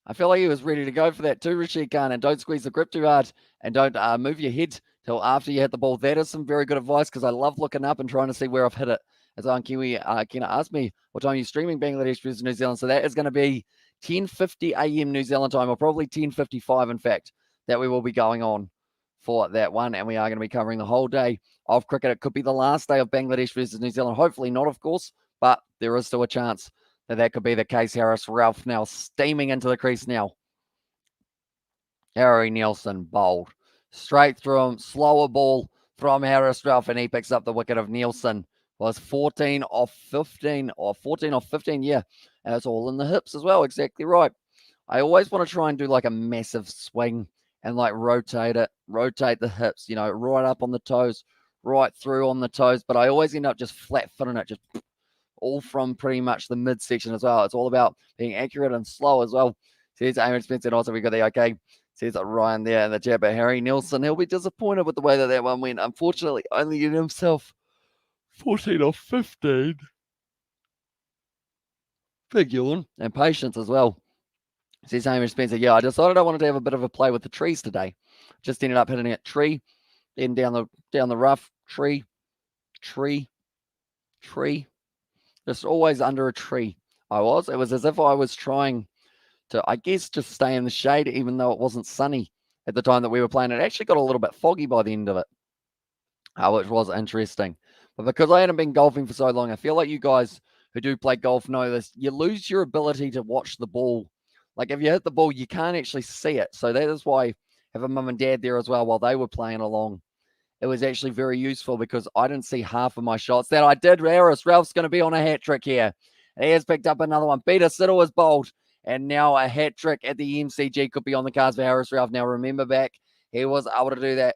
I feel like he was ready to go for that too, Rashid Khan, and don't squeeze the grip too hard and don't move your head till after you hit the ball. That is some very good advice because I love looking up and trying to see where I've hit it. As on Kiwi, Kena asked me what time are you streaming Bangladesh versus New Zealand. So that is going to be 10:50 a.m. New Zealand time, or probably 10:55 in fact, that we will be going on for that one. And we are going to be covering the whole day of cricket. It could be the last day of Bangladesh versus New Zealand. Hopefully not, of course, but there is still a chance that could be the case. Harris Ralph now steaming into the crease now. Harry Nielsen bowled straight through him. Slower ball from Harris Ralph, and he picks up the wicket of Nielsen. Was 14 off 15, or 14 off 15, yeah. And it's all in the hips as well, exactly right. I always want to try and do like a massive swing and like rotate the hips, right up on the toes, right through on the toes. But I always end up just flat-footing it, just all from pretty much the midsection as well. It's all about being accurate and slow as well. Says Aaron Spencer, and also we got the okay. Says Ryan there in the chat, but Harry Nielsen, he'll be disappointed with the way that one went. Unfortunately, only in himself 14 off 15. Big yawn. And patience as well. Says Hamish Spencer, yeah, I decided I wanted to have a bit of a play with the trees today. Just ended up hitting it tree, then down the rough, tree. Just always under a tree. It was as if I was trying to, I guess, just stay in the shade, even though it wasn't sunny at the time that we were playing. It actually got a little bit foggy by the end of it, which was interesting. But because I hadn't been golfing for so long, I feel like you guys who do play golf know this. You lose your ability to watch the ball. Like if you hit the ball, you can't actually see it. So that is why having mum and dad there as well while they were playing along, it was actually very useful because I didn't see half of my shots that I did. Harris Ralph's going to be on a hat trick here. He has picked up another one. Peter Siddle was bowled, and now a hat trick at the MCG could be on the cards for Harris Ralph. Now remember back, he was able to do that,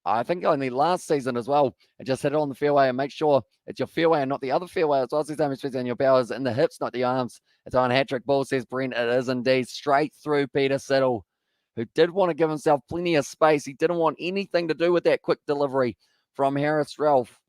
I think, only last season as well, and just hit it on the fairway and make sure it's your fairway and not the other fairway as well. Says and your power's in the hips, not the arms. It's on a hat trick ball, says Brent. It is indeed straight through Peter Siddle, who did want to give himself plenty of space. He didn't want anything to do with that quick delivery from Harris Ralph.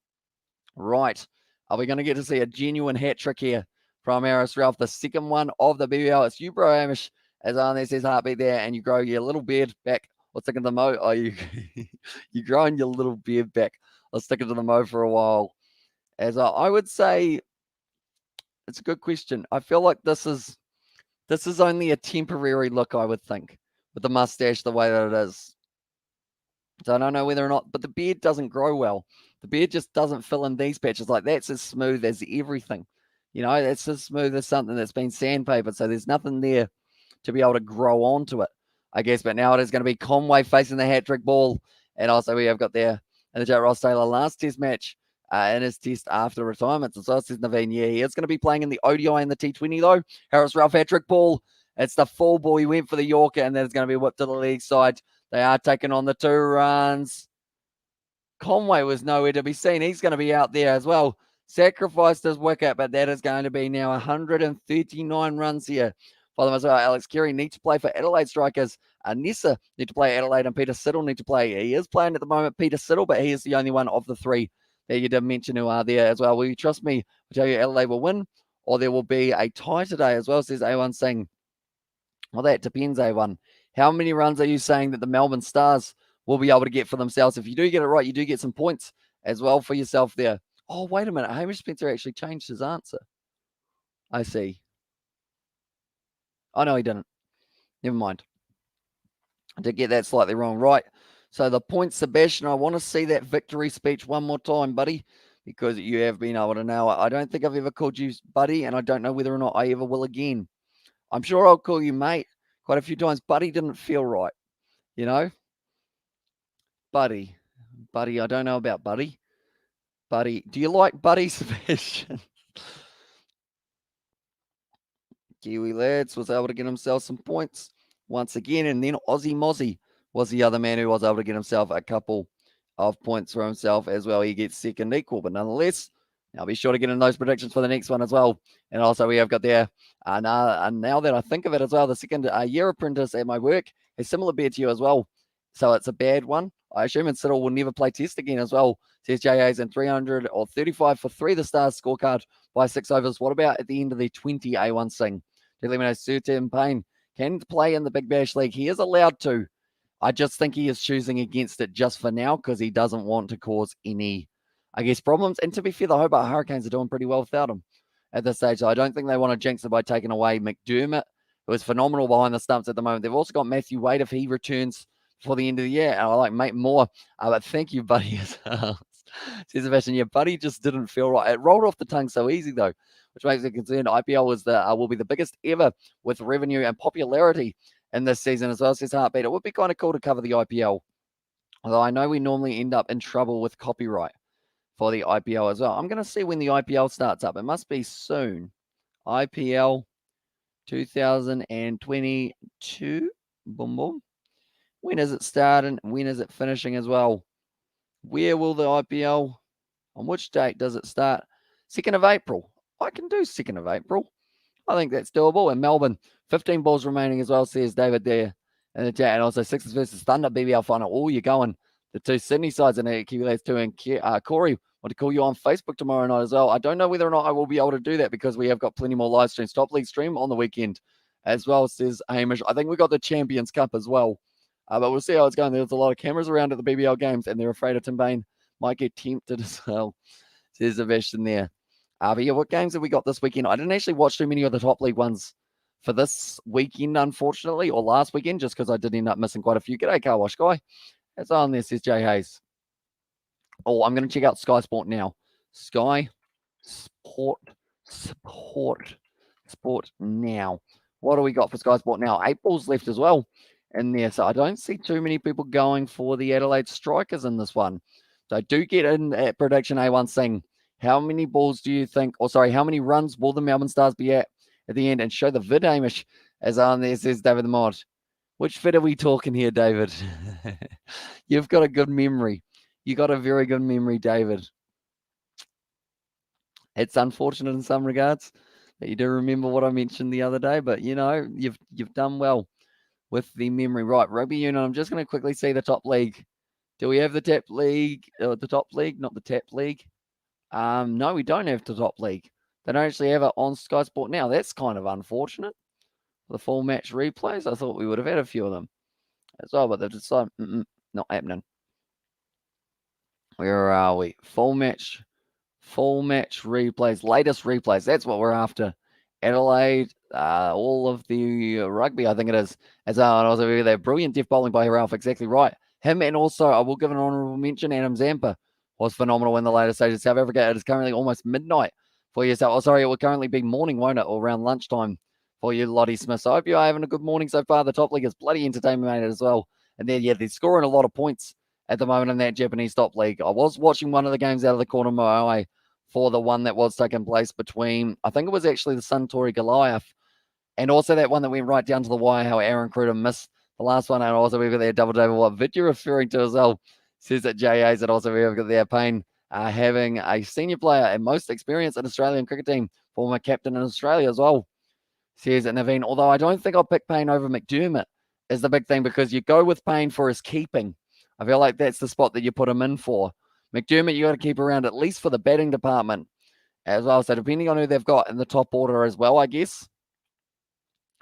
Right. Are we going to get to see a genuine hat trick here from Harris Ralph? The second one of the BBL. It's you, bro, Amish, as on there says heartbeat there, and you grow your little beard back. Let's stick into the mo. Oh, you're growing your little beard back. Let's stick into the mo for a while. As I would say, it's a good question. I feel like this is only a temporary look, I would think, with the mustache the way that it is. So I don't know whether or not, but the beard doesn't grow well. The beard just doesn't fill in these patches. Like that's as smooth as everything. That's as smooth as something that's been sandpapered. So there's nothing there to be able to grow onto it, I guess. But now it is going to be Conway facing the hat-trick ball. And also we have got there in the chat Ross Taylor last test match in his test after retirement. So it says Naveen, yeah, he is going to be playing in the ODI and the T20 though. Harris Ralph hat-trick ball. It's the full ball. He went for the Yorker, and then it's going to be whipped to the leg side. They are taking on the 2 runs. Conway was nowhere to be seen. He's going to be out there as well. Sacrificed his wicket, but that is going to be now 139 runs here for them as well. Alex Carey needs to play for Adelaide Strikers. Nessa need to play Adelaide, and Peter Siddle need to play. He is playing at the moment, Peter Siddle, but he is the only one of the 3 that you did mention who are there as well. Will you trust me? I'll tell you Adelaide will win, or there will be a tie today as well, says A1 Singh. Well, that depends, A1. How many runs are you saying that the Melbourne Stars will be able to get for themselves? If you do get it right, you do get some points as well for yourself there. Oh, wait a minute. Hamish Spencer actually changed his answer. I see. Oh, no, he didn't. Never mind. I did get that slightly wrong. Right. So the point, Sebastian, I want to see that victory speech one more time, buddy, because you have been able to know. I don't think I've ever called you buddy, and I don't know whether or not I ever will again. I'm sure I'll call you mate, quite a few times. Buddy didn't feel right, you know? Buddy, I don't know about Buddy. Buddy, do you like Buddy, Sebastian? Kiwi Lads was able to get himself some points once again. And then Aussie Mozzie was the other man who was able to get himself a couple of points for himself as well. He gets second equal, but nonetheless, I'll be sure to get in those predictions for the next one as well. And also we have got there, and now that I think of it as well, the second year apprentice at my work has similar beard to you as well. So it's a bad one. I assume Siddle will never play test again as well, says JA's, and 300 or 35 for 3 the Stars scorecard by 6 overs. What about at the end of the 20 A1 Sing? To let me know, Certain Payne can play in the Big Bash League. He is allowed to. I just think he is choosing against it just for now because he doesn't want to cause any, I guess, problems. And to be fair, the Hobart Hurricanes are doing pretty well without him at this stage. So I don't think they want to jinx it by taking away McDermott, who is phenomenal behind the stumps at the moment. They've also got Matthew Wade if he returns for the end of the year. And I like Mate Moore. But thank you, Buddy. Says Sebastian, yeah, Buddy just didn't feel right. It rolled off the tongue so easy, though, which makes me concerned. IPL is will be the biggest ever with revenue and popularity in this season as well, says Heartbeat. It would be kind of cool to cover the IPL, although I know we normally end up in trouble with copyright for the IPL as well. I'm going to see when the IPL starts up. It must be soon. IPL 2022. Boom, boom. When is it starting? When is it finishing as well? Where will the IPL, on which date does it start? 2nd of April. I can do 2nd of April. I think that's doable. And Melbourne, 15 balls remaining as well, says David there in the chat. And also Sixers versus Thunder BBL final. Oh, you're going. The two Sydney sides in there, Kiwi Lads 2 and Corey, want to call you on Facebook tomorrow night as well. I don't know whether or not I will be able to do that because we have got plenty more live streams. Top League stream on the weekend as well, says Hamish. I think we got the Champions Cup as well. But we'll see how it's going. There's a lot of cameras around at the BBL games, and they're afraid of Tim Bain might get tempted as well, says Sebastian there. But yeah, what games have we got this weekend? I didn't actually watch too many of the top league ones for this weekend, unfortunately, or last weekend, just because I did end up missing quite a few. G'day, Car Wash Guy. That's on there, says Jay Hayes. Oh, I'm going to check out Sky Sport now. Sky Sport now. What do we got for Sky Sport now? 8 balls left as well in there. So I don't see too many people going for the Adelaide Strikers in this one. So do get in at prediction A1 Sing. How many balls do you think, or sorry, how many runs will the Melbourne Stars be at the end? And show the vid, Hamish, as on there, says David the Mod. Which vid are we talking here, David? You've got a good memory. You got a very good memory, David. It's unfortunate in some regards that you do remember what I mentioned the other day, but you know, you've done well with the memory. Right, Rugby Union. I'm just going to quickly see the top league. Do we have the tap league? The top league, not the tap league. No, we don't have the top league. They don't actually have it on Sky Sport now. That's kind of unfortunate. The full match replays. I thought we would have had a few of them as well, but they've decided not happening. Where are we? Full match replays, latest replays. That's what we're after. Adelaide, all of the rugby, I think it is. As I was over there, brilliant deaf bowling by Ralph, exactly right. Him, and also I will give an honourable mention. Adam Zampa was phenomenal in the later stages of South Africa. It is currently almost midnight for you. So, sorry, it will currently be morning, won't it, or around lunchtime for you, Lottie Smith. So I hope you are having a good morning so far. The top league is bloody entertainment made as well. And then, yeah, they're scoring a lot of points at the moment in that Japanese top league. I was watching one of the games out of the corner of my eye for the one that was taking place between, I think it was actually the Suntory Goliath, and also that one that went right down to the wire, how Aaron Cruder missed the last one, and also we've got there double over what vid you're referring to as well, says that JA's, and also we've got there Payne having a senior player and most experience in Australian cricket team, former captain in Australia as well, says that Naveen, although I don't think I'll pick Payne over McDermott is the big thing, because you go with Payne for his keeping. I feel like that's the spot that you put him in for. McDermott, you got to keep around at least for the batting department as well. So depending on who they've got in the top order as well, I guess,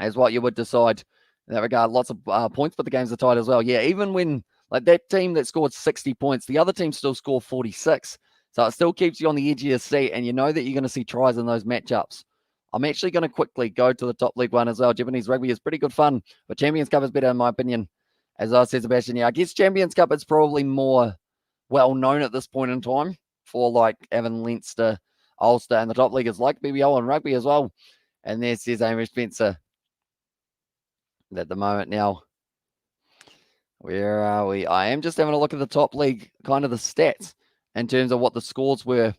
is what you would decide in that regard. Lots of points, but the games are tight as well. Yeah, even when like that team that scored 60 points, the other team still scored 46. So it still keeps you on the edge of your seat, and you know that you're going to see tries in those matchups. I'm actually going to quickly go to the top league one as well. Japanese rugby is pretty good fun, but Champions Cup is better in my opinion. As I said, Sebastian, yeah, I guess Champions Cup is probably more well known at this point in time for like Evan Leinster, Ulster, and the top leaguers like BBL and rugby as well. And there says Amy Spencer. at the moment now. Where are we? I am just having a look at the top league, kind of the stats in terms of what the scores were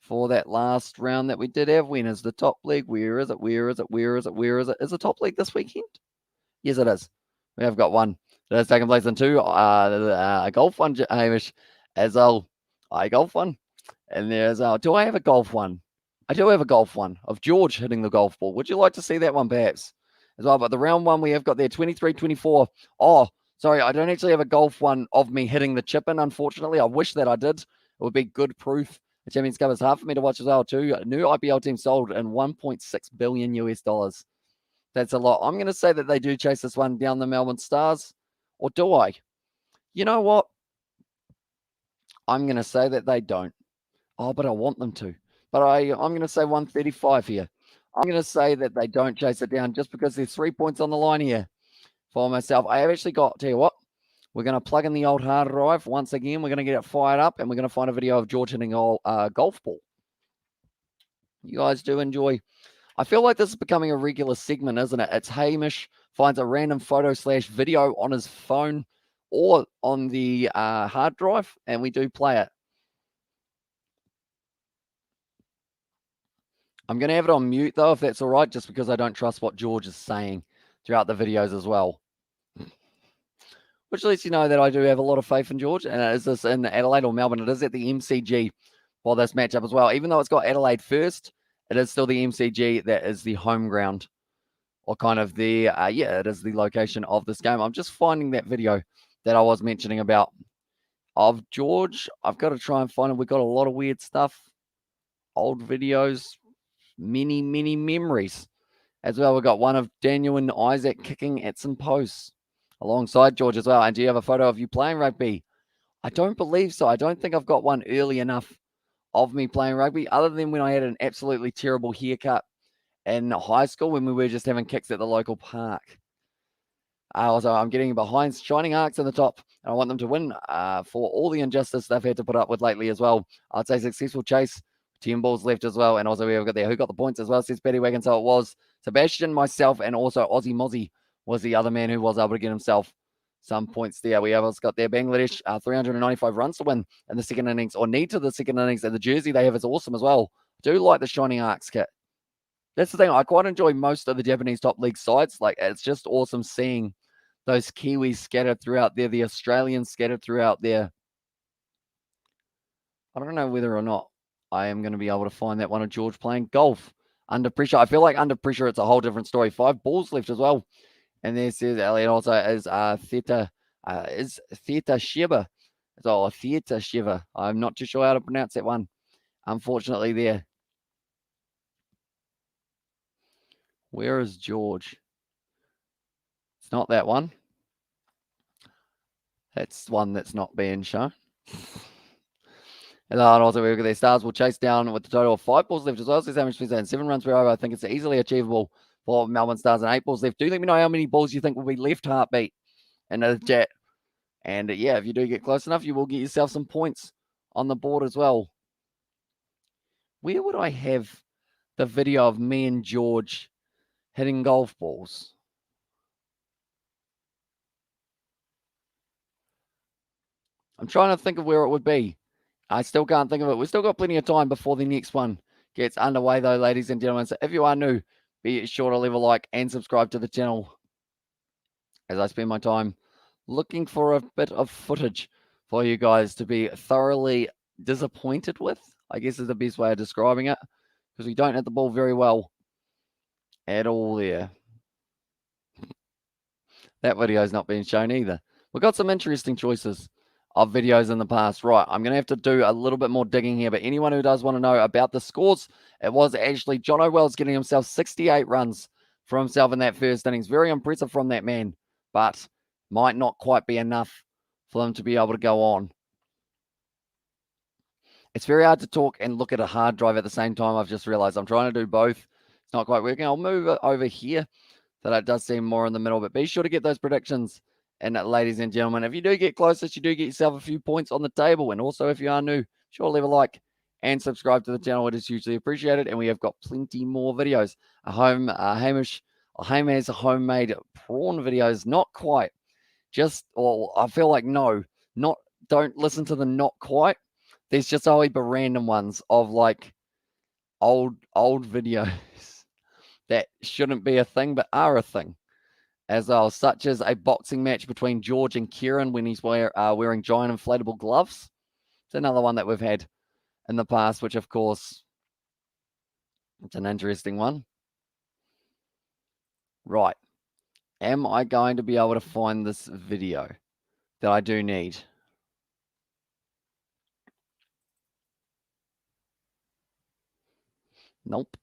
for that last round that we did have. When is the top league? Where is it? Where is it? Where is it? Where is it? Is the top league this weekend? Yes, it is. We have got one that has taken place in two. A golf one, Hamish, as well. I golf one. And there's, do I have a golf one? I do have a golf one of George hitting the golf ball. Would you like to see that one perhaps as well? But the round one we have got there, 23-24. Oh, sorry, I don't actually have a golf one of me hitting the chip in, unfortunately. I wish that I did. It would be good proof. The Champions Cup is hard for me to watch as well, too. A new IPL team sold in $1.6 billion US. That's a lot. I'm going to say that they do chase this one down, the Melbourne Stars. Or do I? You know what? I'm going to say that they don't. Oh, but I want them to. But I'm going to say 135 here. I'm going to say that they don't chase it down just because there's 3 points on the line here for myself. I have actually got, tell you what, we're going to plug in the old hard drive once again. We're going to get it fired up and we're going to find a video of George hitting a golf ball. You guys do enjoy. I feel like this is becoming a regular segment, isn't it? It's Hamish finds a random photo/video on his phone or on the hard drive and we do play it. I'm going to have it on mute, though, if that's all right, just because I don't trust what George is saying throughout the videos as well. Which lets you know that I do have a lot of faith in George. And is this in Adelaide or Melbourne? It is at the MCG for this matchup as well. Even though it's got Adelaide first, it is still the MCG that is the home ground. Or kind of the, it is the location of this game. I'm just finding that video that I was mentioning about of George. I've got to try and find it. We've got a lot of weird stuff. Old videos. Many memories as well. We've got one of Daniel and Isaac kicking at some posts alongside George as well. And do you have a photo of you playing rugby? I don't believe so. I don't think I've got one early enough of me playing rugby, other than when I had an absolutely terrible haircut in high school when we were just having kicks at the local park. Also, I'm getting behind Shining Arcs in the top, and I want them to win for all the injustice they've had to put up with lately as well. I'd say successful chase. 10 balls left as well. And also we've got there who got the points as well, says Paddy Wagon. So it was Sebastian, myself, and also Aussie Mozzie was the other man who was able to get himself some points there. We have also got there Bangladesh, 395 runs to win in the second innings, or need to the second innings. And the jersey they have is awesome as well. I do like the Shining Arcs kit. That's the thing. I quite enjoy most of the Japanese top league sides. Like, it's just awesome seeing those Kiwis scattered throughout there, the Australians scattered throughout there. I don't know whether or not I am going to be able to find that one of George playing golf under pressure. I feel like under pressure, it's a whole different story. 5 balls left as well. And there says Elliot also is Theta Shiba. So Theta Shiva. I'm not too sure how to pronounce that one, unfortunately, there. Where is George? It's not that one. That's one that's not being shown. And also, we look at their Stars will chase down with the total of 5 balls left as well. So Hamish and 7 runs per over. I think it's easily achievable for Melbourne Stars and 8 balls left. Do let me know how many balls you think will be left, Heartbeat, in the chat. And yeah, if you do get close enough, you will get yourself some points on the board as well. Where would I have the video of me and George hitting golf balls? I'm trying to think of where it would be. I still can't think of it. We've still got plenty of time before the next one gets underway, though, ladies and gentlemen. So if you are new, be sure to leave a like and subscribe to the channel as I spend my time looking for a bit of footage for you guys to be thoroughly disappointed with, I guess is the best way of describing it, because we don't hit the ball very well at all there. That video is not being shown either. We've got some interesting choices of videos in the past. Right, I'm going to have to do a little bit more digging here, but anyone who does want to know about the scores, it was actually John O'Well's getting himself 68 runs for himself in that first innings. Very impressive from that man, but might not quite be enough for them to be able to go on. It's very hard to talk and look at a hard drive at the same time. I've just realized I'm trying to do both. It's not quite working. I'll move it over here so that it does seem more in the middle, but be sure to get those predictions. And ladies and gentlemen, if you do get closest, you do get yourself a few points on the table. And also, if you are new, sure, leave a like and subscribe to the channel. It is hugely appreciated. And we have got plenty more videos. Hamish Jaime's homemade prawn videos. Not quite. Just, or I feel like no, not. Don't listen to the not quite. There's just always random ones of like old videos that shouldn't be a thing but are a thing as well, such as a boxing match between George and Kieran when he's wearing giant inflatable gloves. It's another one that we've had in the past, which of course, it's an interesting one. Right. Am I going to be able to find this video that I do need? Nope.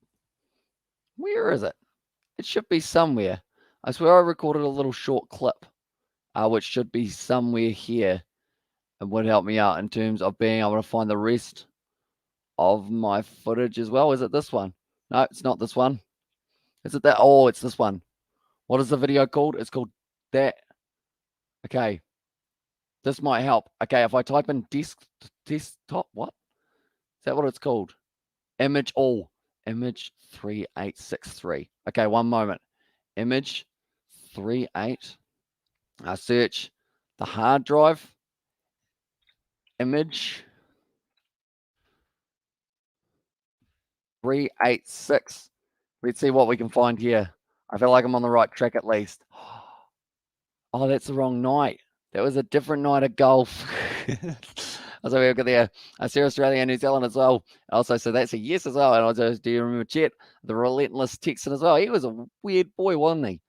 Where is it? It should be somewhere. I swear I recorded a little short clip, which should be somewhere here and would help me out in terms of being able to find the rest of my footage as well. Is it this one? No, it's not this one. Is it that? Oh, it's this one. What is the video called? It's called that. Okay. This might help. Okay, if I type in desktop, what? Is that what it's called? Image 3863. Okay, one moment. Image 38. I search the hard drive. Image 386. Let's see what we can find here. I feel like I'm on the right track at least. Oh, that's the wrong night. That was a different night of golf. So we've got there. I see Australia and New Zealand as well. Also, so that's a yes as well. And also, do you remember Chet, the relentless Texan as well? He was a weird boy, wasn't he?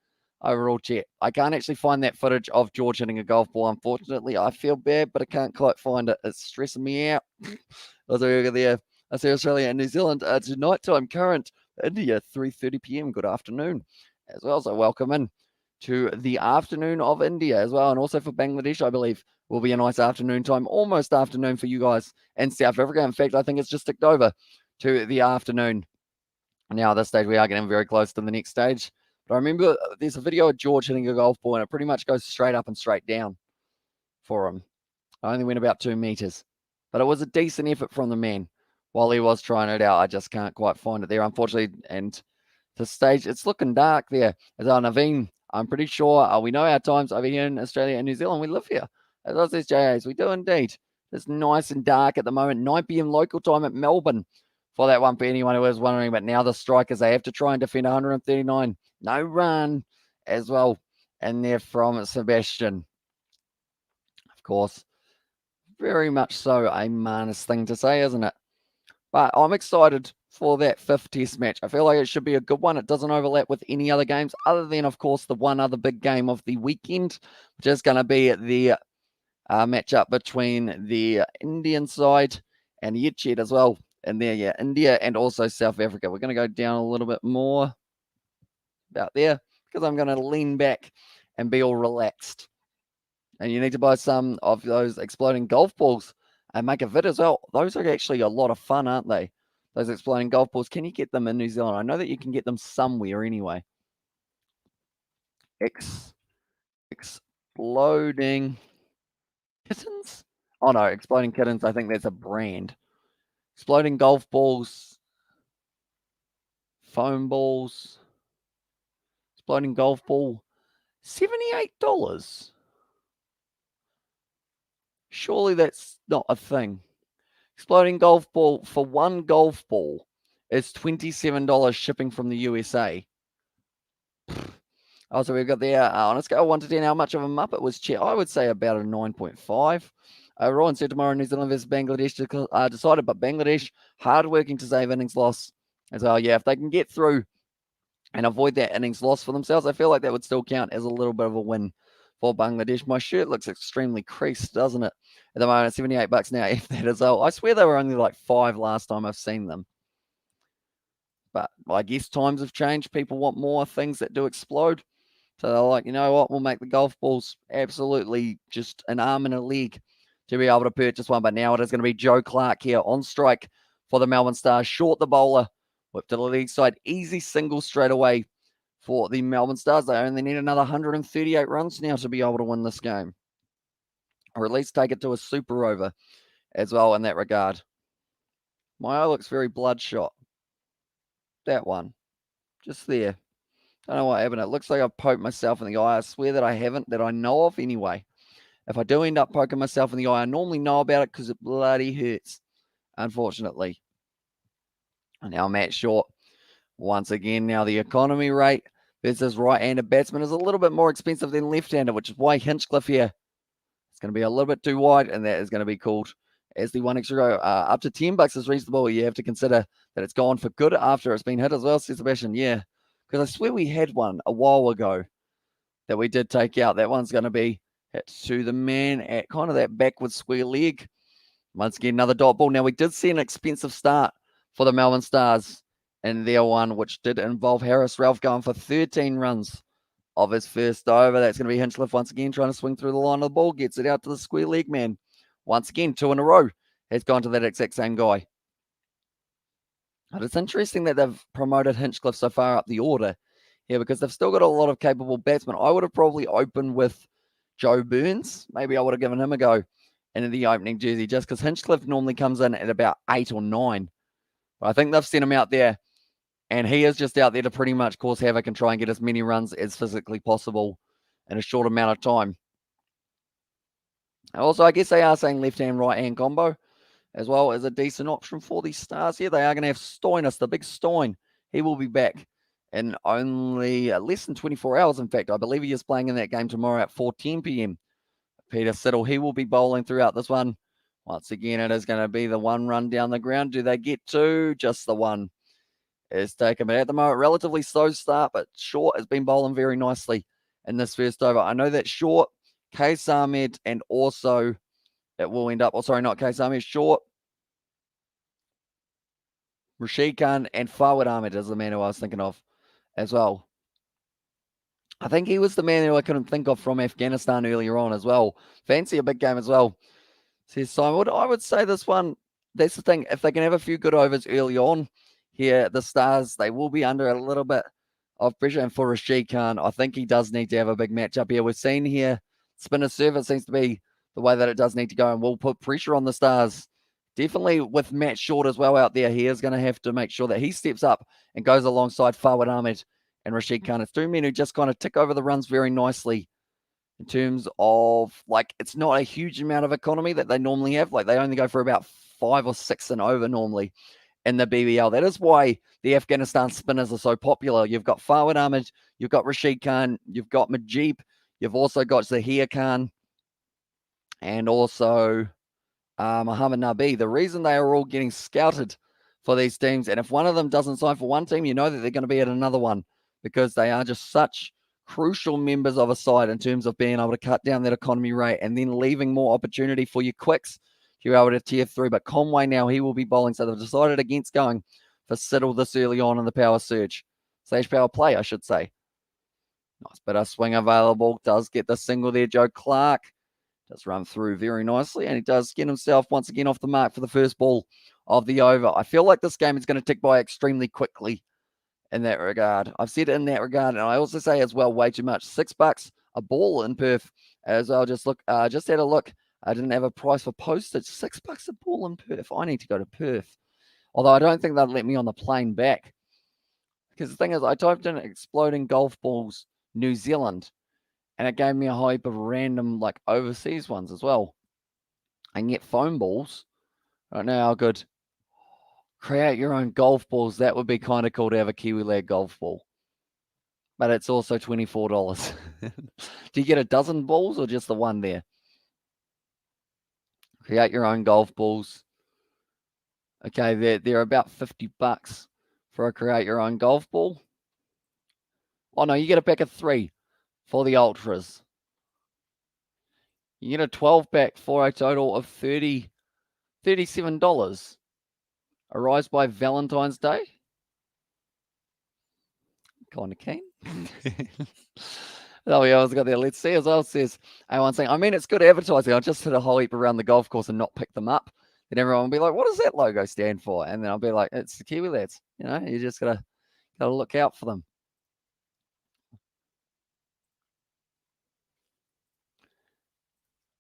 Overall, Chet. I can't actually find that footage of George hitting a golf ball. Unfortunately, I feel bad, but I can't quite find it. It's stressing me out. Also, we've got there. I see Australia and New Zealand. It's nighttime current. India, 3:30 p.m. Good afternoon as well. So welcome in to the afternoon of India as well. And also for Bangladesh, I believe, will be a nice afternoon time, almost afternoon for you guys in South Africa. In fact, I think it's just ticked over to the afternoon. Now, at this stage, we are getting very close to the next stage. But I remember there's a video of George hitting a golf ball, and it pretty much goes straight up and straight down for him. I only went about 2 meters. But it was a decent effort from the man while he was trying it out. I just can't quite find it there, unfortunately. And the stage, it's looking dark there. As our Naveen, I'm pretty sure we know our times over here in Australia and New Zealand. We live here. As well as JAs, we do indeed. It's nice and dark at the moment. 9 p.m. local time at Melbourne for that one for anyone who was wondering. But now the Strikers, they have to try and defend 139. No run as well. And they're from Sebastian. Of course, very much so a Marnus thing to say, isn't it? But I'm excited for that 5th test match. I feel like it should be a good one. It doesn't overlap with any other games other than, of course, the one other big game of the weekend, which is going to be the matchup between the Indian side and Yichet as well. And there, yeah, India and also South Africa. We're going to go down a little bit more about there because I'm going to lean back and be all relaxed. And you need to buy some of those exploding golf balls and make a vid as well. Those are actually a lot of fun, aren't they? Those exploding golf balls. Can you get them in New Zealand? I know that you can get them somewhere anyway. Exploding kittens? Oh no, exploding kittens. I think that's a brand. Exploding golf balls. Foam balls. Exploding golf ball. $78. Surely that's not a thing. Exploding golf ball for one golf ball is $27 shipping from the USA. Also, we've got there on a scale of 1 to 10, how much of a muppet was Chet? I would say about a 9.5. Rowan said tomorrow New Zealand versus Bangladesh decided, but Bangladesh hardworking to save innings loss as well. Yeah, if they can get through and avoid that innings loss for themselves, I feel like that would still count as a little bit of a win for Bangladesh. My shirt looks extremely creased, doesn't it? At the moment, $78 now, if that is all. I swear they were only like $5 last time I've seen them. But I guess times have changed. People want more things that do explode. So they're like, you know what? We'll make the golf balls absolutely just an arm and a leg to be able to purchase one. But now it is going to be Joe Clark here on strike for the Melbourne Stars. Short the bowler. Whip to the leg side. Easy single straight away for the Melbourne Stars. They only need another 138 runs now to be able to win this game. Or at least take it to a super over as well in that regard. My eye looks very bloodshot. That one. Just there. Don't know what happened. It looks like I've poked myself in the eye. I swear that I haven't, that I know of anyway. If I do end up poking myself in the eye, I normally know about it because it bloody hurts, unfortunately. And now Matt Short, once again, now the economy rate versus right-handed batsman is a little bit more expensive than left-handed, which is why Hinchcliffe here is going to be a little bit too wide, and that is going to be called as the one extra go. Up to $10 is reasonable. You have to consider that it's gone for good after it's been hit as well, says Sebastian. Yeah, because I swear we had one a while ago that we did take out. That one's going to be hit to the man at kind of that backward square leg. Once again, another dot ball. Now, we did see an expensive start for the Melbourne Stars in their one, which did involve Harris Ralph going for 13 runs of his first over. That's going to be Hinchcliffe once again trying to swing through the line of the ball, gets it out to the square leg man. Once again, 2 in a row has gone to that exact same guy. But it's interesting that they've promoted Hinchcliffe so far up the order here because they've still got a lot of capable batsmen. I would have probably opened with Joe Burns. Maybe I would have given him a go in the opening jersey just because Hinchcliffe normally comes in at about 8 or 9. But I think they've sent him out there, and he is just out there to pretty much cause havoc and try and get as many runs as physically possible in a short amount of time. Also, I guess they are saying left-hand, right-hand combo as well as a decent option for the Stars here. They are going to have Stoinis, the big Stoin. He will be back in only less than 24 hours. In fact, I believe he is playing in that game tomorrow at 4:10 p.m. Peter Siddle, he will be bowling throughout this one. Once again, it is going to be the one run down the ground. Do they get two? Just the one is taken. But at the moment, relatively slow start, but Short has been bowling very nicely in this first over. I know that Short, Qais Ahmed, and also it will end up, not Qais Ahmed, Short, Rashid Khan, and Fawad Ahmed is the man who I was thinking of as well. I think he was the man who I couldn't think of from Afghanistan earlier on as well. Fancy a big game as well, says Simon. I would say this one, that's the thing. If they can have a few good overs early on here, the Stars, they will be under a little bit of pressure. And for Rashid Khan, I think he does need to have a big matchup here. We've seen here, spinner service seems to be the way that it does need to go, and will put pressure on the Stars. Definitely with Matt Short as well out there, he is going to have to make sure that he steps up and goes alongside Fawad Ahmed and Rashid Khan. It's two men who just kind of tick over the runs very nicely in terms of, like, it's not a huge amount of economy that they normally have. Like, they only go for about 5 or 6 and over normally in the BBL. That is why the Afghanistan spinners are so popular. You've got Fawad Ahmed, you've got Rashid Khan, you've got Majib, you've also got Zaheer Khan, and also Muhammad Nabi. The reason they are all getting scouted for these teams, and if one of them doesn't sign for one team, you know that they're going to be at another one because they are just such crucial members of a side in terms of being able to cut down that economy rate and then leaving more opportunity for your quicks to be able to tear through. But Conway now, he will be bowling, so they've decided against going for Siddle this early on in the power surge. / power play, I should say. Nice bit of swing available. Does get the single there, Joe Clark. Does run through very nicely, and he does get himself once again off the mark for the first ball of the over. I feel like this game is going to tick by extremely quickly in that regard. I've said it in that regard, and I also say as well, way too much. $6 a ball in Perth as well. Just had a look. I didn't have a price for postage. $6 a ball in Perth. I need to go to Perth. Although I don't think they'd let me on the plane back. Because the thing is, I typed in exploding golf balls New Zealand, and it gave me a heap of random, like, overseas ones as well. I can get foam balls. Right now, how good. Create your own golf balls. That would be kind of cool to have a Kiwi Lad golf ball. But it's also $24. Do you get a dozen balls or just the one there? Create your own golf balls. Okay, they're about $50 for a create your own golf ball. Oh, no, you get a pack of 3 for the Ultras. You get a 12-pack for a total of $37. Arrives by Valentine's Day. Kind of keen. Oh, yeah, I was got there. Let's see as well, says A1 saying, I mean, it's good advertising. I'll just hit a whole heap around the golf course and not pick them up. Then everyone will be like, what does that logo stand for? And then I'll be like, it's the Kiwi Lads. You know, you just gotta look out for them.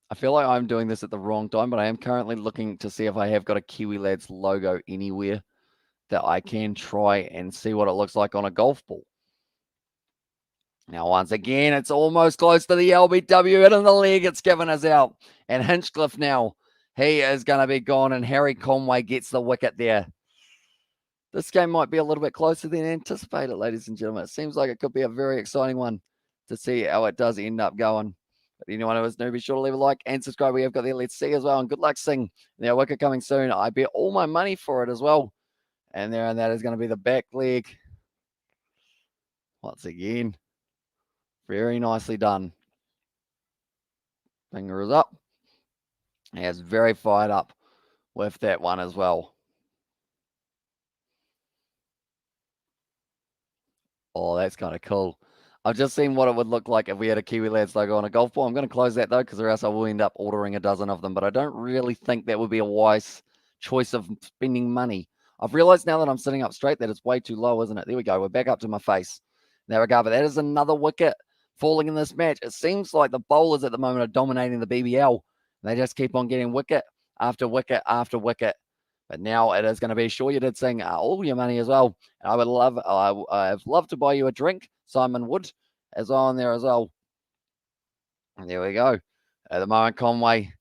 I feel like I'm doing this at the wrong time, but I am currently looking to see if I have got a Kiwi Lads logo anywhere that I can try and see what it looks like on a golf ball. Now, once again, it's almost close to the LBW, and in the leg, it's given us out. And Hinchcliffe now, he is going to be gone, and Harry Conway gets the wicket there. This game might be a little bit closer than anticipated, ladies and gentlemen. It seems like it could be a very exciting one to see how it does end up going. But anyone who is new, be sure to leave a like and subscribe. We have got there. Let's see as well. And good luck, Singh. Now, wicket coming soon. I bet all my money for it as well. And that is going to be the back leg. Once again, very nicely done. Finger is up. He is very fired up with that one as well. Oh, that's kind of cool. I've just seen what it would look like if we had a Kiwi Lads logo on a golf ball. I'm going to close that, though, because or else I will end up ordering a dozen of them. But I don't really think that would be a wise choice of spending money. I've realized now that I'm sitting up straight that it's way too low, isn't it? There we go. We're back up to my face. In that regard, but that is another wicket falling in this match. It seems like the bowlers at the moment are dominating the BBL. They just keep on getting wicket after wicket after wicket. But now it is going to be sure you did sing all your money as well. And I've loved to buy you a drink. Simon Wood is on there as well. And there we go. At the moment, Conway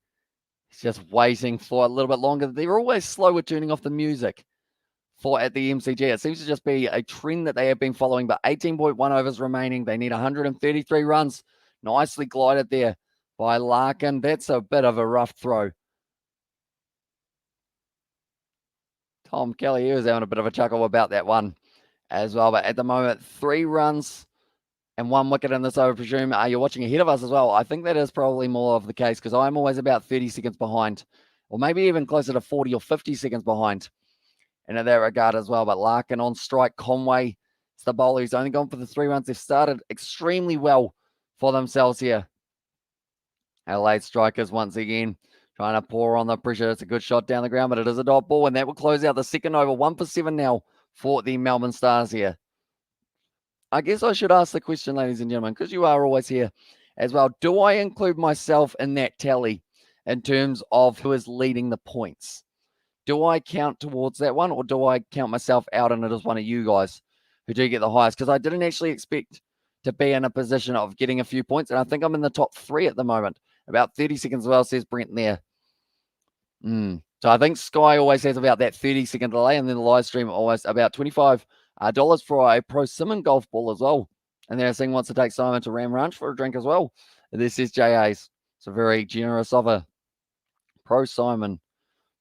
is just waiting for a little bit longer. They're always slow with turning off the music at the MCG. It seems to just be a trend that they have been following, but 18.1 overs remaining. They need 133 runs. Nicely glided there by Larkin. That's a bit of a rough throw. Tom Kelly, he was having a bit of a chuckle about that one as well. But at the moment, 3 runs and 1 wicket in this over, I presume. You're watching ahead of us as well. I think that is probably more of the case because I'm always about 30 seconds behind, or maybe even closer to 40 or 50 seconds behind. And in that regard as well. But Larkin on strike. Conway, it's the bowler who's only gone for the 3 runs. They've started extremely well for themselves here. Adelaide Strikers once again trying to pour on the pressure. It's a good shot down the ground, but it is a dot ball, and that will close out the second over. 1 for 7 now for the Melbourne Stars here. I guess I should ask the question, ladies and gentlemen, because you are always here as well. Do I include myself in that tally in terms of who is leading the points? Do I count towards that one, or do I count myself out and it is one of you guys who do get the highest? Because I didn't actually expect to be in a position of getting a few points, and I think I'm in the top 3 at the moment. About 30 seconds as well, says Brent there. So I think Sky always has about that 30-second delay, and then the live stream always about $25 for a Pro Simon golf ball as well. And they're saying wants to take Simon to Ram Ranch for a drink as well. This is JA's. It's a very generous offer. Pro Simon.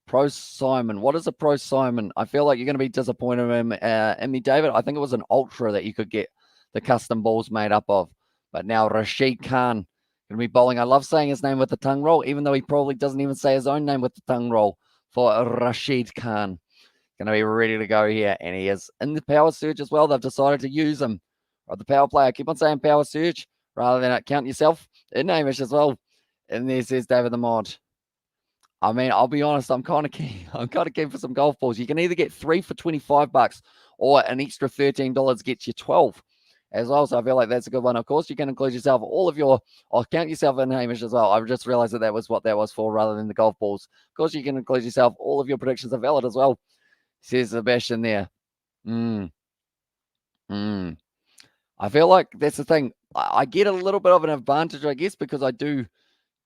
What is a Pro Simon? I feel like you're going to be disappointed in me, David. I think it was an Ultra that you could get the custom balls made up of. But now Rashid Khan going to be bowling. I love saying his name with the tongue roll, even though he probably doesn't even say his own name with the tongue roll. For Rashid Khan, going to be ready to go here, and he is in the power surge as well. They've decided to use him, or the power play. I keep on saying power surge rather than count yourself in Hamish as well. And there says David the Mod. I mean, I'll be honest, I'm kind of keen. I'm kind of keen for some golf balls. You can either get 3 for $25, or an extra $13 gets you 12 as well. So I feel like that's a good one. Of course, you can include yourself I'll count yourself in, Hamish, as well. I've just realized that was what that was for rather than the golf balls. Of course, you can include yourself. All of your predictions are valid as well, says Sebastian there. I feel like that's the thing. I get a little bit of an advantage, I guess, because I do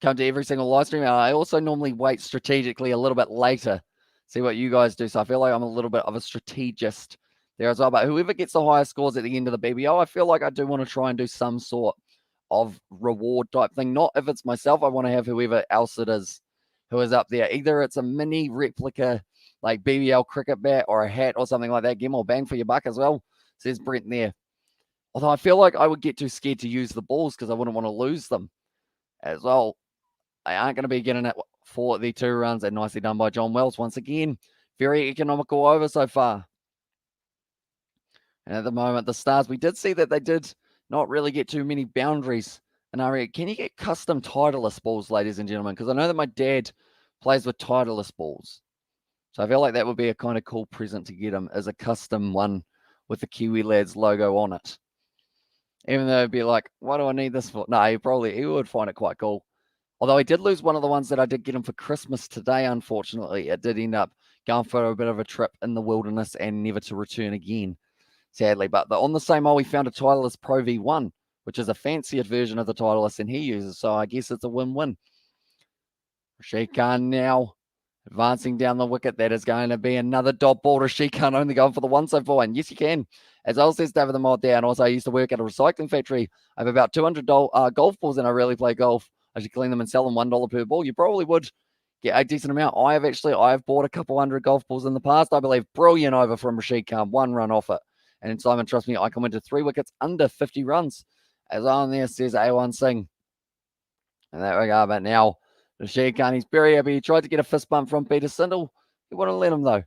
come to every single live stream. I also normally wait strategically a little bit later, see what you guys do. So I feel like I'm a little bit of a strategist there as well. But whoever gets the highest scores at the end of the BBO, I feel like I do want to try and do some sort of reward type thing. Not if it's myself. I want to have whoever else it is who is up there. Either it's a mini replica like BBL cricket bat or a hat or something like that. Get more bang for your buck as well, says Brent there. Although I feel like I would get too scared to use the balls because I wouldn't want to lose them as well. They aren't going to be getting it for the 2 runs, and nicely done by John Wells once again. Very economical over so far. And at the moment, the Stars, we did see that they did not really get too many boundaries. And can you get custom Titleist balls, ladies and gentlemen? Because I know that my dad plays with Titleist balls. So I feel like that would be a kind of cool present to get him as a custom one with the Kiwi Lads logo on it. Even though it'd be like, what do I need this for? No, he would find it quite cool. Although he did lose one of the ones that I did get him for Christmas today, unfortunately. It did end up going for a bit of a trip in the wilderness and never to return again, sadly. But on the same hole, we found a Titleist Pro V1 which is a fancier version of the Titleist than he uses. So I guess it's a win-win. Rashid Khan now advancing down the wicket. That is going to be another dot ball. Rashid Khan only going for the one so far. And yes, you can. As I says David the Mod there, and also I used to work at a recycling factory. I have about 200 golf balls and I really play golf. I should clean them and sell them $1 per ball. You probably would get a decent amount. I have bought a couple hundred golf balls in the past. I believe brilliant over from Rashid Khan. 1 run off it. And Simon, trust me, I come into 3 wickets under 50 runs. As on there says A1 Singh. And there we go. But now Rashid Khan, he's very happy. He tried to get a fist bump from Peter Sindel. He wouldn't let him though.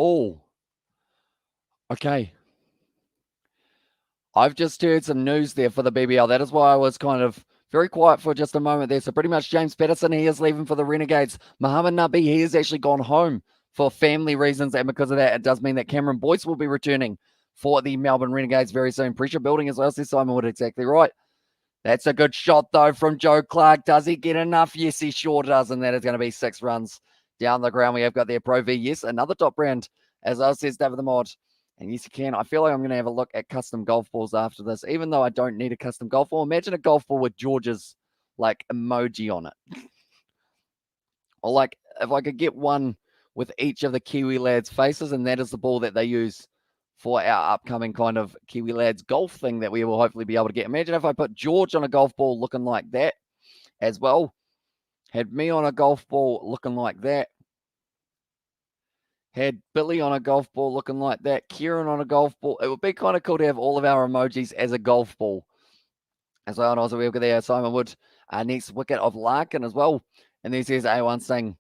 Oh, okay. I've just heard some news there for the BBL. That is why I was kind of very quiet for just a moment there. So pretty much James Patterson, he is leaving for the Renegades. Muhammad Nabi, he has actually gone home for family reasons. And because of that, it does mean that Cameron Boyce will be returning for the Melbourne Renegades very soon. Pressure building as well, says Simon Wood, exactly right. That's a good shot, though, from Joe Clark. Does he get enough? Yes, he sure does. And that is going to be 6 runs down the ground. We have got their Pro V. Yes, another top brand, as I says David the Mod. And yes, you can. I feel like I'm going to have a look at custom golf balls after this, even though I don't need a custom golf ball. Imagine a golf ball with George's, like, emoji on it. Or, like, if I could get one with each of the Kiwi lads' faces, and that is the ball that they use for our upcoming kind of Kiwi lads golf thing that we will hopefully be able to get. Imagine if I put George on a golf ball looking like that as well. Had me on a golf ball looking like that. Had Billy on a golf ball looking like that. Kieran on a golf ball. It would be kind of cool to have all of our emojis as a golf ball. As well, and also we've got there Simon Wood, next wicket of Larkin as well. And this is A1 Singh.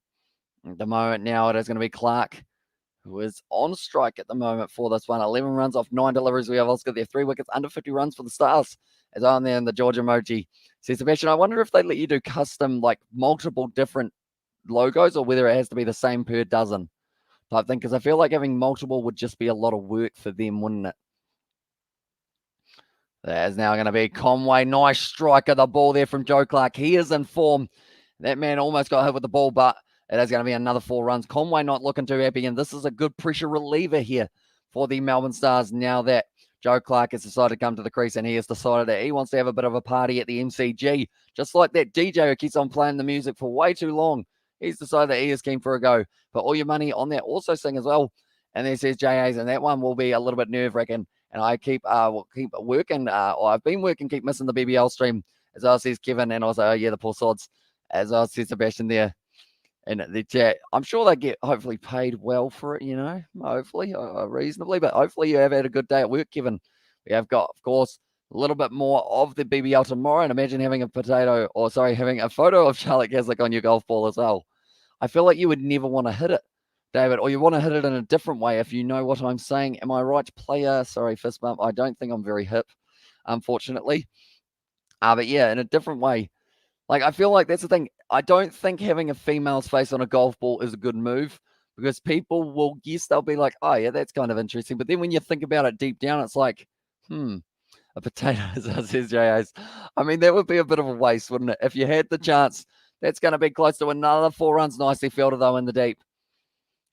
At the moment now, it is going to be Clark, who is on strike at the moment for this one. 11 runs off 9 deliveries. We have also got their 3 wickets under 50 runs for the Stars. As on there in the George emoji. Says Sebastian, I wonder if they let you do custom, like multiple different logos, or whether it has to be the same per dozen type thing. Because I feel like having multiple would just be a lot of work for them, wouldn't it? There's now going to be Conway. Nice strike of the ball there from Joe Clark. He is in form. That man almost got hit with the ball, but it is going to be another 4 runs. Conway not looking too happy, and this is a good pressure reliever here for the Melbourne Stars now that Joe Clark has decided to come to the crease, and he has decided that he wants to have a bit of a party at the MCG. Just like that DJ who keeps on playing the music for way too long. He's decided that he is keen for a go. But all your money on that also Sing as well. And there says JAs, and that one will be a little bit nerve-wracking. And I keep working, or I've been working, keep missing the BBL stream, as I says Kevin, and also, the poor sods, as I says Sebastian there in the chat. I'm sure they get hopefully paid well for it, hopefully, reasonably, but hopefully you have had a good day at work, Kevin. We have got, of course, a little bit more of the BBL tomorrow, and imagine having having a photo of Charlotte Caslick on your golf ball as well. I feel like you would never want to hit it, David, or you want to hit it in a different way, if you know what I'm saying. Am I right, player? Sorry, fist bump. I don't think I'm very hip, unfortunately. But yeah, in a different way. Like, I feel like that's the thing. I don't think having a female's face on a golf ball is a good move, because people will guess, they'll be like, oh, yeah, that's kind of interesting. But then when you think about it deep down, it's like, a potato, as says JAs. I mean, that would be a bit of a waste, wouldn't it? If you had the chance, that's going to be close to another 4 runs. Nicely fielded, though, in the deep.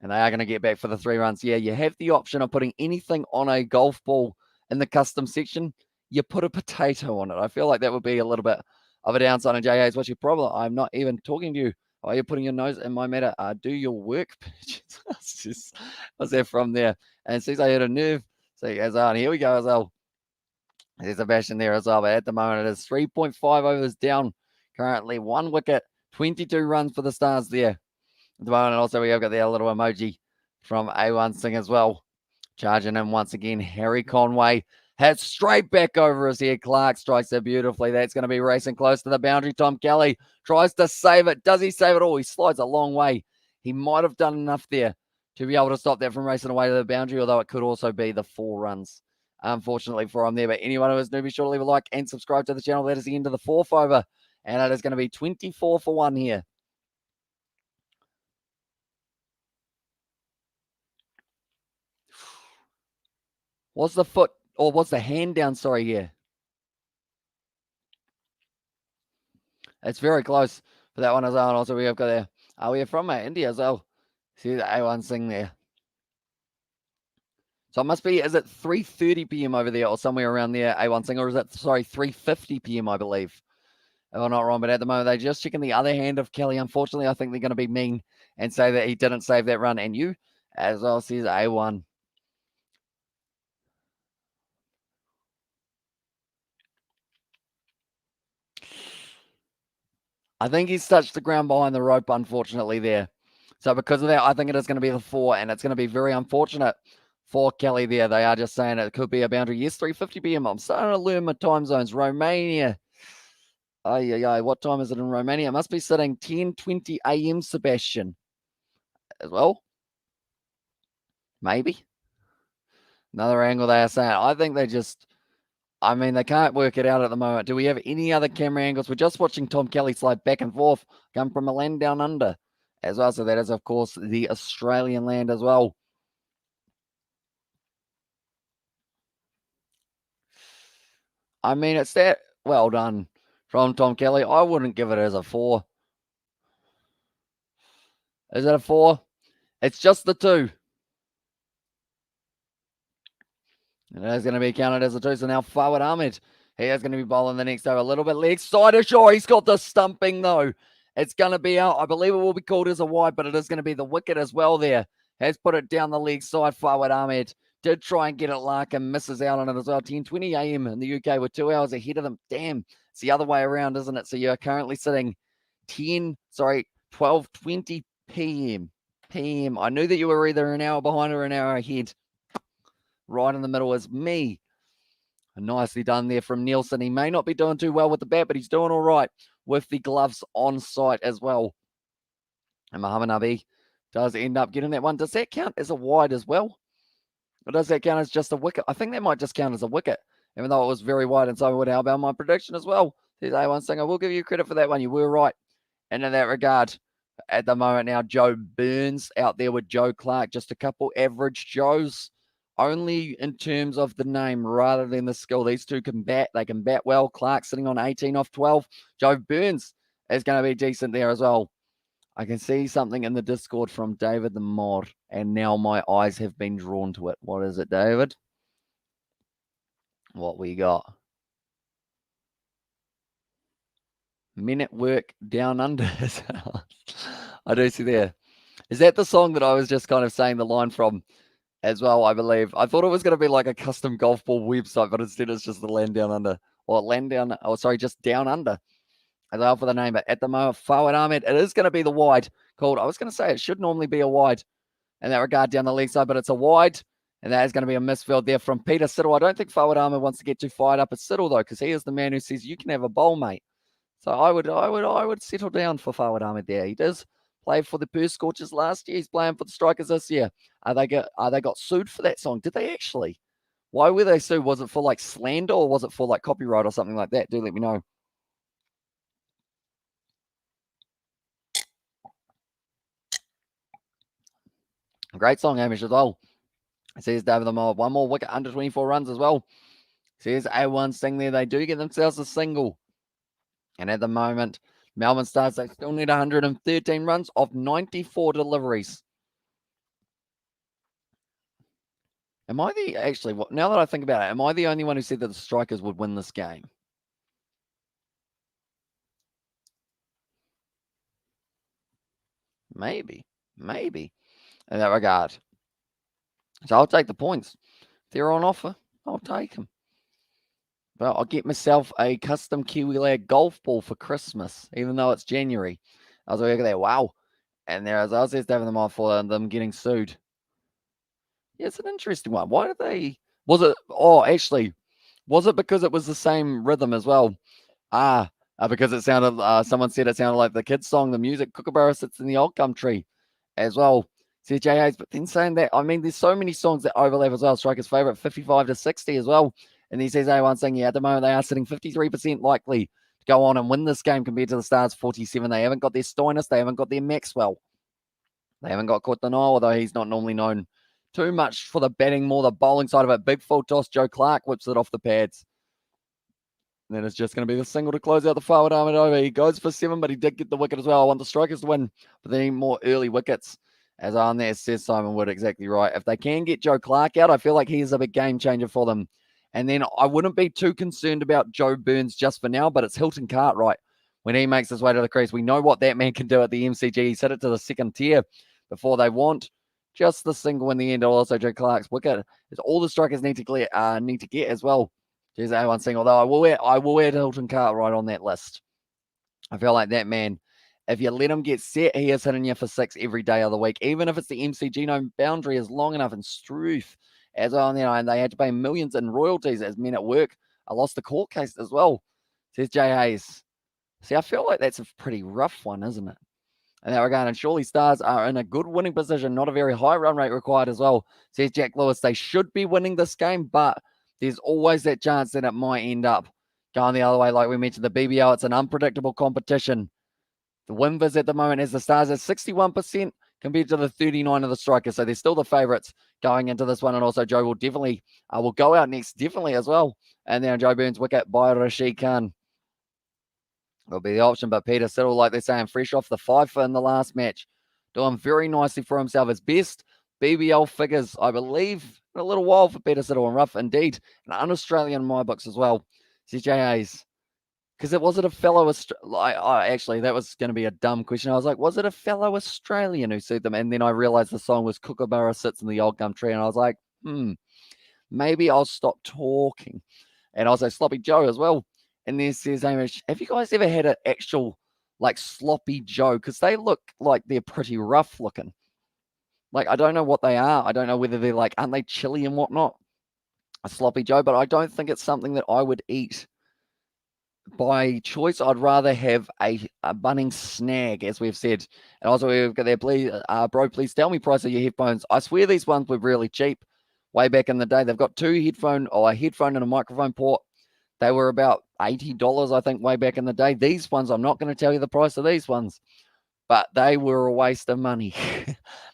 And they are going to get back for the 3 runs. Yeah, you have the option of putting anything on a golf ball in the custom section. You put a potato on it. I feel like that would be a little bit of a downside. And JAs, what's your problem? I'm not even talking to you. Why are you putting your nose in my matter? Do your work. What's that from there? And since I hit a nerve, see, as on, here we go as well. There's Sebastian there as well. But at the moment, it is 3.5 overs down. Currently 1 wicket, 22 runs for the Stars there. At the moment, and also we have got the little emoji from A1 Singh as well. Charging in once again, Harry Conway heads straight back over his head. Clark strikes it beautifully. That's going to be racing close to the boundary. Tom Kelly tries to save it. Does he save it all? He slides a long way. He might have done enough there to be able to stop that from racing away to the boundary, although it could also be the 4 runs, unfortunately, for him there. But anyone who is new, be sure to leave a like and subscribe to the channel. That is the end of the 4th over, and it is going to be 24 for 1 here. What's the foot, or what's the hand down? Sorry, yeah. It's very close for that one as well. And also we have got there. We are from India as well. See the A1 sing there. So it must be, is it 3:30 p.m. over there or somewhere around there, A1 sing, or is it, sorry, 3:50 p.m. I believe, if I'm not wrong. But at the moment, they're just checking the other hand of Kelly. Unfortunately, I think they're going to be mean and say that he didn't save that run. And you, as well, says A1. I think he's touched the ground behind the rope, unfortunately, there. So because of that, I think it is going to be the 4, and it's going to be very unfortunate for Kelly there. They are just saying it could be a boundary. Yes, 3:50 p.m. I'm starting to learn my time zones. Romania. What time is it in Romania? It must be sitting 10:20 a.m., Sebastian, as well. Maybe. Another angle they are saying. I think they just, they can't work it out at the moment. Do we have any other camera angles? We're just watching Tom Kelly slide back and forth, come from a land down under as well. So that is, of course, the Australian land as well. It's that well done from Tom Kelly. I wouldn't give it as a 4. Is it a 4? It's just the 2. And it is going to be counted as a 2. So now Fawad Ahmed, he is going to be bowling the next over a little bit leg side. Sure, he's got the stumping though. It's going to be out. I believe it will be called as a wide, but it is going to be the wicket as well there. Has put it down the leg side. Fawad Ahmed did try and get it luck and misses out on it as well. 10:20 a.m. in the UK. We're 2 hours ahead of them. Damn, it's the other way around, isn't it? So you're currently sitting 12:20 p.m. I knew that you were either an hour behind or an hour ahead. Right in the middle is me. Nicely done there from Nielsen. He may not be doing too well with the bat, but he's doing all right with the gloves on site as well. And Muhammad Nabi does end up getting that one. Does that count as a wide as well? Or does that count as just a wicket? I think that might just count as a wicket, even though it was very wide. And so would how about my prediction as well? There's A1 saying, I will give you credit for that one. You were right. And in that regard, at the moment now, Joe Burns out there with Joe Clark. Just a couple average Joes. Only in terms of the name rather than the skill. These two can bat. They can bat well. Clark sitting on 18 off 12. Joe Burns is going to be decent there as well. I can see something in the Discord from David the Mod, and now my eyes have been drawn to it. What is it, David? What we got? Men at Work Down Under. I do see there. Is that the song that I was just kind of saying the line from as well, I believe? I thought it was going to be like a custom golf ball website, but instead it's just the Land Down Under. Or Land Down, just Down Under. I love for the name, but at the moment, Fawad Ahmed, it is going to be the wide called. I was going to say it should normally be a wide in that regard down the leg side, but it's a wide, and that is going to be a misfield there from Peter Siddle. I don't think Fawad Ahmed wants to get too fired up at Siddle though, because he is the man who says you can have a bowl, mate. So I would settle down for Fawad Ahmed there. He does play for the Perth Scorchers last year. He's playing for the Strikers this year. They got sued for that song? Did they actually? Why were they sued? Was it for like slander or was it for like copyright or something like that? Do let me know. Great song, Hamish, as well. Says David the Mob. One more wicket under 24 runs as well. Says A1 Sting there. They do get themselves a single. And at the moment, Melbourne Stars, they still need 113 runs of 94 deliveries. Am I now that I think about it, am I the only one who said that the Strikers would win this game? Maybe in that regard. So I'll take the points. If they're on offer, I'll take them. But I'll get myself a custom KiwiLad golf ball for Christmas, even though it's January. I was like, there, wow. And there, as I was just having them off for them getting sued. Yeah, it's an interesting one. Why did they? Was it because it was the same rhythm as well? Because it sounded, someone said it sounded like the kids' song, the music, Kookaburra Sits in the Old Country as well. CJ Hayes, but then saying that, there's so many songs that overlap as well. Strikers' favourite, 55 to 60 as well. And he says A1 saying, yeah, at the moment they are sitting 53% likely to go on and win this game compared to the Stars 47. They haven't got their Stoinis, they haven't got their Maxwell. They haven't got Courtney, although he's not normally known too much for the batting, more the bowling side of it. Big full toss, Joe Clark whips it off the pads. And then it's just going to be the single to close out the forward arm and over. He goes for 7, but he did get the wicket as well. I want the Strikers to win, but they need more early wickets. As on there says Simon Wood, exactly right. If they can get Joe Clark out, I feel like he's a big game changer for them. And then I wouldn't be too concerned about Joe Burns just for now, but it's Hilton Cartwright. When he makes his way to the crease, we know what that man can do at the MCG. He's hit it to the second tier before they want. Just the single in the end, also Joe Clark's wicket. It's all the Strikers need to get as well. There's A1 single, though I will add Hilton Cartwright on that list. I feel like that man, if you let him get set, he is hitting you for 6 every day of the week. Even if it's the MCG, no boundary is long enough. And Struth, as well, and they had to pay millions in royalties as men at work. I lost the court case as well, says Jay Hayes. See, I feel like that's a pretty rough one, isn't it? In that regard, and surely Stars are in a good winning position, not a very high run rate required as well, says Jack Lewis. They should be winning this game, but there's always that chance that it might end up going the other way. Like we mentioned, the BBL, it's an unpredictable competition. The win viz at the moment is the Stars at 61% compared to the 39 of the Strikers. So they're still the favourites going into this one. And also Joe will definitely will go out next, definitely as well. And then Joe Burns wicket by Rashid Khan will be the option. But Peter Siddle, like they're saying, fresh off the 5 in the last match, doing very nicely for himself. His best BBL figures, I believe, in a little while for Peter Siddle, and rough indeed. And un-Australian in my books as well. CJ Hayes. Because was it a fellow actually, that was going to be a dumb question. I was like, was it a fellow Australian who sued them? And then I realized the song was Kookaburra Sits in the Old Gum Tree. And I was like, maybe I'll stop talking. And also Sloppy Joe as well. And then says Hamish, have you guys ever had an actual, like, Sloppy Joe? Because they look like they're pretty rough looking. Like, I don't know what they are. I don't know whether they're like, aren't they chili and whatnot? A Sloppy Joe, but I don't think it's something that I would eat. By choice, I'd rather have a Bunnings snag, as we've said. And also, we've got there, please, bro, please tell me price of your headphones. I swear these ones were really cheap way back in the day. They've got a headphone and a microphone port. They were about $80, I think, way back in the day. These ones, I'm not going to tell you the price of these ones, but they were a waste of money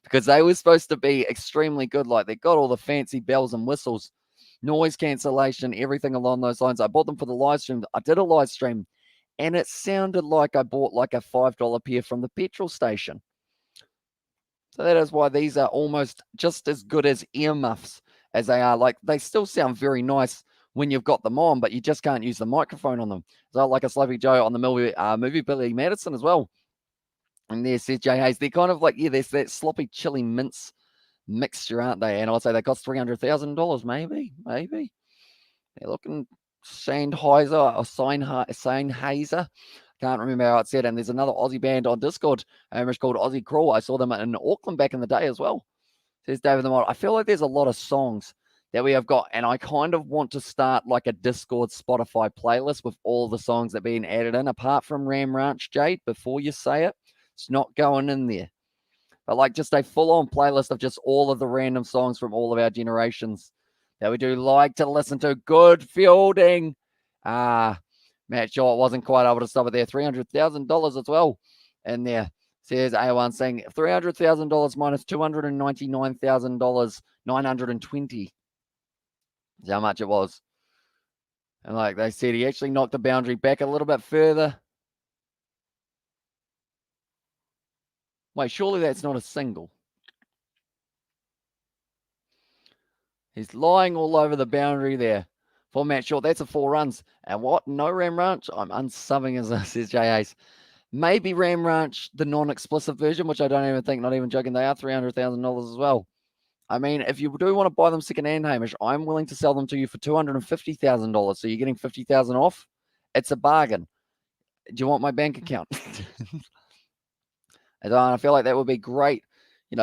because they were supposed to be extremely good. Like, they got all the fancy bells and whistles, noise cancellation, everything along those lines. I bought them for the live stream. I did a live stream, and it sounded like I bought like a $5 pair from the petrol station. So that is why these are almost just as good as earmuffs as they are. Like, they still sound very nice when you've got them on, but you just can't use the microphone on them. So like a Sloppy Joe on the movie Billy Madison as well. And there says Jay Hayes. They're kind of like, there's that sloppy chili mince mixture, aren't they? And I'd say they cost $300,000, maybe. They're looking Sennheiser or Sennheiser. Can't remember how it said. And there's another Aussie band on Discord, called Aussie Crawl. I saw them in Auckland back in the day as well. Says David the Mod. I feel like there's a lot of songs that we have got, and I kind of want to start like a Discord Spotify playlist with all the songs that are being added in, apart from Ram Ranch, Jade, before you say it. It's not going in there. But like just a full-on playlist of just all of the random songs from all of our generations that we do like to listen to. Good fielding. Matt Short wasn't quite able to stop it there. $300,000 as well in there. Says A1 saying $300,000 minus $299,000, 920. That's how much it was. And like they said, he actually knocked the boundary back a little bit further. Wait, surely that's not a single. He's lying all over the boundary there for Matt Short. That's a 4 runs. And what? No Ram Ranch? I'm unsubbing, as says J. Ace. Maybe Ram Ranch, the non-explicit version, which I don't even think, not even joking, they are $300,000 as well. I mean, if you do want to buy them secondhand, Hamish, I'm willing to sell them to you for $250,000. So you're getting $50,000 off. It's a bargain. Do you want my bank account? I feel like that would be great.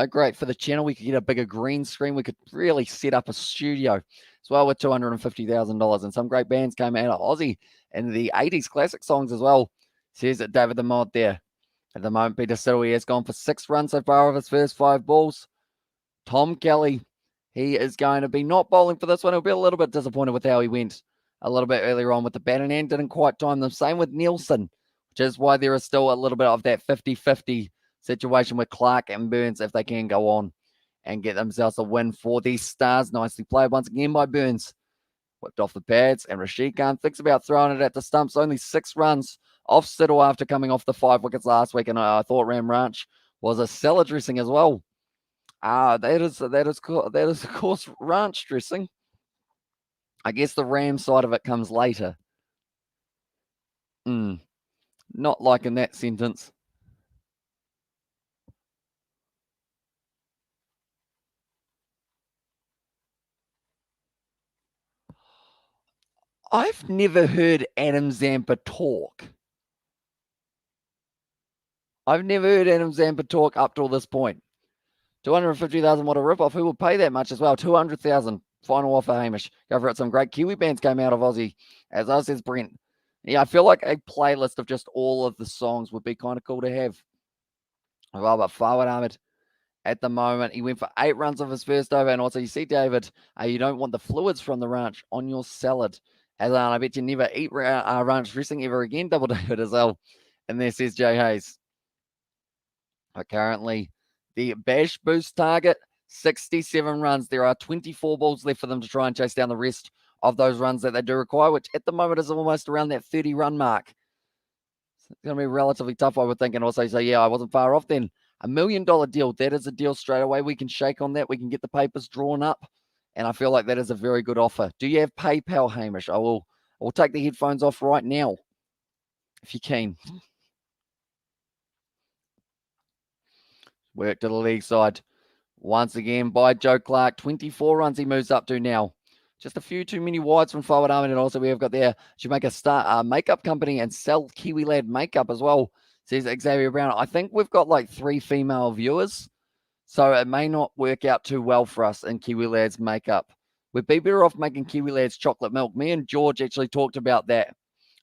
Great for the channel. We could get a bigger green screen. We could really set up a studio as well with $250,000. And some great bands came out of Aussie and the 80s classic songs as well. Says it, David the Mod there. At the moment, Peter Siddle has gone for 6 runs so far of his first 5 balls. Tom Kelly, he is going to be not bowling for this one. He'll be a little bit disappointed with how he went a little bit earlier on with the bat and didn't quite time them. Same with Nielsen, which is why there is still a little bit of that 50-50 situation with Clark and Burns if they can go on and get themselves a win for these Stars. Nicely played once again by Burns. Whipped off the pads, and Rashid Khan thinks about throwing it at the stumps. Only 6 runs off Siddle after coming off the 5 wickets last week, and I thought Ram Ranch was a salad dressing as well. That is of course ranch dressing. I guess the Ram side of it comes later. Not like in that sentence. I've never heard Adam Zampa talk. I've never heard Adam Zampa talk up till this point. 250,000, what a ripoff. Who will pay that much as well? 200,000. Final offer, Hamish. Go for it. Some great Kiwi bands came out of Aussie. As I says, Brent. Yeah, I feel like a playlist of just all of the songs would be kind of cool to have. Well, but Fawad Ahmed at the moment, he went for 8 runs of his first over. And also, you see, David, you don't want the fluids from the ranch on your salad. As I bet you never eat ranch dressing ever again, Double David as well. And there says Jay Hayes. But currently, the Bash boost target, 67 runs. There are 24 balls left for them to try and chase down the rest of those runs that they do require, which at the moment is almost around that 30-run mark. So it's going to be relatively tough, I would think. And also, so yeah, I wasn't far off then. $1 million deal. That is a deal straight away. We can shake on that. We can get the papers drawn up. And I feel like that is a very good offer. Do you have PayPal, Hamish? I will take the headphones off right now, if you can. Work to the league side. Once again by Joe Clark. 24 runs he moves up to now. Just a few too many wides from Fawad Ahmed. And also we have got there Jamaica Star makeup company and sell Kiwi Lad makeup as well, says Xavier Brown. I think we've got like 3 female viewers, so it may not work out too well for us in Kiwi Lad's makeup. We'd be better off making Kiwi Lad's chocolate milk. Me and George actually talked about that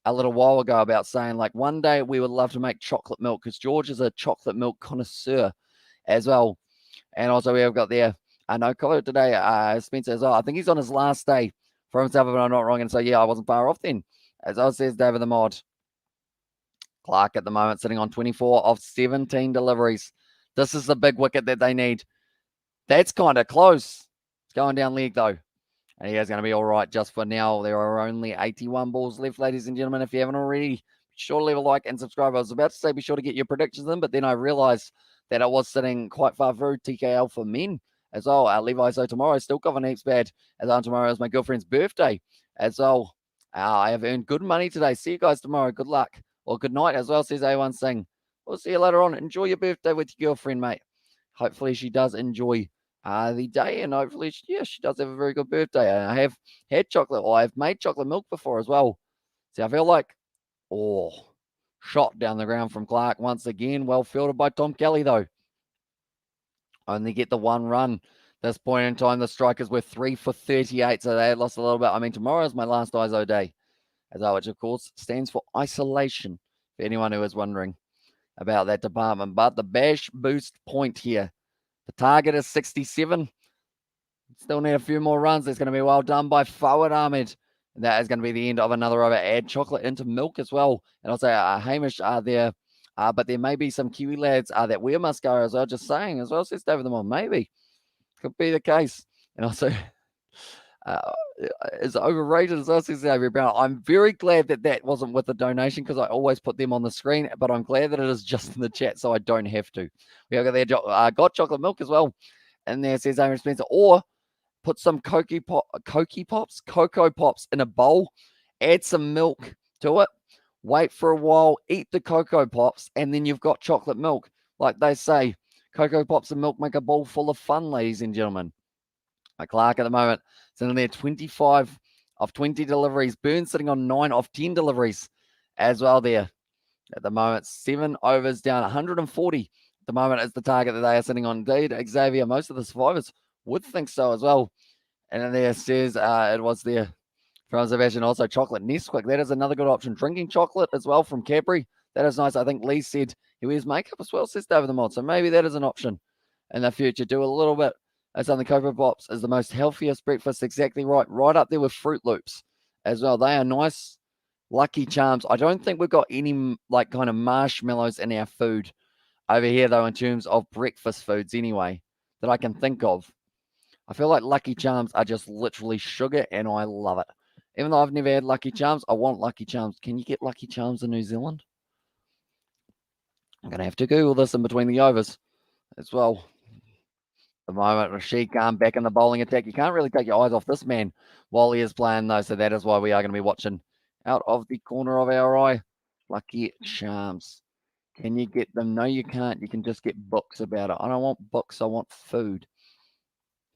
a little while ago, about saying like one day we would love to make chocolate milk, because George is a chocolate milk connoisseur as well. And also we have got there no color today, Spencer as well. I think he's on his last day for himself, if I'm not wrong. And so, yeah, I wasn't far off then. As I says, David the Mod. Clark at the moment sitting on 24 of 17 deliveries. This is the big wicket that they need. That's kind of close. It's going down leg, though. And he is going to be all right just for now. There are only 81 balls left, ladies and gentlemen. If you haven't already, be sure to leave a like and subscribe. I was about to say be sure to get your predictions in, but then I realized that I was sitting quite far through TKL for men as well. Levi, so tomorrow still got an heaps bad, as on tomorrow is my girlfriend's birthday as well. I have earned good money today. See you guys tomorrow. Good luck. Or good night as well, says A1 Singh. We'll see you later on. Enjoy your birthday with your girlfriend, mate. Hopefully she does enjoy the day, and hopefully, she does have a very good birthday. And I have had chocolate, or I've made chocolate milk before as well. See, I feel like, shot down the ground from Clark once again. Well fielded by Tom Kelly, though. Only get the 1 run. This point in time, the Strikers were 3 for 38, so they had lost a little bit. I mean, tomorrow is my last ISO day, which, of course, stands for isolation, for anyone who is wondering about that department. But the Bash boost point here. The target is 67. Still need a few more runs. That's going to be well done by Fawad Ahmed. And that is going to be the end of another over. Add chocolate into milk as well. And also, Hamish there. But there may be some Kiwi lads that we must go as well. Just saying as well, says David the Mon. Maybe. Could be the case. And also, is overrated as well, says Xavier Brown. I'm very glad that wasn't with the donation, because I always put them on the screen. But I'm glad that it is just in the chat, so I don't have to. We have got there, got chocolate milk as well. And there says Aaron Spencer. Or put some Cocoa Pops in a bowl. Add some milk to it. Wait for a while, eat the Cocoa Pops, and then you've got chocolate milk. Like they say, Cocoa Pops and milk make a bowl full of fun, ladies and gentlemen. Clark at the moment sitting there 25 of 20 deliveries. Burns sitting on 9 of 10 deliveries as well there. At the moment, 7 overs down, 140 at the moment is the target that they are sitting on. Indeed, Xavier, most of the survivors would think so as well. And then there says it was there. From Sebastian, also chocolate Nesquik. That is another good option. Drinking chocolate as well from Cadbury. That is nice. I think Lee said he wears makeup as well, says David the Mod. So maybe that is an option in the future. Do a little bit. That's on the Cocoa Pops is the most healthiest breakfast. Exactly right. Right up there with Fruit Loops as well. They are nice, Lucky Charms. I don't think we've got any like kind of marshmallows in our food over here, though, in terms of breakfast foods anyway, that I can think of. I feel like Lucky Charms are just literally sugar, and I love it. Even though I've never had Lucky Charms, I want Lucky Charms. Can you get Lucky Charms in New Zealand? I'm going to have to Google this in between the overs as well. The moment Rashid Khan back in the bowling attack. You can't really take your eyes off this man while he is playing, though. So that is why we are going to be watching out of the corner of our eye. Lucky Charms. Can you get them? No, you can't. You can just get books about it. I don't want books. I want food.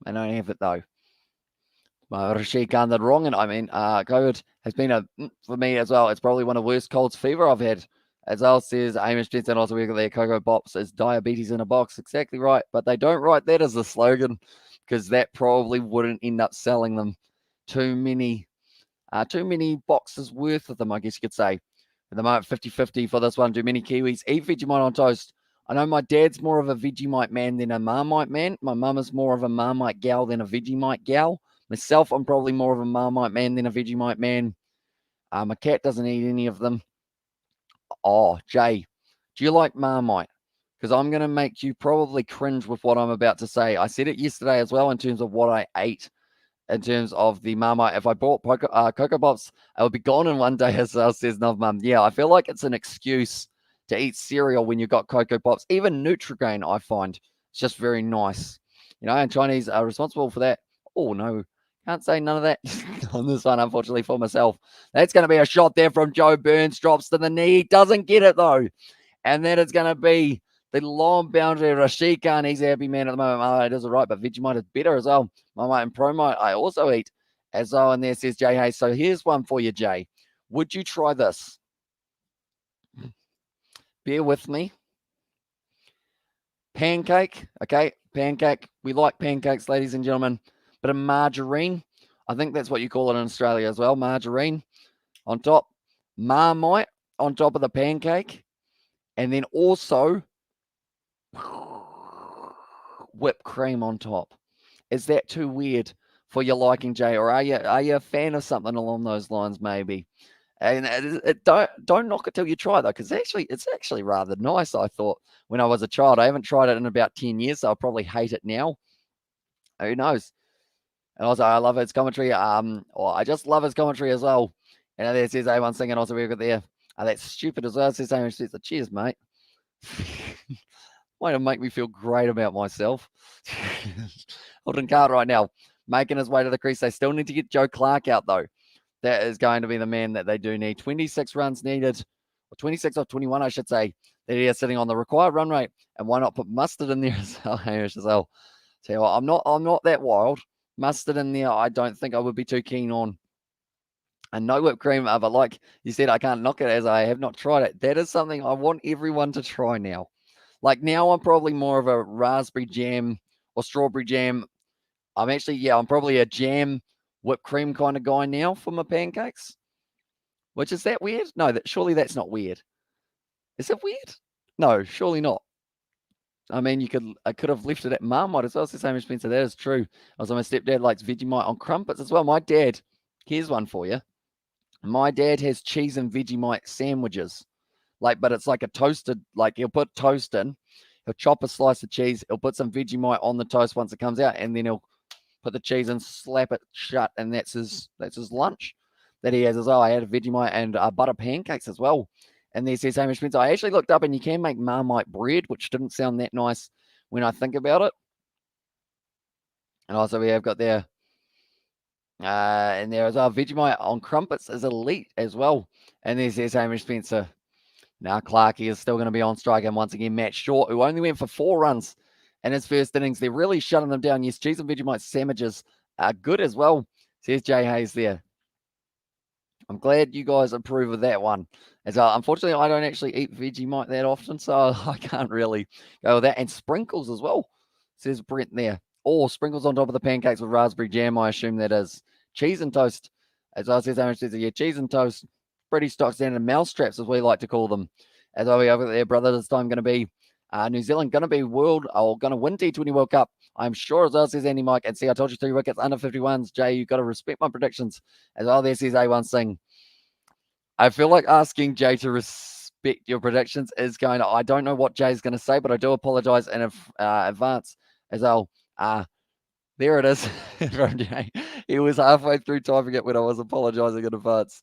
I don't have it, though. Rashid Khan did wrong, and I mean, COVID has been for me as well. It's probably one of the worst colds fever I've had. As well says Amish Spencer, and also we got there Cocoa Pops is diabetes in a box. Exactly right, but they don't write that as the slogan because that probably wouldn't end up selling them too many boxes worth of them, I guess you could say. At the moment, 50-50 for this one. Too many Kiwis eat Vegemite on toast. I know my dad's more of a Vegemite man than a Marmite man. My mum is more of a Marmite gal than a Vegemite gal. Myself, I'm probably more of a Marmite man than a Vegemite man. My cat doesn't eat any of them. Oh, Jay, do you like Marmite? Because I'm going to make you probably cringe with what I'm about to say. I said it yesterday as well in terms of what I ate, in terms of the Marmite. If I bought Cocoa Pops, it would be gone in one day, as says Nov Mum. Yeah, I feel like it's an excuse to eat cereal when you've got Cocoa Pops. Even Nutrigrain, I find, it's just very nice. You know, and Chinese are responsible for that. Oh, no. Can't say none of that on this one, unfortunately, for myself. That's going to be a shot there from Joe Burns. Drops to the knee. Doesn't get it, though. And that is going to be the long boundary. Rashid Khan, he's a happy man at the moment. Oh, it is all right, but Vegemite is better as well. Marmite and Promite, I also eat as well. And there says Jay Hayes. So here's one for you, Jay. Would you try this? Bear with me. Pancake, okay? Pancake. We like pancakes, ladies and gentlemen. Bit of margarine. I think that's what you call it in Australia as well. Margarine on top. Marmite on top of the pancake. And then also whipped cream on top. Is that too weird for your liking, Jay? Or are you a fan of something along those lines, maybe? And don't knock it till you try, though, because it's actually rather nice, I thought, when I was a child. I haven't tried it in about 10 years, so I'll probably hate it now. Who knows? And also, I love his commentary. I just love his commentary as well. And there says A1 singing. Also, we've got there. That's stupid as well. It says Amish says, cheers, mate. Way to make me feel great about myself. Holden Card right now, making his way to the crease. They still need to get Joe Clark out, though. That is going to be the man that they do need. 26 runs needed, or 26 or 21, I should say, that he is sitting on the required run rate. And why not put Mustard in there as well, Hamish, as well? Tell you what, I'm not that wild. Mustard in there, I don't think I would be too keen on. And no whipped cream, but like you said, I can't knock it as I have not tried it. That is something I want everyone to try now. Like now, I'm probably more of a raspberry jam or strawberry jam. I'm probably a jam whipped cream kind of guy now for my pancakes. Which, is that weird? No, surely that's not weird. Is it weird? No, surely not. I mean, I could have left it at Marmite as well. It's the same as Spencer. That is true. Also, my stepdad likes Vegemite on crumpets as well. My dad, here's one for you. My dad has cheese and Vegemite sandwiches. But it's like a toasted, he'll put toast in, he'll chop a slice of cheese, he'll put some Vegemite on the toast once it comes out, and then he'll put the cheese and slap it shut, and that's his lunch that he has as well. I had a Vegemite and butter pancakes as well. And there says Hamish Spencer, I actually looked up and you can make Marmite bread, which didn't sound that nice when I think about it. And also we have got there, and there is our Vegemite on crumpets is elite as well. And there says Hamish Spencer, now Clarkey is still going to be on strike, and once again Matt Short, who only went for 4 runs in his first innings. They're really shutting them down. Yes, cheese and Vegemite sandwiches are good as well, says Jay Hayes there. I'm glad you guys approve of that one. As unfortunately, I don't actually eat Vegemite that often, so I can't really go with that. And sprinkles as well, says Brent there. Or sprinkles on top of the pancakes with raspberry jam, I assume that is. Cheese and toast. As I says, Aaron says, yeah, cheese and toast. Pretty stock standard mousetraps, as we like to call them. As I over there, brother, this time going to be New Zealand going to be going to win T20 World Cup. I'm sure as well, says Andy Mike. And see, I told you 3 wickets under 51s. Jay, you've got to respect my predictions. As well, there says A1 Singh. I feel like asking Jay to respect your predictions is going to, I don't know what Jay's going to say, but I do apologize in advance as well. There it is from Jay. He was halfway through typing it when I was apologising in advance.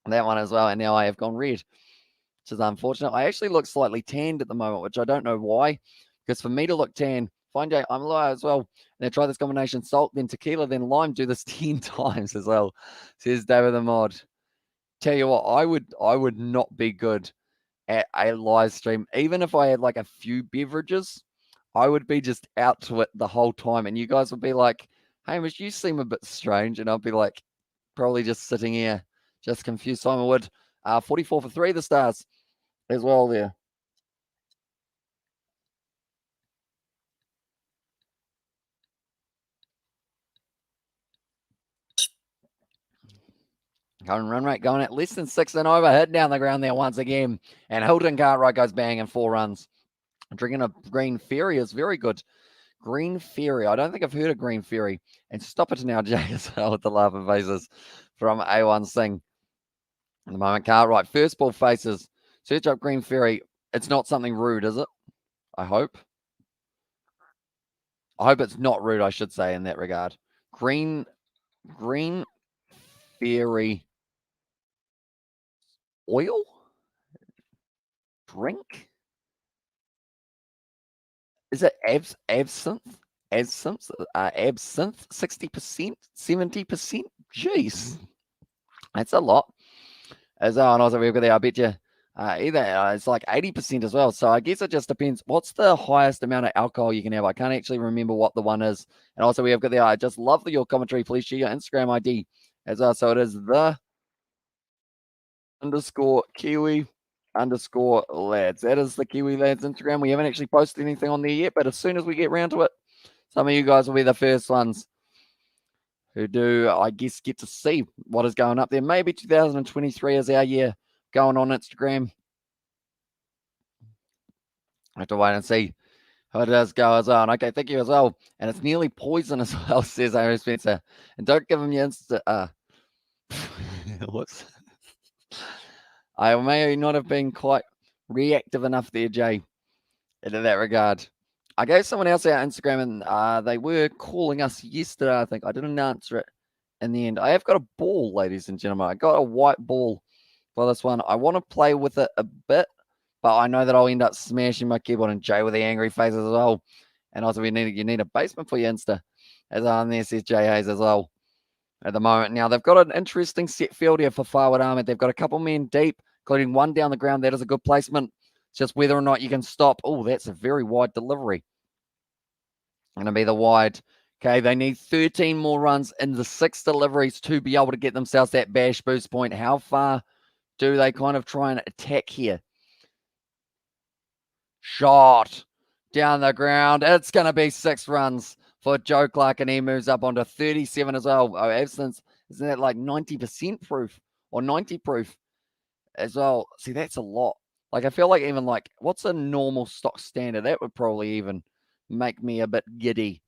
That one as well, and now I have gone red, which is unfortunate. I actually look slightly tanned at the moment, which I don't know why, because for me to look tan, fine, Jay, I'm low as well. And then try this combination: salt, then tequila, then lime. Do this 10 times as well. Says David the Mod. Tell you what, I would not be good at a live stream, even if I had like a few beverages. I would be just out to it the whole time, and you guys would be like, "Hamish, you seem a bit strange," and I'll be like, probably just sitting here, just confused. Simon Wood, 44 for 3, the Stars as well there. Current run rate going at less than 6 and over, hit down the ground there once again. And Hilton Cartwright goes bang and 4 runs. Drinking a Green Fairy is very good. Green Fairy. I don't think I've heard of Green Fairy. And stop it now, Jay, as well with the laughing faces from A1 Singh. At the moment, Cartwright. First ball faces. Search up Green Fairy. It's not something rude, is it? I hope. I hope it's not rude, I should say, in that regard. Green Fairy oil? Drink? Is it absinthe? Absinthe? Absinthe? 60%? 70%? Jeez. That's a lot. As well, and also we've got there, I bet you, either it's like 80% as well. So I guess it just depends. What's the highest amount of alcohol you can have? I can't actually remember what the one is. And also we have got there, I just love your commentary. Please share your Instagram ID as well. So it is the _Kiwi _lads. That is the Kiwi Lads Instagram. We haven't actually posted anything on there yet, but as soon as we get around to it, some of you guys will be the first ones who do, I guess, get to see what is going up there. Maybe 2023 is our year going on Instagram. I have to wait and see how it does go as well. And okay, thank you as well. And it's nearly poison as well, says Aaron Spencer. And don't give him your Insta. Whoops. I may not have been quite reactive enough there, Jay, in that regard. I gave someone else our Instagram, and they were calling us yesterday, I think. I didn't answer it in the end. I have got a ball, ladies and gentlemen. I got a white ball for this one. I want to play with it a bit, but I know that I'll end up smashing my keyboard, and Jay with the angry faces as well. And also, you need a basement for your Insta, as on there says Jay Hayes as well. At the moment, now they've got an interesting set field here for Farwood Ahmed. They've got a couple men deep, including one down the ground. That is a good placement. It's just whether or not you can stop. Oh, that's a very wide delivery. Going to be the wide. Okay, they need 13 more runs in the 6 deliveries to be able to get themselves that bash boost point. How far do they kind of try and attack here? Shot down the ground. It's going to be 6 runs for Joe Clark, and he moves up onto 37 as well. Oh, absence, isn't that like 90% proof or 90 proof as well? See, that's a lot. Like, I feel like even like, what's a normal stock standard? That would probably even make me a bit giddy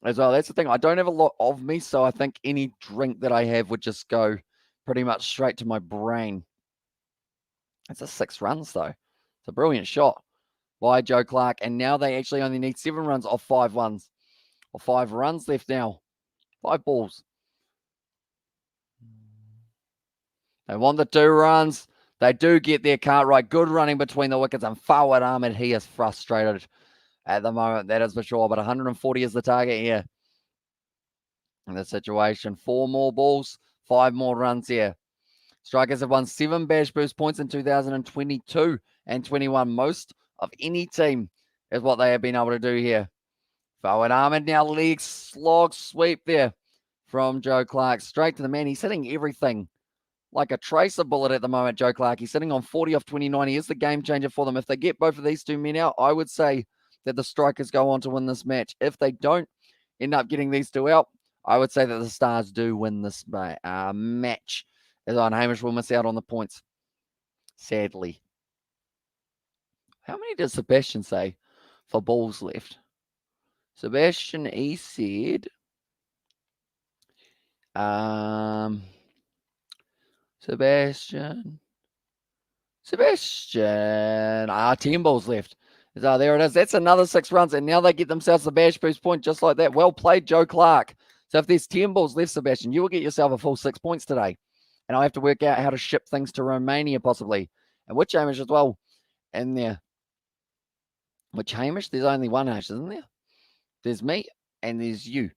as well. That's the thing. I don't have a lot of me, so I think any drink that I have would just go pretty much straight to my brain. It's a 6 runs, though. It's a brilliant shot by Joe Clark, and now they actually only need 7 runs off 5 ones. Or 5 runs left now. 5 balls. They want the 2 runs. They do get their Cartwright. Good running between the wickets, and Farwood Ahmed, he is frustrated at the moment, that is for sure. But 140 is the target here in the situation. 4 more balls, 5 more runs here. Strikers have won 7 bash boost points in 2022 and 21. Most of any team is what they have been able to do here. Farwood Ahmed now leg slog sweep there from Joe Clark. Straight to the man. He's hitting everything like a tracer bullet at the moment, Joe Clark. He's sitting on 40 off 29. He is the game changer for them. If they get both of these 2 men out, I would say that the Strikers go on to win this match. If they don't end up getting these 2 out, I would say that the Stars do win this match. As on Hamish will miss out on the points, sadly. How many does Sebastian say for balls left? Sebastian, he said, Sebastian, 10 balls left. So there it is. That's another 6 runs, and now they get themselves the bash boost point just like that. Well played, Joe Clark. So if there's 10 balls left, Sebastian, you will get yourself a full 6 points today. And I have to work out how to ship things to Romania, possibly. And which Hamish as well in there. Which Hamish? There's only one Hamish, isn't there? There's me and there's you.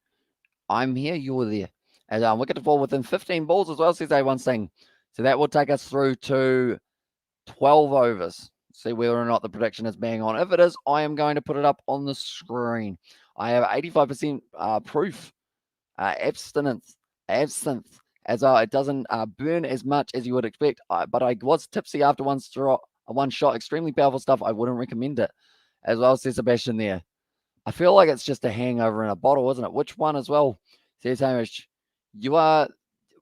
I'm here, you're there. And wicket to fall within 15 balls as well, says A1 Singh. So that will take us through to 12 overs. See whether or not the prediction is bang on. If it is, I am going to put it up on the screen. I have 85% proof. Absinthe. As it doesn't burn as much as you would expect. But I was tipsy after one shot. Extremely powerful stuff. I wouldn't recommend it. As well, says Sebastian there. I feel like it's just a hangover in a bottle, isn't it? Which one as well? Says Hamish. You are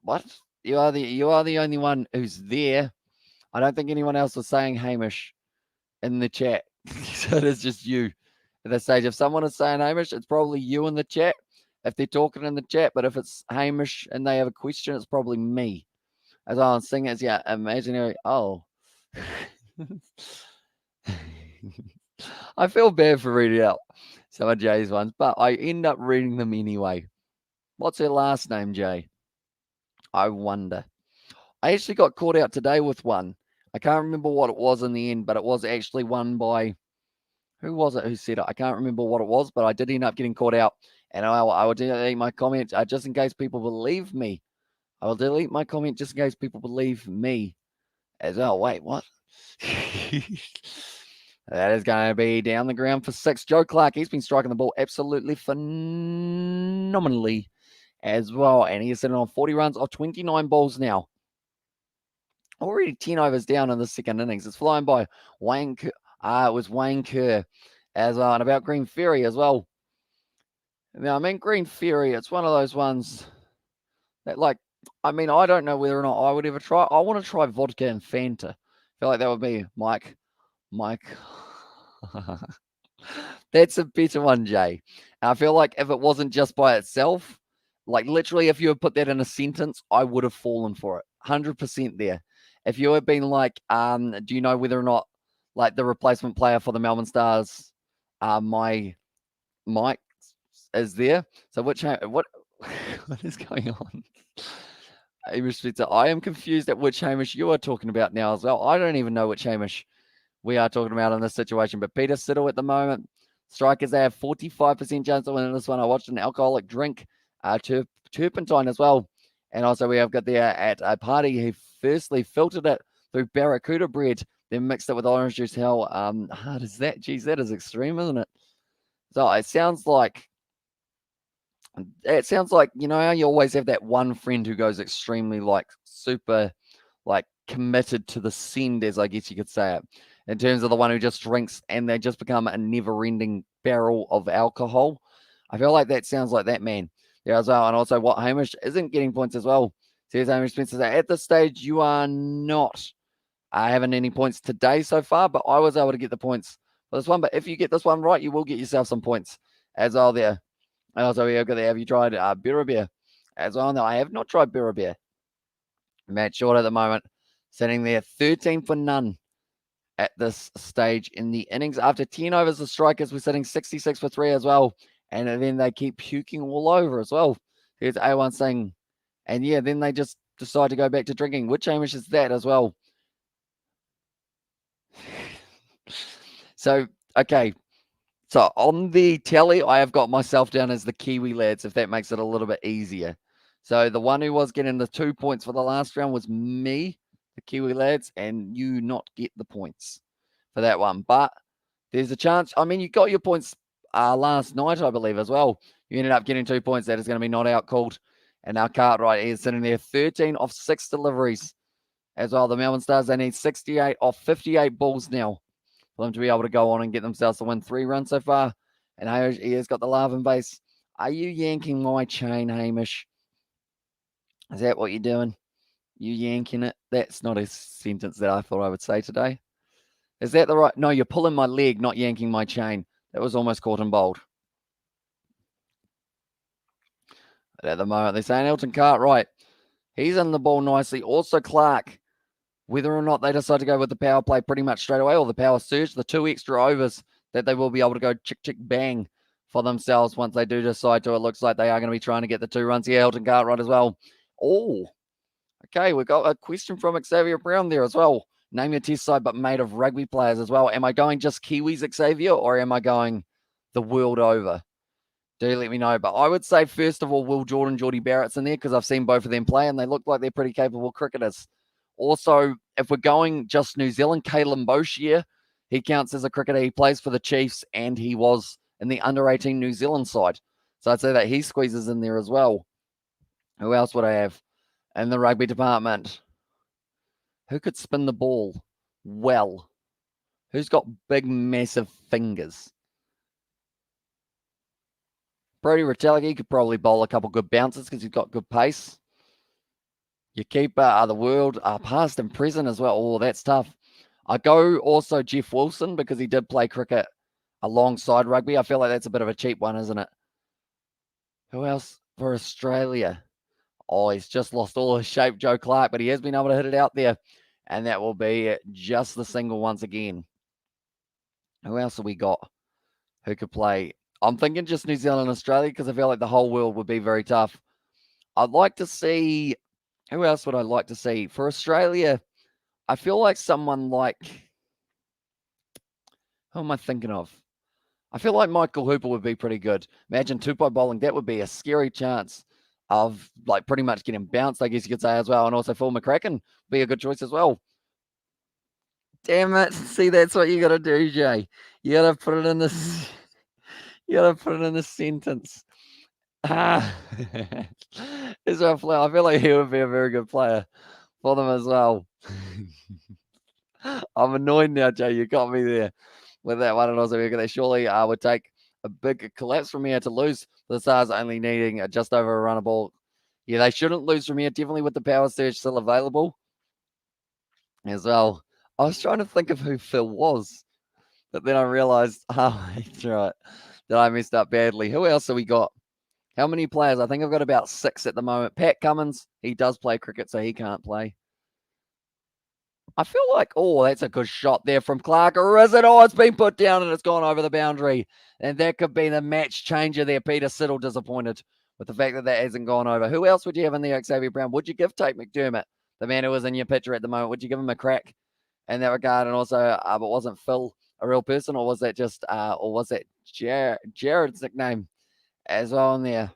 what? You are the only one who's there. I don't think anyone else was saying Hamish in the chat. So it is just you at this stage. If someone is saying Hamish, it's probably you in the chat. If they're talking in the chat, but if it's Hamish and they have a question, it's probably me. As I'm saying, it's imaginary. Oh. I feel bad for reading out some of Jay's ones, but I end up reading them anyway. What's her last name, Jay? I wonder. I actually got caught out today with one. I can't remember what it was in the end, but it was actually won by, who was it who said it? I can't remember what it was, but I did end up getting caught out. And I will delete my comment just in case people believe me. I will delete my comment just in case people believe me. As well, wait, what? That is going to be down the ground for 6. Joe Clark, he's been striking the ball absolutely phenomenally as well. And he's sitting on 40 runs off 29 balls now. Already 10 overs down in the second innings. It's flying by Wayne. It was Wayne Kerr as well. And about Green Ferry as well. Now, I mean, Green Ferry, it's one of those ones that, like, I mean, I don't know whether or not I would ever try. I want to try vodka and Fanta. I feel like that would be Mike. That's a better one, Jay. And I feel like if it wasn't just by itself, like literally if you had put that in a sentence, I would have fallen for it. 100% there. If you had been like, do you know whether or not like the replacement player for the Melbourne Stars, my Mike is there? So what is going on? I am confused at which Hamish you are talking about now as well. I don't even know which Hamish we are talking about in this situation. But Peter Siddle at the moment, Strikers, they have 45% chance of winning this one. I watched an alcoholic drink, turpentine as well. And also we have got there at a party who firstly filtered it through barracuda bread, then mixed it with orange juice. How hard is that? Geez, that is extreme, isn't it? So it sounds like, you know how you always have that one friend who goes extremely like super like committed to the send, as I guess you could say it, in terms of the one who just drinks and they just become a never-ending barrel of alcohol. I feel like that sounds like that man there as well. And also what Hamish isn't getting points as well. Says Hamish Spencer, at this stage you are not having any points today so far, but I was able to get the points for this one. But if you get this one right, you will get yourself some points as well there. And also we have got there, have you tried Birabir as well? No, I have not tried Birabir. Matt Short at the moment, sitting there 13 for none at this stage in the innings. After 10 overs, the Strikers were sitting 66 for 3 as well. And then they keep puking all over as well. Here's A1 saying, and yeah, then they just decide to go back to drinking. Which Hamish is that as well? So, okay. So on the tally, I have got myself down as the Kiwi lads, if that makes it a little bit easier. So the one who was getting the 2 points for the last round was me, the Kiwi lads, and you not get the points for that one. But there's a chance. I mean, you got your points last night, I believe, as well. You ended up getting 2 points. That is going to be not out called. And our Cartwright is sitting there 13 off 6 deliveries as well. The Melbourne Stars, they need 68 off 58 balls now for them to be able to go on and get themselves to win 3 runs so far. And he has got the love and base. Are you yanking my chain, Hamish? Is that what you're doing? You yanking it? That's not a sentence that I thought I would say today. Is that the right? No, you're pulling my leg, not yanking my chain. That was almost caught in bold. But at the moment, they're saying Elton Cartwright. He's in the ball nicely. Also Clark. Whether or not they decide to go with the power play pretty much straight away or the power surge, the 2 extra overs that they will be able to go chick, chick, bang for themselves once they do decide to. It looks like they are going to be trying to get the 2 runs here. Hilton Cartwright as well. Oh, okay. We've got a question from Xavier Brown there as well. Name your test side, but made of rugby players as well. Am I going just Kiwis, Xavier, or am I going the world over? Do let me know. But I would say, first of all, Will Jordan, Geordie Barrett's in there because I've seen both of them play and they look like they're pretty capable cricketers. Also, if we're going just New Zealand, Caleb Boshier, he counts as a cricketer. He plays for the Chiefs and he was in the under-18 New Zealand side. So I'd say that he squeezes in there as well. Who else would I have in the rugby department? Who could spin the ball well? Who's got big, massive fingers? Brody Retallicky could probably bowl a couple good bounces because he's got good pace. Your keeper are the world, past and present as well. Oh, that's tough. I go also Jeff Wilson because he did play cricket alongside rugby. I feel like that's a bit of a cheap one, isn't it? Who else for Australia? Oh, he's just lost all his shape, Joe Clark, but he has been able to hit it out there. And that will be just the single once again. Who else have we got who could play? I'm thinking just New Zealand and Australia because I feel like the whole world would be very tough. I'd like to see, who else would I like to see? For Australia, I feel like someone like, who am I thinking of? I feel like Michael Hooper would be pretty good. Imagine Tupou bowling. That would be a scary chance of like pretty much getting bounced, I guess you could say as well. And also Phil McCracken would be a good choice as well. Damn it. See, that's what you got to do, Jay. You got to put it in this. You got to put it in the sentence. Israel Flower. I feel like he would be a very good player for them as well. I'm annoyed now, Jay. You got me there with that one. And also, they surely would take a big collapse from here to lose. The Stars only needing just over a run of ball. Yeah, they shouldn't lose from here. Definitely with the power surge still available as well. I was trying to think of who Phil was, but then I realized, that's right, that I messed up badly. Who else have we got? How many players? I think I've got about 6 at the moment. Pat Cummins, he does play cricket, so he can't play. I feel like, oh, that's a good shot there from Clark. Or is it? Oh, it's been put down and it's gone over the boundary. And that could be the match changer there. Peter Siddle disappointed with the fact that that hasn't gone over. Who else would you have in there, Xavier Brown? Would you give Tate McDermott, the man who was in your picture at the moment, would you give him a crack in that regard? And also, but wasn't Phil a real person, or was that just, or was that Jared's nickname as well in there?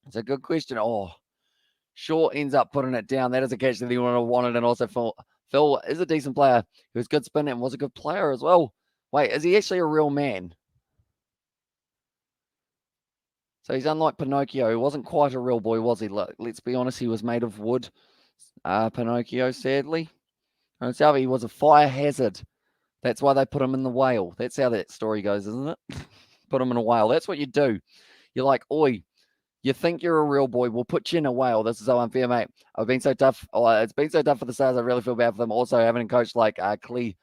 It's a good question. Oh, Shaw ends up putting it down. That is a catch that he would have wanted. And also, Phil is a decent player. He was good spinning and was a good player as well. Wait, is he actually a real man? So he's unlike Pinocchio. He wasn't quite a real boy, was he? Let's be honest, he was made of wood. Pinocchio, sadly. He was a fire hazard. That's why they put him in the whale. That's how that story goes, isn't it? Put him in a whale. That's what you do. You're like, oi, you think you're a real boy, we'll put you in a whale. This is so unfair, mate. I've been so tough. It's been so tough for the Stars. I really feel bad for them. Also, having a coach like Clee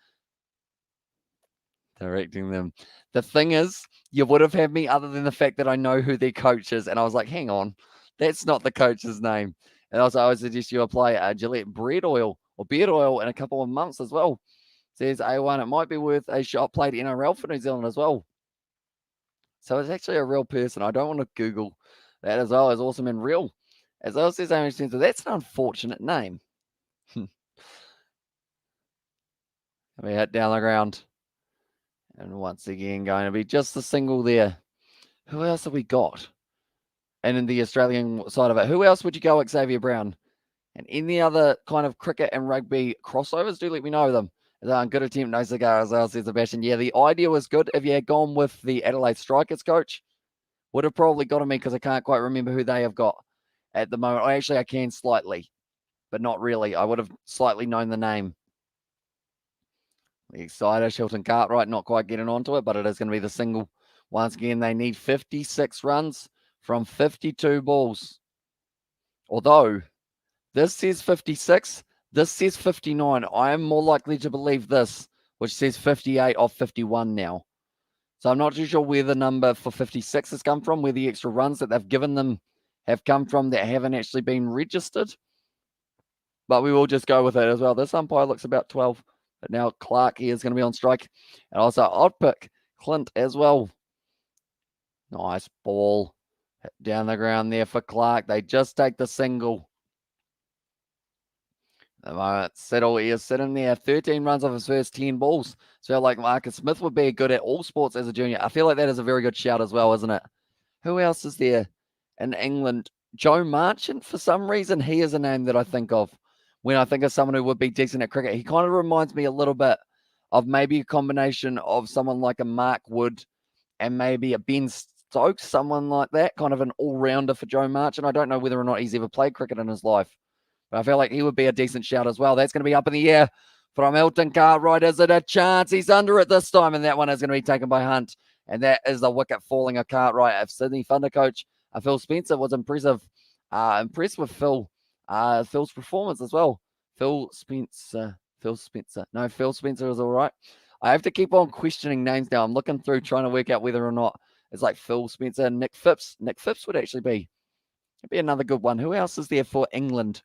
directing them. The thing is, you would have had me other than the fact that I know who their coach is. And I was like, hang on, that's not the coach's name. And also, I would suggest you apply Gillette beard oil in a couple of months as well. Says A1, it might be worth a shot played NRL for New Zealand as well. So it's actually a real person. I don't want to Google that as well. As awesome and real. As well says Amy Spencer, that's an unfortunate name. We hit down the ground. And once again, going to be just the single there. Who else have we got? And in the Australian side of it, who else would you go, Xavier Brown? And any other kind of cricket and rugby crossovers, do let me know them. Good attempt, no cigar as well, says Sebastian. Yeah, the idea was good. If you had gone with the Adelaide Strikers coach, would have probably got me because I can't quite remember who they have got at the moment. Actually, I can slightly, but not really. I would have slightly known the name. The exciter, Hilton Cartwright, not quite getting onto it, but it is going to be the single. Once again, they need 56 runs from 52 balls. Although this says 56, this says 59. I am more likely to believe this, which says 58 off 51 now. So I'm not too sure where the number for 56 has come from, where the extra runs that they've given them have come from that haven't actually been registered. But we will just go with it as well. This umpire looks about 12. But now Clark here is going to be on strike. And also I'd pick Clint as well. Nice ball. Hit down the ground there for Clark. They just take the single. At the moment, Siddle is sitting there. 13 runs off his first 10 balls. So like Marcus Smith would be good at all sports as a junior. I feel like that is a very good shout as well, isn't it? Who else is there in England? Joe Marchant, for some reason, he is a name that I think of when I think of someone who would be decent at cricket. He kind of reminds me a little bit of maybe a combination of someone like a Mark Wood and maybe a Ben Stokes, someone like that, kind of an all-rounder for Joe Marchant. I don't know whether or not he's ever played cricket in his life, but I feel like he would be a decent shout as well. That's going to be up in the air from Elton Cartwright. Is it a chance? He's under it this time, and that one is going to be taken by Hunt. And that is the wicket falling of Cartwright. If Sydney Thunder coach Phil Spencer was impressed with Phil's performance as well. Phil Spencer is all right. I have to keep on questioning names now. I'm looking through trying to work out whether or not it's like Phil Spencer and Nick Phipps. Nick Phipps would actually be another good one. Who else is there for England?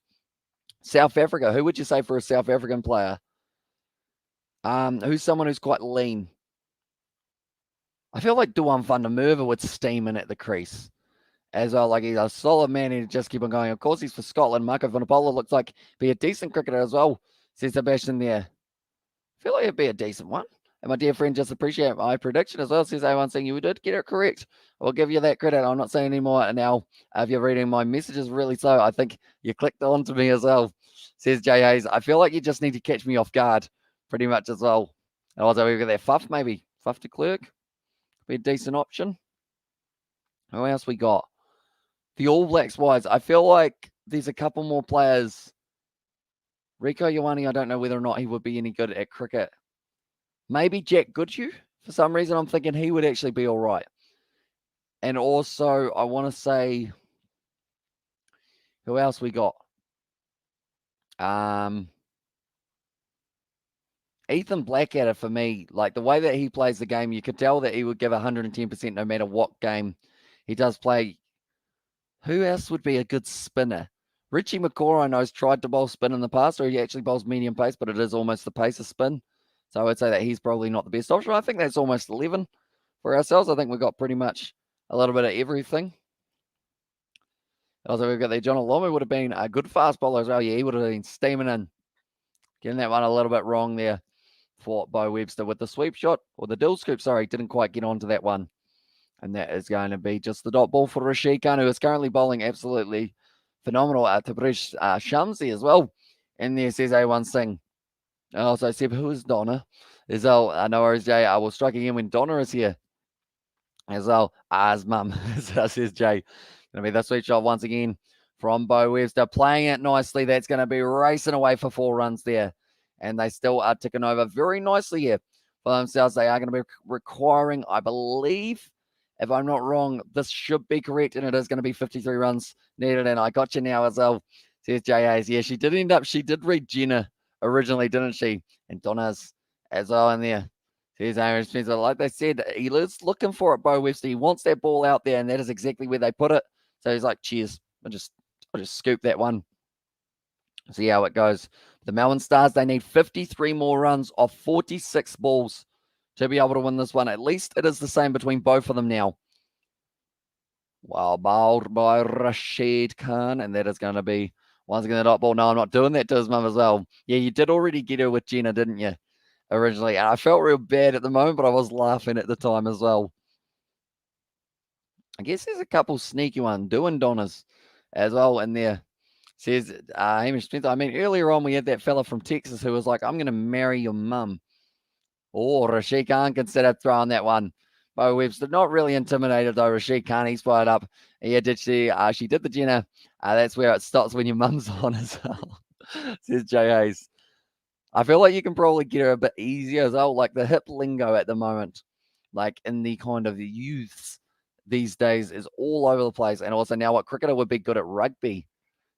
South Africa. Who would you say for a South African player? Who's someone who's quite lean? I feel like Duan van der Merwe would steam in at the crease as well. Like he's a solid man. He'd just keep on going. Of course, he's for Scotland. Marco van der Poel looks like be a decent cricketer as well. Says Sebastian there. I feel like it'd be a decent one. And my dear friend just appreciate my prediction as well. Says A1 saying you did get it correct. I'll give you that credit. I'm not saying anymore now. If you're reading my messages really slow, I think you clicked on to me as well. Says Jay Hayes. I feel like you just need to catch me off guard pretty much as well. And also we've got that Fuff maybe. Fuff de Klerk. Be a decent option. Who else we got? The All Blacks wise, I feel like there's a couple more players. Rico Ioane, I don't know whether or not he would be any good at cricket. Maybe Jack Goodhue. For some reason, I'm thinking he would actually be all right. And also, I want to say, who else we got? Ethan Blackadder for me, like the way that he plays the game, you could tell that he would give 110% no matter what game he does play. Who else would be a good spinner? Richie McCaw, I know, has tried to bowl spin in the past, or he actually bowls medium pace, but it is almost the pace of spin. So I would say that he's probably not the best option. I think that's almost 11 for ourselves. I think we've got pretty much a little bit of everything. Also, we've got the John Lbw would have been a good fast bowler as well. Yeah, he would have been steaming in. Getting that one a little bit wrong there for Bo Webster with the sweep shot, or the dill scoop, sorry, didn't quite get onto that one. And that is going to be just the dot ball for Rashid Khan, who is currently bowling absolutely phenomenal at Tabrish Shamsi as well. And there says A1 Singh. And also Seb, who is Donna? As well, no worries, Jay. I will strike again when Donna is here. As well as mum, says Jay. Going to be the sweet shot once again from Bo Webster. Playing it nicely. That's going to be racing away for 4 runs there. And they still are ticking over very nicely here for themselves. They are going to be requiring, I believe, if I'm not wrong, this should be correct, and it is going to be 53 runs needed. And I got you now as well, says J.A.'s. Yeah, she did read Jenna originally, didn't she? And Donna's as well in there. Says Aaron Spencer. Like they said, he is looking for it, Bo Webster. He wants that ball out there, and that is exactly where they put it. So he's like, cheers. I'll just scoop that one. See how it goes. The Melbourne Stars, they need 53 more runs off 46 balls to be able to win this one. At least it is the same between both of them now. Well bowled by Rashid Khan, and that is going to be once again the dot ball. No, I'm not doing that to his mum as well. Yeah, you did already get her with Jenna, didn't you, originally? And I felt real bad at the moment, but I was laughing at the time as well. I guess there's a couple sneaky ones doing Donnas as well in there. Says Hamish Spencer. I mean, earlier on we had that fella from Texas who was like, I'm going to marry your mum. Oh, Rashid Khan considered throwing that one. Bo Webster, not really intimidated though. Rashid Khan, he's fired up. Yeah, did she? She did the Jenna. That's where it stops when your mum's on as well. Says Jay Hayes. I feel like you can probably get her a bit easier as well. Like the hip lingo at the moment, like in the kind of the youths these days is all over the place. And also now what cricketer would be good at rugby?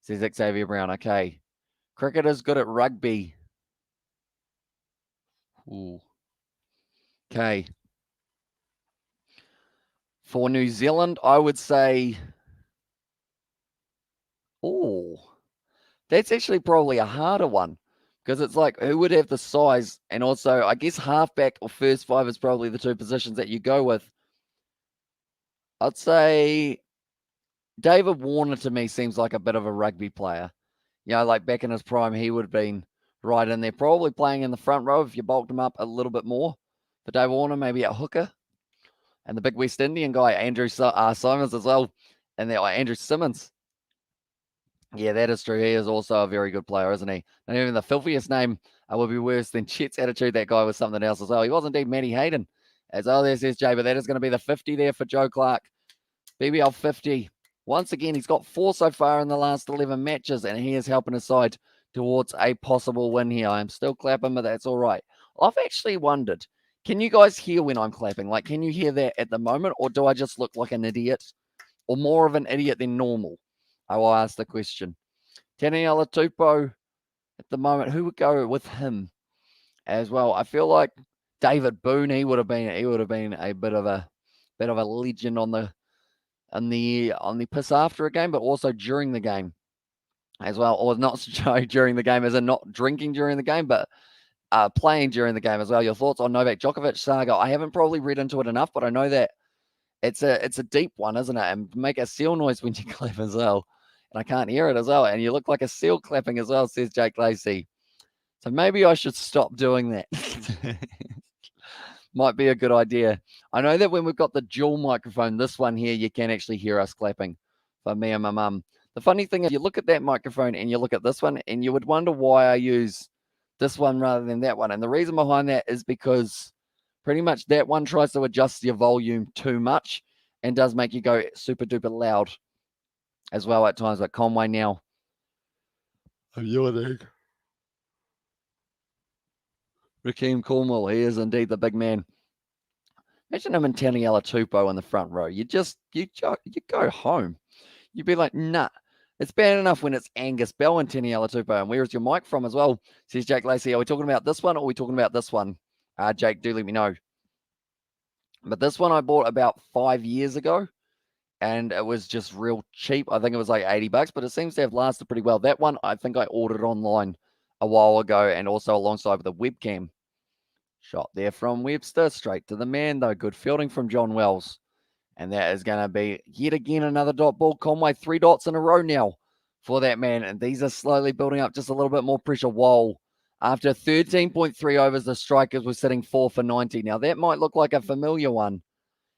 Says Xavier Brown. Okay. Cricketer's good at rugby. Ooh. Okay. For New Zealand, I would say, oh, that's actually probably a harder one because it's like who would have the size, and also I guess halfback or first 5 is probably the 2 positions that you go with. I'd say David Warner to me seems like a bit of a rugby player. You know, like back in his prime, he would have been right in there, probably playing in the front row if you bulked him up a little bit more. For David Warner, maybe at hooker. And the big West Indian guy, Andrew Simons as well. And there, Andrew Simmons. Yeah, that is true. He is also a very good player, isn't he? And even the filthiest name would be worse than Chet's attitude. That guy was something else as well. He was indeed Matty Hayden. As well, there says Jay, but that is going to be the 50 there for Joe Clark. BBL 50. Once again, he's got 4 so far in the last 11 matches, and he is helping his side towards a possible win here. I'm still clapping, but that's all right. I've actually wondered, can you guys hear when I'm clapping? Like, can you hear that at the moment, or do I just look like an idiot? Or more of an idiot than normal? I will ask the question. Taniela Tupou at the moment, who would go with him as well? I feel like David Boone, he would have been a bit of a legend on the piss after a game, but also during the game as well, or not during the game, as in not drinking during the game, but playing during the game as well. Your thoughts on Novak Djokovic saga? I haven't probably read into it enough, but I know that it's a deep one, isn't it? And make a seal noise when you clap as well. And I can't hear it as well. And you look like a seal clapping as well, says Jake Lacey. So maybe I should stop doing that. Might be a good idea. I know that when we've got the dual microphone, this one here, you can actually hear us clapping for me and my mum. The funny thing is, you look at that microphone and you look at this one, and you would wonder why I use this one rather than that one. And the reason behind that is because pretty much that one tries to adjust your volume too much and does make you go super duper loud as well at times. Like Conway now. I'm yawning. Rakeem Cornwall, he is indeed the big man. Imagine him and Taniela Tupou in the front row. You go home. You'd be like, nah. It's bad enough when it's Angus Bell and Taniela Tupou. And where is your mic from as well? Says Jake Lacey. Are we talking about this one or are we talking about this one? Jake, do let me know. But this one I bought about 5 years ago. And it was just real cheap. I think it was like $80, but it seems to have lasted pretty well. That one, I think I ordered online a while ago, and also alongside with the webcam. Shot there from Webster, straight to the man, though. Good fielding from John Wells. And that is going to be, yet again, another dot ball. Conway, 3 dots in a row now for that man. And these are slowly building up just a little bit more pressure. Whoa. After 13.3 overs, the Strikers were sitting 4 for 90. Now, that might look like a familiar one.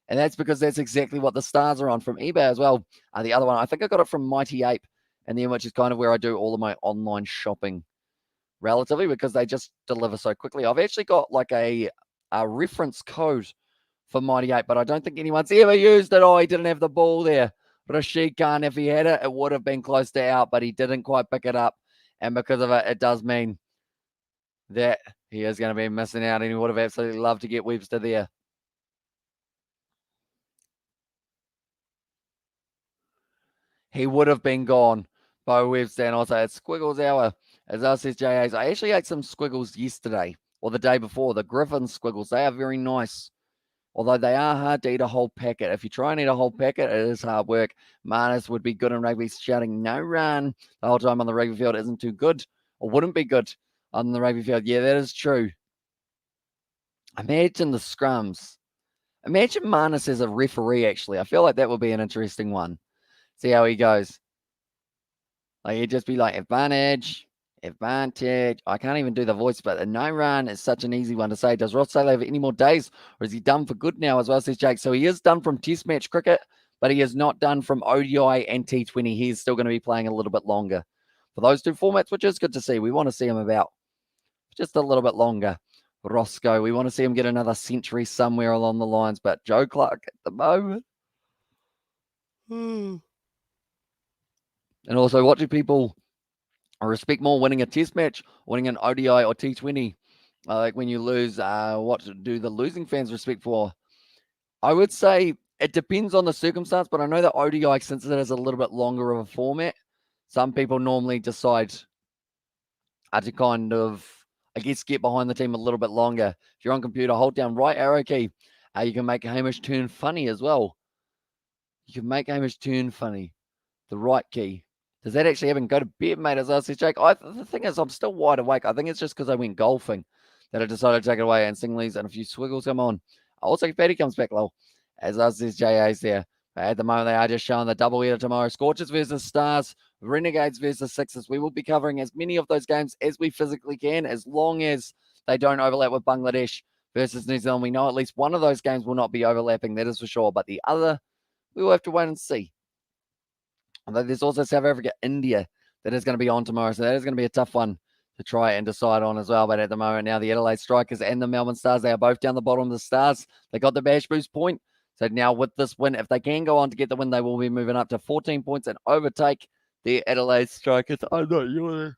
And that's because that's exactly what the Stars are on from eBay as well. The other one, I think I got it from Mighty Ape, and then which is kind of where I do all of my online shopping relatively, because they just deliver so quickly. I've actually got like a reference code for Mighty Ape, but I don't think anyone's ever used it. Oh, he didn't have the ball there. Rashid Khan, if he had it, it would have been close to out, but he didn't quite pick it up. And because of it, it does mean that he is going to be missing out, and he would have absolutely loved to get Webster there. He would have been gone by Webster. And also, it's Squiggles Hour. As I says JAs, I actually ate some squiggles yesterday or the day before. The Griffin squiggles, they are very nice. Although they are hard to eat a whole packet. If you try and eat a whole packet, it is hard work. Marnus would be good in rugby, shouting no run the whole time on the rugby field isn't too good, or wouldn't be good on the rugby field. Yeah, that is true. Imagine the scrums. Imagine Marnus as a referee, actually. I feel like that would be an interesting one. See how he goes. Like, he'd just be like, advantage. I can't even do the voice, but the no run is such an easy one to say. Does Ross Taylor have any more days, or is he done for good now as well, says Jake? So he is done from Test match cricket, but he is not done from ODI and T20. He is still going to be playing a little bit longer for those 2 formats, which is good to see. We want to see him about just a little bit longer. Roscoe, we want to see him get another century somewhere along the lines, but Joe Clark at the moment. And also, what do people respect more, winning a Test match, winning an ODI or T20? Like when you lose, what do the losing fans respect for? I would say it depends on the circumstance, but I know that ODI, since it is a little bit longer of a format, some people normally decide to kind of, I guess, get behind the team a little bit longer. If you're on computer, hold down right arrow key. You can make Hamish turn funny as well. You can make Hamish turn funny. The right key. Does that actually happen? Go to bed, mate, as I said, Jake. The thing is, I'm still wide awake. I think it's just because I went golfing that I decided to take it away, and Singley's and a few swiggles come on. Also, Fatty comes back low, as I says JA's there. At the moment, they are just showing the double header tomorrow. Scorchers versus Stars, Renegades versus Sixers. We will be covering as many of those games as we physically can, as long as they don't overlap with Bangladesh versus New Zealand. We know at least one of those games will not be overlapping, that is for sure. But the other, we will have to wait and see. Although there's also South Africa, India, that is going to be on tomorrow. So that is going to be a tough one to try and decide on as well. But at the moment now, the Adelaide Strikers and the Melbourne Stars, they are both down the bottom of the Stars. They got the Bash Boost point. So now with this win, if they can go on to get the win, they will be moving up to 14 points and overtake the Adelaide Strikers. I'm not yawning.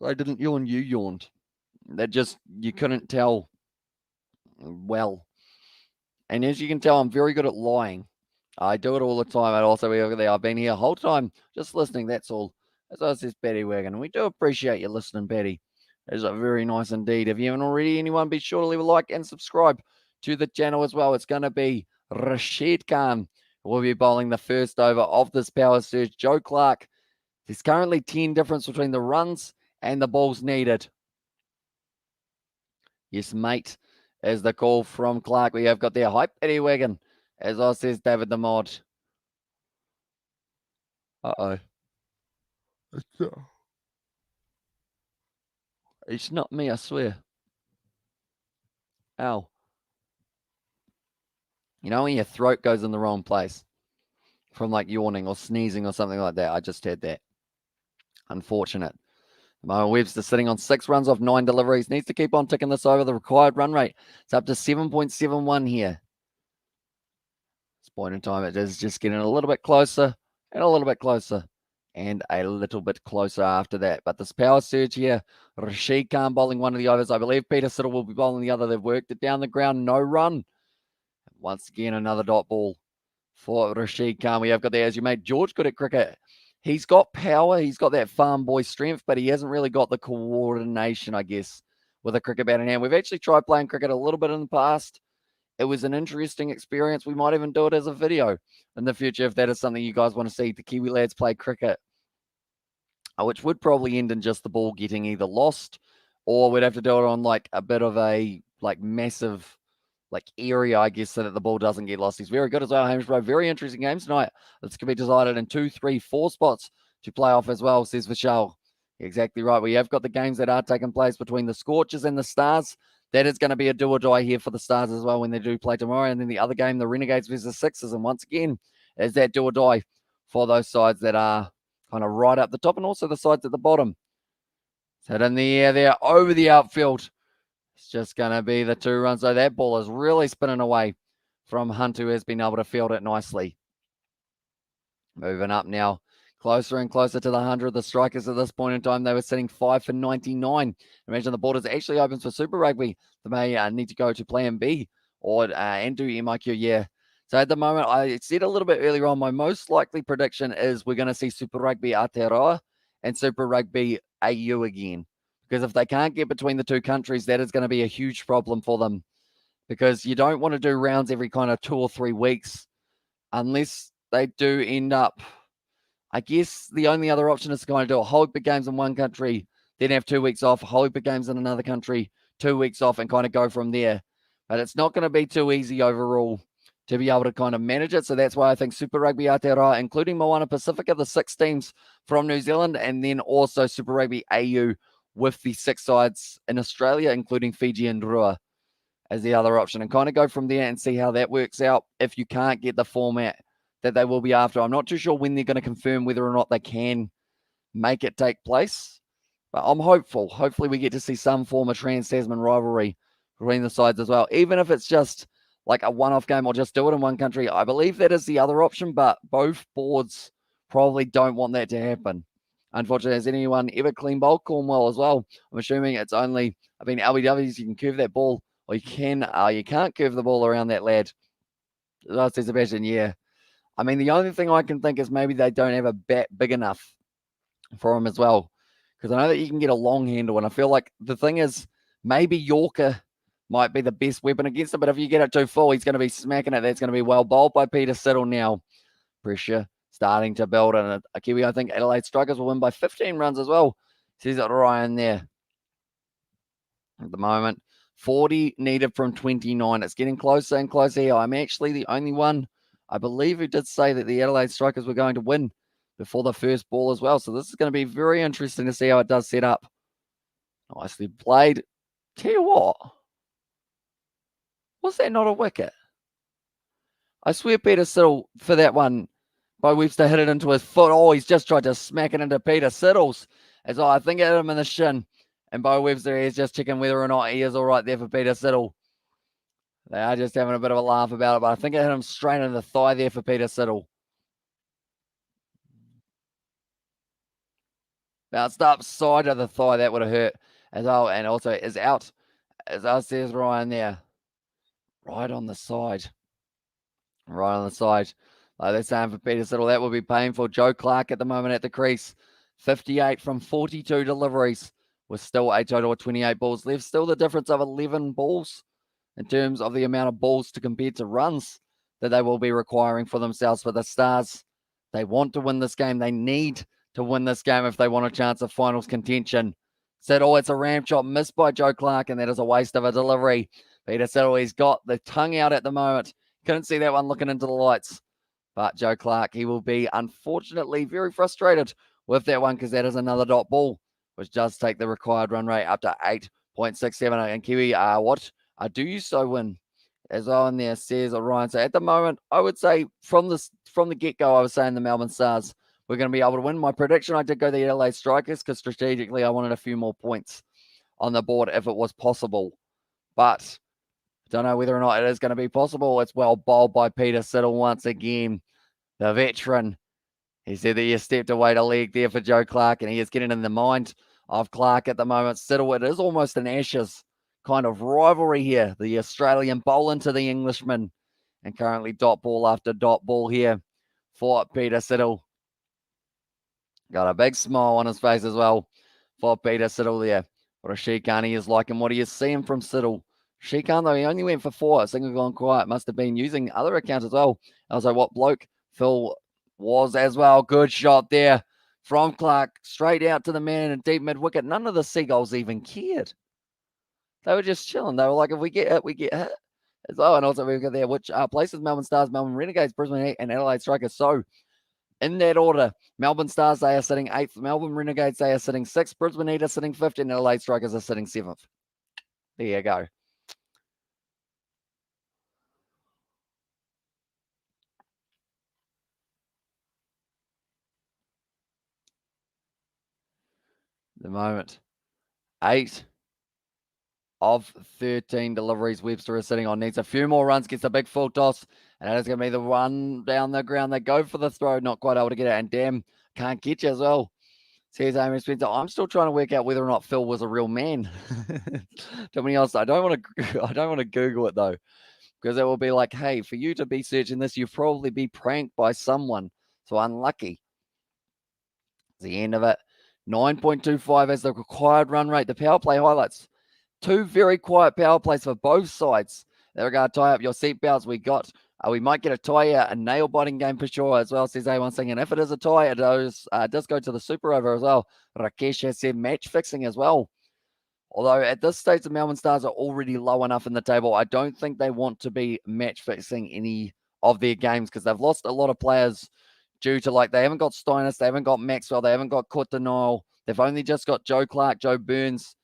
I didn't yawn, you yawned. That just, you couldn't tell well. And as you can tell, I'm very good at lying. I do it all the time. And also, I've been here the whole time just listening. That's all. As I says, Patty Wagon. And we do appreciate you listening, Patty. That is very nice indeed. If you haven't already, anyone, be sure to leave a like and subscribe to the channel as well. It's going to be Rashid Khan who will be bowling the first over of this power surge. Joe Clark. There's currently 10 difference between the runs and the balls needed. Yes, mate, is the call from Clark. We have got their hype Patty Wagon. As I says, David the Mod. Uh-oh. It's not me, I swear. Ow. You know when your throat goes in the wrong place from like yawning or sneezing or something like that? I just had that. Unfortunate. Webster sitting on 6 runs off 9 deliveries. Needs to keep on ticking this over. The required run rate. It's up to 7.71 here. This point in time, it is just getting a little bit closer and a little bit closer and a little bit closer after that. But this power surge here, Rashid Khan bowling one of the overs. I believe Peter Siddle will be bowling the other. They've worked it down the ground. No run. Once again, another dot ball for Rashid Khan. We have got there, as you made George good at cricket. He's got power. He's got that farm boy strength, but he hasn't really got the coordination, I guess, with a cricket bat in hand. We've actually tried playing cricket a little bit in the past. It was an interesting experience. We might even do it as a video in the future if that is something you guys want to see. The Kiwi lads play cricket, which would probably end in just the ball getting either lost, or we'd have to do it on like a bit of a like massive like area, I guess, so that the ball doesn't get lost. He's very good as well, Hamish Bro. Very interesting games tonight. This can be decided in 2, 3, 4 spots to play off as well, says Vishal. Exactly right. We have got the games that are taking place between the Scorchers and the Stars. That is going to be a do or die here for the Stars as well when they do play tomorrow. And then the other game, the Renegades versus Sixers. And once again, is that do or die for those sides that are kind of right up the top and also the sides at the bottom. So in the air there, over the outfield. It's just going to be the 2 runs. So that ball is really spinning away from Hunt, who has been able to field it nicely. Moving up now, closer and closer to the 100. The Strikers at this point in time, they were sitting 5 for 99. Imagine the borders actually opens for Super Rugby. They may need to go to Plan B or and do MIQ. Yeah. So at the moment, I said a little bit earlier on, my most likely prediction is we're going to see Super Rugby Aotearoa and Super Rugby AU again. Because if they can't get between the 2 countries, that is going to be a huge problem for them. Because you don't want to do rounds every kind of 2 or 3 weeks unless they do end up. I guess the only other option is to kind of do a whole heap of games in one country, then have 2 weeks off, a whole heap of games in another country, 2 weeks off, and kind of go from there. But it's not going to be too easy overall to be able to kind of manage it. So that's why I think Super Rugby Aotearoa, including Moana Pacifica, the 6 teams from New Zealand, and then also Super Rugby AU with the 6 sides in Australia, including Fiji and Rua, as the other option, and kind of go from there and see how that works out if you can't get the format that they will be after. I'm not too sure when they're going to confirm whether or not they can make it take place, but I'm hopeful. Hopefully we get to see some form of trans-Tasman rivalry between the sides as well, even if it's just like a one-off game or just do it in one country. I believe that is the other option, but both boards probably don't want that to happen. Unfortunately, has anyone ever clean bowled Cornwall as well? I'm assuming it's only, LBWs, you can curve that ball, or you can't curve the ball around that lad. That's Sebastian, yeah. I mean, the only thing I can think is maybe they don't have a bat big enough for him as well. Because I know that you can get a long handle, and I feel like the thing is maybe Yorker might be the best weapon against it, but if you get it too full, he's going to be smacking it. That's going to be well bowled by Peter Siddle now. Pressure starting to build, and a Kiwi, I think Adelaide Strikers will win by 15 runs as well. Says it Ryan there. At the moment, 40 needed from 29. It's getting closer and closer here. I'm actually the only one, I believe, who did say that the Adelaide Strikers were going to win before the first ball as well. So this is going to be very interesting to see how it does set up. Nicely played. Tell you what, was that not a wicket? I swear Peter Siddle, for that one, Bo Webster hit it into his foot. Oh, he's just tried to smack it into Peter Siddle's. As I think it hit him in the shin. And Bo Webster is just checking whether or not he is all right there for Peter Siddle. They are just having a bit of a laugh about it, but I think it hit him straight in the thigh there for Peter Siddle. Bounced up side of the thigh. That would have hurt as well. And also is out. As I says Ryan there. Right on the side. Right on the side. Like they're saying for Peter Siddle, that will be painful. Joe Clark at the moment at the crease. 58 from 42 deliveries with still a total of 28 balls left. Still the difference of 11 balls in terms of the amount of balls to compare to runs that they will be requiring for themselves. For the Stars, they want to win this game. They need to win this game if they want a chance of finals contention. Siddle, it's a ram shot missed by Joe Clark, and that is a waste of a delivery. Peter Siddle, he's got the tongue out at the moment. Couldn't see that one looking into the lights. But Joe Clark, he will be, unfortunately, very frustrated with that one because that is another dot ball, which does take the required run rate up to 8.67. And Kiwi, do you so win? As well in there, says Ryan. So at the moment, I would say from the get-go, I was saying the Melbourne Stars were going to be able to win. My prediction, I did go the Adelaide Strikers because strategically I wanted a few more points on the board if it was possible. But don't know whether or not it is going to be possible. It's well bowled by Peter Siddle once again, the veteran. He said that he stepped away to leg there for Joe Clark, and he is getting in the mind of Clark at the moment. Siddle, it is almost an Ashes kind of rivalry here. The Australian bowl into the Englishman, and currently dot ball after dot ball here for Peter Siddle. Got a big smile on his face as well for Peter Siddle there. What a Sheikhan he is like, and what are you seeing from Siddle? Sheikhan, though, he only went for 4. Single gone quiet. Must have been using other accounts as well. I was like, what bloke Phil was as well. Good shot there from Clark. Straight out to the man in deep mid-wicket. None of the Seagulls even cared. They were just chilling. They were like, if we get hit, we get hit as well. And also we've got there, which places Melbourne Stars, Melbourne Renegades, Brisbane Heat, and Adelaide Strikers. So in that order, Melbourne Stars, they are sitting 8th. Melbourne Renegades, they are sitting 6th. Brisbane Heat are sitting 5th. And Adelaide Strikers are sitting 7th. There you go. The moment. 8 of 13 deliveries Webster is sitting on. Needs a few more runs, gets a big full toss, and that is going to be the one down the ground. They go for the throw, not quite able to get it, and damn, can't catch as well. Says Amy Spencer, I'm still trying to work out whether or not Phil was a real man. Somebody else, I don't want to Google it though, because it will be like, hey, for you to be searching this, you'll probably be pranked by someone. So unlucky. The end of it. 9.25 as the required run rate. The power play highlights. 2 very quiet power plays for both sides. They're going to tie up your seatbelts. We might get a tie out, a nail-biting game for sure as well, says A1 saying. And if it is a tie, it does go to the super over as well. Rakesh has said match fixing as well. Although at this stage, the Melbourne Stars are already low enough in the table. I don't think they want to be match fixing any of their games because they've lost a lot of players due to, like, they haven't got Steinis, they haven't got Maxwell, they haven't got Courtenay. They've only just got Joe Clark, Joe Burns,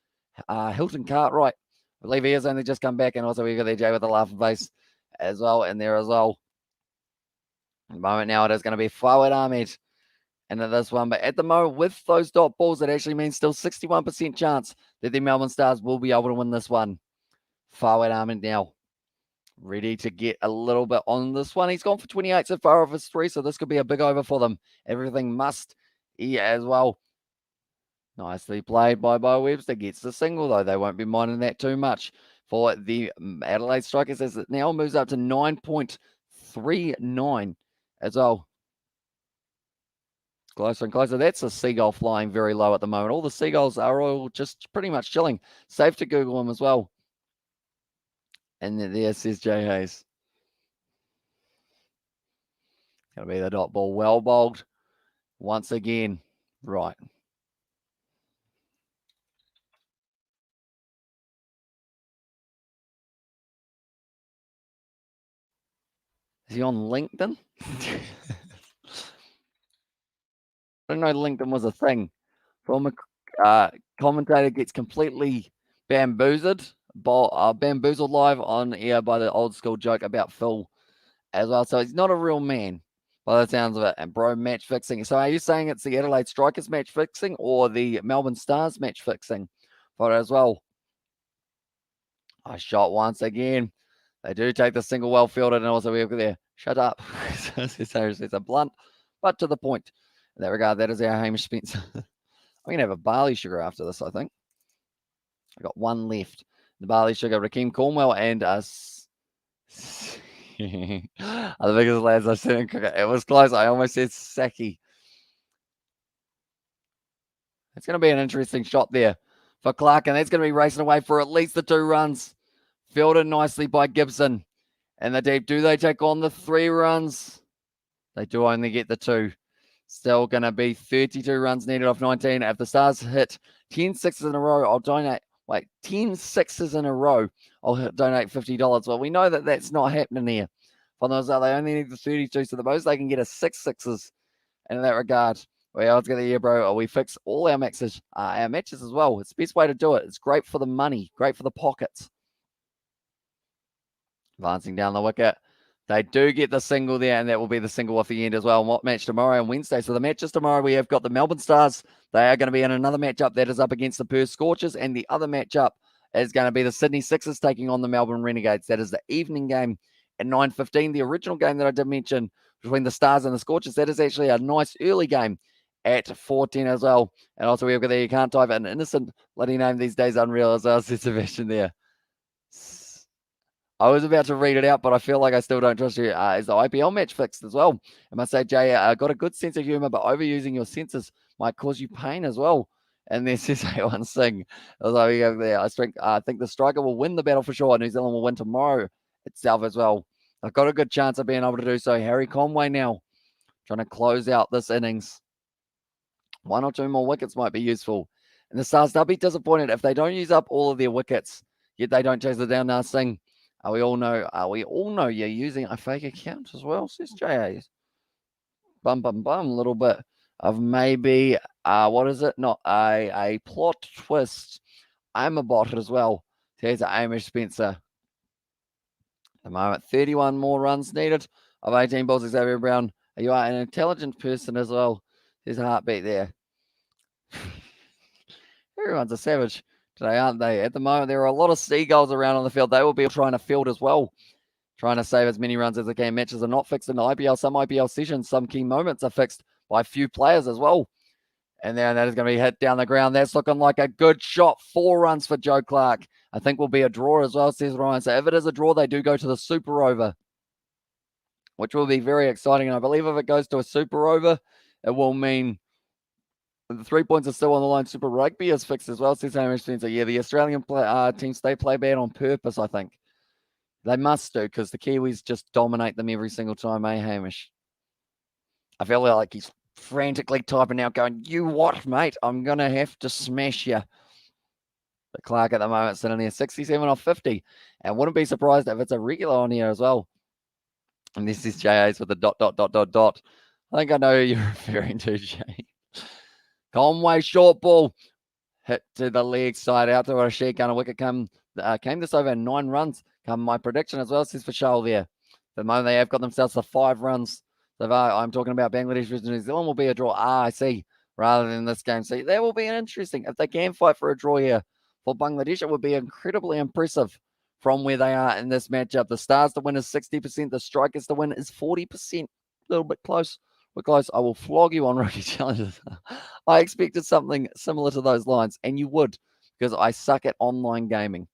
Hilton Cartwright. I believe he has only just come back, and also we got there Jay with the laughing face as well in there as well. At the moment now, it is going to be Fawad Ahmed into this one, but at the moment, with those dot balls, it actually means still 61% chance that the Melbourne Stars will be able to win this one. Fawad Ahmed now ready to get a little bit on this one. He's gone for 28 so far of his 3, so this could be a big over for them. Everything must as well. Nicely played by Bo Webster. Gets the single, though. They won't be minding that too much for the Adelaide Strikers as it now moves up to 9.39 as well. Closer and closer. That's a seagull flying very low at the moment. All the seagulls are all just pretty much chilling. Safe to Google them as well. And there says Jay Hayes. Going to be the dot ball. Well bowled once again. Right. Is he on LinkedIn? I didn't know LinkedIn was a thing. Former commentator gets completely bamboozled live on air by the old school joke about Phil as well. So he's not a real man by the sounds of it. And bro, match fixing. So are you saying it's the Adelaide Strikers match fixing or the Melbourne Stars match fixing for it as well? I shot once again. They do take the single well fielded, and also we've got there. Shut up. It's a blunt, but to the point. In that regard, that is our Hamish Spencer. I'm going to have a barley sugar after this, I think. I got one left. The barley sugar, Rakeem Cornwell, and us. Are the biggest lads I've seen in cricket. It was close. I almost said Saki. It's going to be an interesting shot there for Clark, and that's going to be racing away for at least the 2 runs. Fielded nicely by Gibson. And the deep, do they take on the 3 runs? They do only get the 2. Still going to be 32 runs needed off 19. If the Stars hit 10 sixes in a row, I'll donate. 10 sixes in a row, I'll donate $50. Well, we know that that's not happening here. For those, they only need the 32, so the most they can get is 6 sixes. And in that regard, let's get the year, bro. We fix all our matches as well. It's the best way to do it. It's great for the money, great for the pockets. Advancing down the wicket. They do get the single there, and that will be the single off the end as well. And what match tomorrow on Wednesday? So the matches tomorrow, we have got the Melbourne Stars. They are going to be in another matchup that is up against the Perth Scorchers, and the other matchup is going to be the Sydney Sixers taking on the Melbourne Renegades. That is the evening game at 9:15. The original game that I did mention between the Stars and the Scorchers, that is actually a nice early game at 4:10 as well. And also we've got there, you can't type an innocent bloody name these days, unreal as well, said Sebastian there. I was about to read it out, but I feel like I still don't trust you. Is the IPL match fixed as well? I must say, Jay, got a good sense of humor, but overusing your senses might cause you pain as well. And then says A1 Singh. Although we go there, I think the striker will win the battle for sure. New Zealand will win tomorrow itself as well. I've got a good chance of being able to do so. Harry Conway now trying to close out this innings. 1 or 2 more wickets might be useful. And the Stars, they'll be disappointed if they don't use up all of their wickets, yet they don't chase it down. Now Singh. We all know you're using a fake account as well, says J.A. Bum, little bit of maybe, what is it? Not a plot twist. I'm a bot as well. Here's Hamish Spencer. At the moment, 31 more runs needed of 18 balls. Xavier Brown, you are an intelligent person as well. There's a heartbeat there. Everyone's a savage today, aren't they? At the moment, there are a lot of seagulls around on the field. They will be trying to field as well, trying to save as many runs as they can. Matches are not fixed in the IPL. Some IPL sessions, some key moments are fixed by a few players as well. And then that is going to be hit down the ground. That's looking like a good shot. 4 runs for Joe Clark. I think will be a draw as well, says Ryan. So if it is a draw, they do go to the super over, which will be very exciting. And I believe if it goes to a super over, it will mean the 3 points are still on the line. Super Rugby is fixed as well, says Hamish Spencer. Yeah, the Australian teams, they play bad on purpose, I think. They must do, because the Kiwis just dominate them every single time, Hamish? I feel like he's frantically typing out, going, you what, mate? I'm going to have to smash you. But Clark at the moment sitting there, 67 off 50. And wouldn't be surprised if it's a regular on here as well. And this is JA's with the ... I think I know who you're referring to, Jay. Conway, short ball, hit to the leg side, out to Rashid Khan. A wicket came this over 9 runs. Come my prediction as well, says Vishal there. At the moment, they have got themselves to 5 runs. So I'm talking about Bangladesh versus New Zealand will be a draw. I see, rather than this game. See, that will be an interesting. If they can fight for a draw here for Bangladesh, it would be incredibly impressive from where they are in this matchup. The Stars to win is 60%. The Strikers to win is 40%. A little bit close. We're close. I will flog you on rookie challenges. I expected something similar to those lines, and you would, because I suck at online gaming.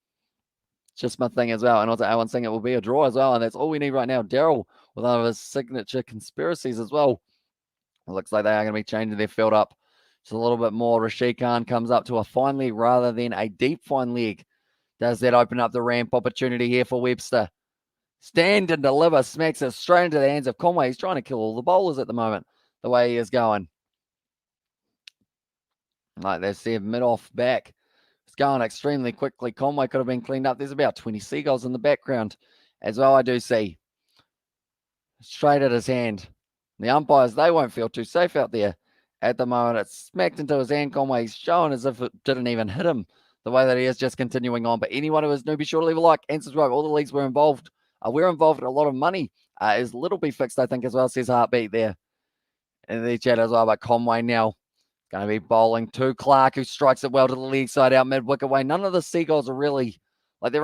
It's just my thing as well. And also, Alan saying it will be a draw as well, and that's all we need right now. Daryl with one of his signature conspiracies as well. It looks like they are going to be changing their field up just a little bit more. Rashid Khan comes up to a fine leg rather than a deep fine leg. Does that open up the ramp opportunity here for Webster? Stand and deliver, smacks it straight into the hands of Conway. He's trying to kill all the bowlers at the moment, the way he is going. Like they said, mid-off back. It's going extremely quickly. Conway could have been cleaned up. There's about 20 seagulls in the background as well, I do see. straight at his hand. The umpires, they won't feel too safe out there at the moment. It's smacked into his hand. Conway's showing as if it didn't even hit him the way that he is, just continuing on. But anyone who is newbie, sure to leave a like and subscribe. All the leagues were involved. We're involved in a lot of money. Is Little B fixed, I think, as well, says Heartbeat there in the chat as well. But Conway now going to be bowling to Clark, who strikes it well to the leg side out mid-wicket way. None of the Seagulls are really, like, they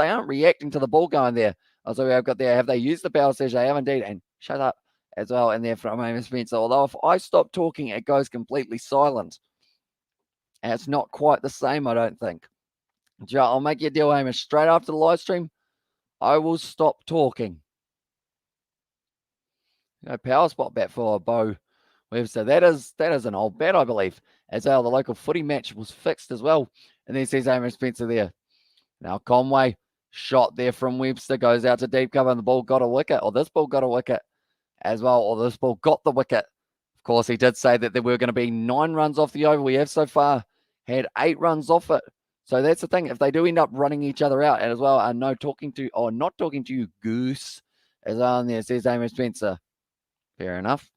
aren't reacting to the ball going there. Also, we have got there, have they used the power stage? They have indeed. And shut up as well in there from Amos Spencer. Although if I stop talking, it goes completely silent. And it's not quite the same, I don't think. Joe, I'll make you a deal, Hamish. Straight after the live stream, I will stop talking. Power spot bat for Bo Webster. That is an old bat, I believe. As well, the local footy match was fixed as well. And then says Amos Spencer there. Now Conway, shot there from Webster, goes out to deep cover, and the ball got a wicket. Or this ball got a wicket as well. Or this ball got the wicket. Of course, he did say that there were going to be 9 runs off the over. We have so far had 8 runs off it. So that's the thing. If they do end up running each other out, and as well, not talking to you, Goose, as well, and there says Amos Spencer. Fair enough.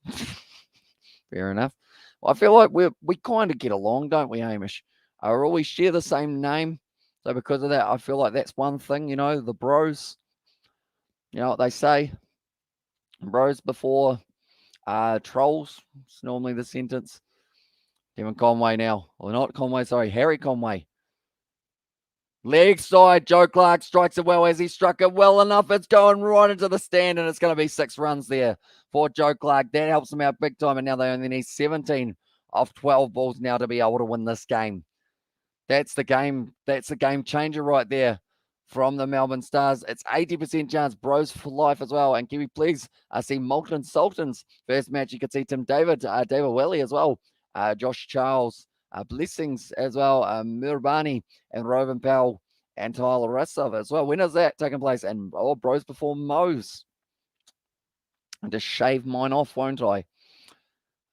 Fair enough. Well, I feel like we kind of get along, don't we, Hamish? We always share the same name. So because of that, I feel like that's one thing, the bros. You know what they say? Bros before trolls. It's normally the sentence. Kevin Conway now. Or not Conway, sorry, Harry Conway. Leg side, Joe Clark strikes it well as he struck it well enough. It's going right into the stand, and it's going to be 6 runs there for Joe Clark. That helps them out big time, and now they only need 17 off 12 balls now to be able to win this game. That's the game changer right there from the Melbourne Stars. It's 80% chance, bros for life as well. And can we please see Molten Sultan's first match? You could see Tim David, David Welly as well, Josh Charles, Blessings as well, Mirbani and Rovan Powell and Tyler Rissov as well. When is that taking place? And bros before Mo's. And just shave mine off, won't I?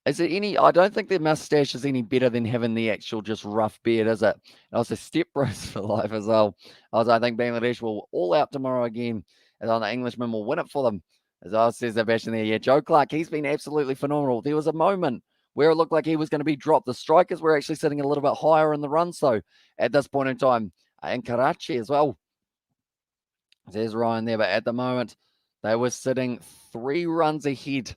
Is it any? I don't think the mustache is any better than having the actual just rough beard, is it? And also Step Bros for life as well. I think Bangladesh will all out tomorrow again, as the Englishman will win it for them. As I says the bash in there, yeah, Joe Clark, he's been absolutely phenomenal. There was a moment where it looked like he was going to be dropped. The Strikers were actually sitting a little bit higher in the runs, though, at this point in time. And Karachi as well. There's Ryan there, but at the moment, they were sitting 3 runs ahead.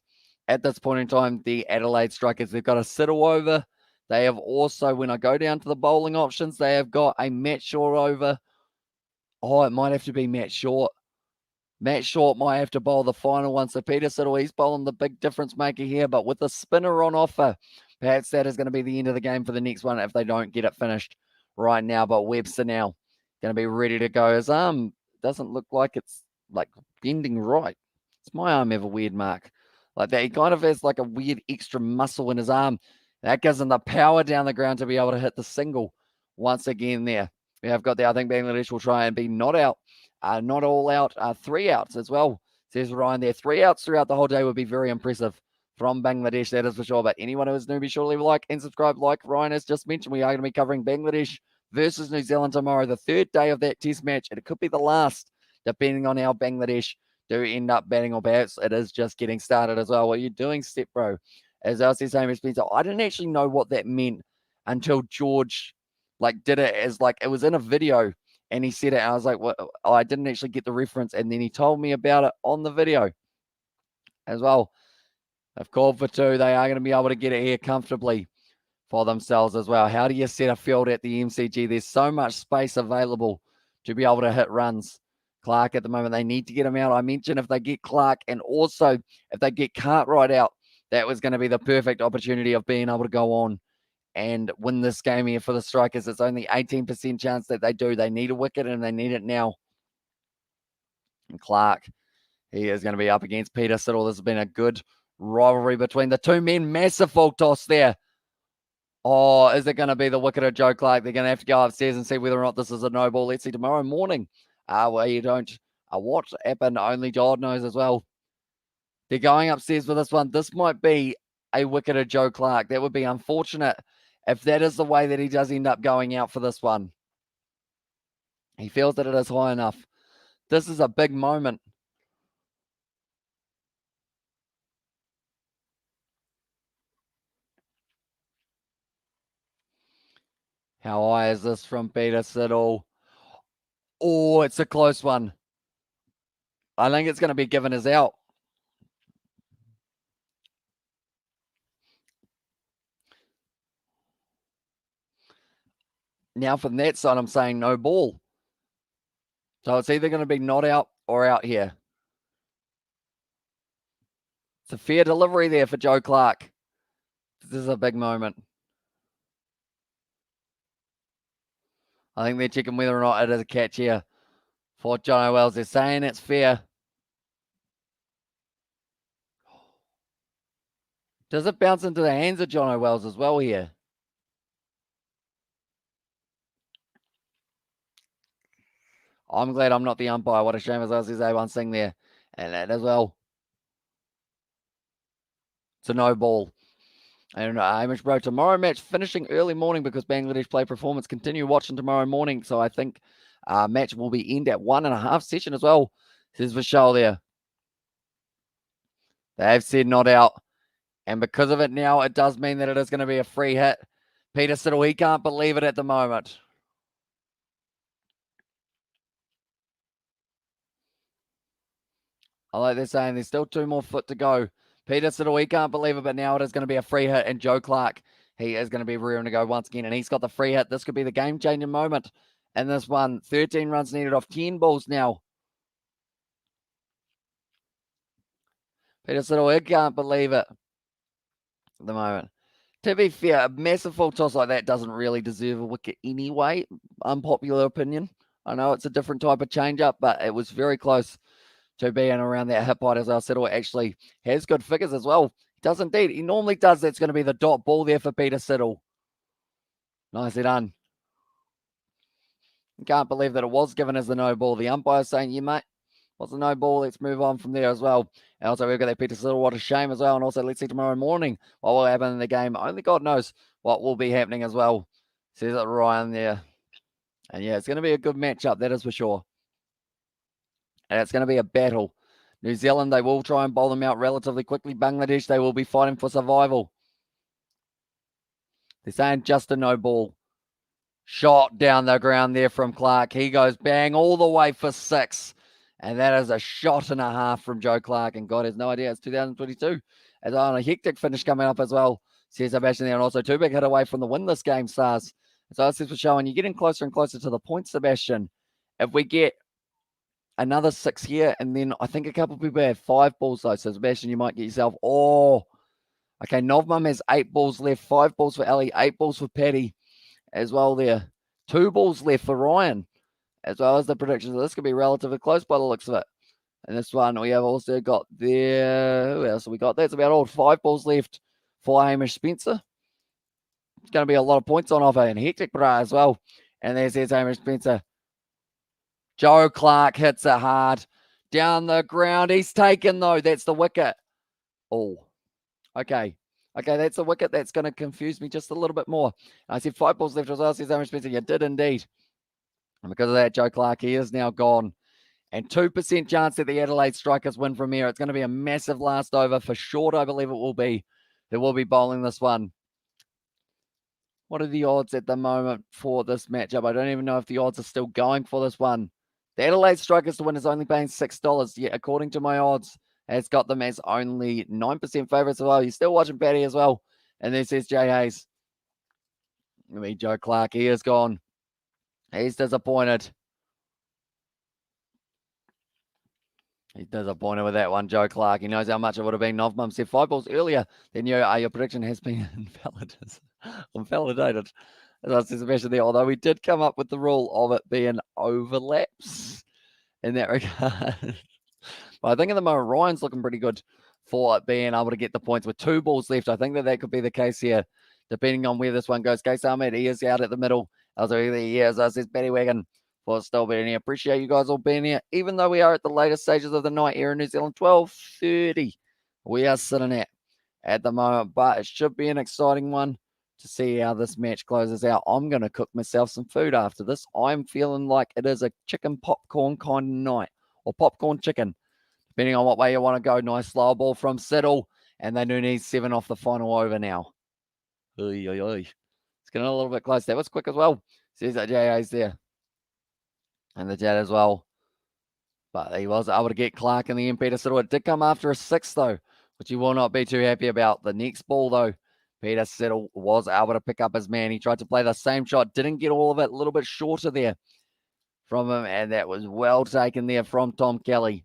At this point in time, the Adelaide Strikers, they've got a sitter over. They have also, when I go down to the bowling options, they have got a Matt Short over. Oh, it might have to be Matt Short. Matt Short might have to bowl the final one. So Peter Siddle, he's bowling the big difference maker here. But with the spinner on offer, perhaps that is going to be the end of the game for the next one if they don't get it finished right now. But Webster now going to be ready to go. His arm doesn't look like it's like bending right. Does my arm have a weird mark like that? He kind of has like a weird extra muscle in his arm. That gives him the power down the ground to be able to hit the single once again there. We have got there. I think Bangladesh will try and be not out. Not all out, 3 outs as well, says Ryan there. 3 outs throughout the whole day would be very impressive from Bangladesh, that is for sure. But anyone who is new, be sure to leave a like and subscribe. Like Ryan has just mentioned, we are going to be covering Bangladesh versus New Zealand tomorrow, the 3rd day of that test match, and it could be the last, depending on how Bangladesh do end up batting, or perhaps it is just getting started as well. What are you doing, Step Bro? As I said, Amos Spencer, I didn't actually know what that meant until George did it as it was in a video. And he said it, and I was like, "What?" Oh, I didn't actually get the reference. And then he told me about it on the video as well. They've called for 2. They are going to be able to get it here comfortably for themselves as well. How do you set a field at the MCG? There's so much space available to be able to hit runs. Clark at the moment, they need to get him out. I mentioned if they get Clark and also if they get Cartwright out, that was going to be the perfect opportunity of being able to go on and win this game here for the Strikers. It's only 18% chance that they do. They need a wicket, and they need it now. And Clark, he is going to be up against Peter Siddle. This has been a good rivalry between the 2 men. Massive full toss there. Oh, is it going to be the wicket of Joe Clark? They're going to have to go upstairs and see whether or not this is a no ball. Let's see tomorrow morning. Where you don't what happened, only God knows as well. They're going upstairs for this one. This might be a wicket of Joe Clark. That would be unfortunate if that is the way that he does end up going out for this one. He feels that it is high enough. This is a big moment. How high is this from Peter Siddle? Oh, it's a close one. I think it's going to be given as out. Now from that side, I'm saying no ball. So it's either going to be not out or out here. It's a fair delivery there for Joe Clark. This is a big moment. I think they're checking whether or not it is a catch here for Jono Wells. They're saying it's fair. Does it bounce into the hands of Jono Wells as well here? I'm glad I'm not the umpire. What a shame, as I says A1 Singh there. And that as well. It's a no ball. And Hamish Bro, tomorrow match finishing early morning because Bangladesh play performance. Continue watching tomorrow morning. So I think match will be end at 1.5 session as well. Says Vishal there. They've said not out. And because of it now, it does mean that it is going to be a free hit. Peter Siddle, he can't believe it at the moment. I like they're saying there's still 2 more foot to go. Peter Siddle, he can't believe it, but now it is going to be a free hit. And Joe Clark, he is going to be rearing to go once again. And he's got the free hit. This could be the game-changing moment in this one. 13 runs needed off 10 balls now. Peter Siddle, he can't believe it at the moment. To be fair, a massive full toss like that doesn't really deserve a wicket anyway. Unpopular opinion. I know it's a different type of change-up, but it was very close to being around that hip height as well. Siddle actually has good figures as well. He does indeed. He normally does. That's going to be the dot ball there for Peter Siddle. Nicely done. Can't believe that it was given as the no ball. The umpire saying, yeah, mate, what's the no ball? Let's move on from there as well. And also, we've got that Peter Siddle. What a shame as well. And also, let's see tomorrow morning what will happen in the game. Only God knows what will be happening as well. Says it Ryan there. And yeah, it's going to be a good matchup. That is for sure. And it's going to be a battle. New Zealand, they will try and bowl them out relatively quickly. Bangladesh, they will be fighting for survival. They're saying just a no ball. Shot down the ground there from Clark. He goes bang all the way for 6. And that is a shot and a half from Joe Clark. And God has no idea. It's 2022. As on a hectic finish coming up as well. Says Sebastian there. And also 2 big hit away from the win this game, Stars. So this is for showing you're getting closer and closer to the point, Sebastian. If we get another 6 here, and then I think a couple of people have 5 balls though. So Sebastian, you might get yourself. Oh, okay. Novmum has 8 balls left. 5 balls for Ali. 8 balls for Paddy as well there. 2 balls left for Ryan, as well as the predictions. So this could be relatively close by the looks of it. And this one we have also got there. Who else have we got? That's about all. 5 balls left for Hamish Spencer. It's going to be a lot of points on offer, and hectic bra as well. And there's Hamish Spencer. Joe Clark hits it hard down the ground. He's taken though. That's the wicket. Oh, okay. Okay, that's a wicket. That's going to confuse me just a little bit more. I said 5 balls left as well. Says Hamish Spencer. You did indeed. And because of that, Joe Clark, he is now gone. And 2% chance that the Adelaide Strikers win from here. It's going to be a massive last over for short, I believe it will be. They will be bowling this one. What are the odds at the moment for this matchup? I don't even know if the odds are still going for this one. The Adelaide Strikers to win is only paying $6. Yet, according to my odds, it's got them as only 9% favourites as well. You're still watching Paddy as well. And this is Jay Hayes. I mean, Joe Clark, he is gone. He's disappointed. He's disappointed with that one, Joe Clark. He knows how much it would have been. Novmum said 5 balls earlier. Then your prediction has been invalidated. As I said, especially there, although we did come up with the rule of it being overlaps in that regard. But I think at the moment, Ryan's looking pretty good for being able to get the points with 2 balls left. I think that could be the case here, depending on where this one goes. Case Ahmed, he is out at the middle. As I said, Paddy Wagon for still being here. Appreciate you guys all being here, even though we are at the later stages of the night here in New Zealand. 12:30 we are sitting at the moment, but it should be an exciting one to see how this match closes out. I'm going to cook myself some food after this. I'm feeling like it is a chicken popcorn kind of night, or popcorn chicken, depending on what way you want to go. Nice slow ball from Siddle, and they do need 7 off the final over now. It's getting a little bit close. That was quick as well. Says that JA's there. And the Jet as well. But he was able to get Clark in the end. Peter Siddle. It did come after a 6, though, which he will not be too happy about. The next ball, though, Peter Siddle was able to pick up his man. He tried to play the same shot. Didn't get all of it. A little bit shorter there from him. And that was well taken there from Tom Kelly.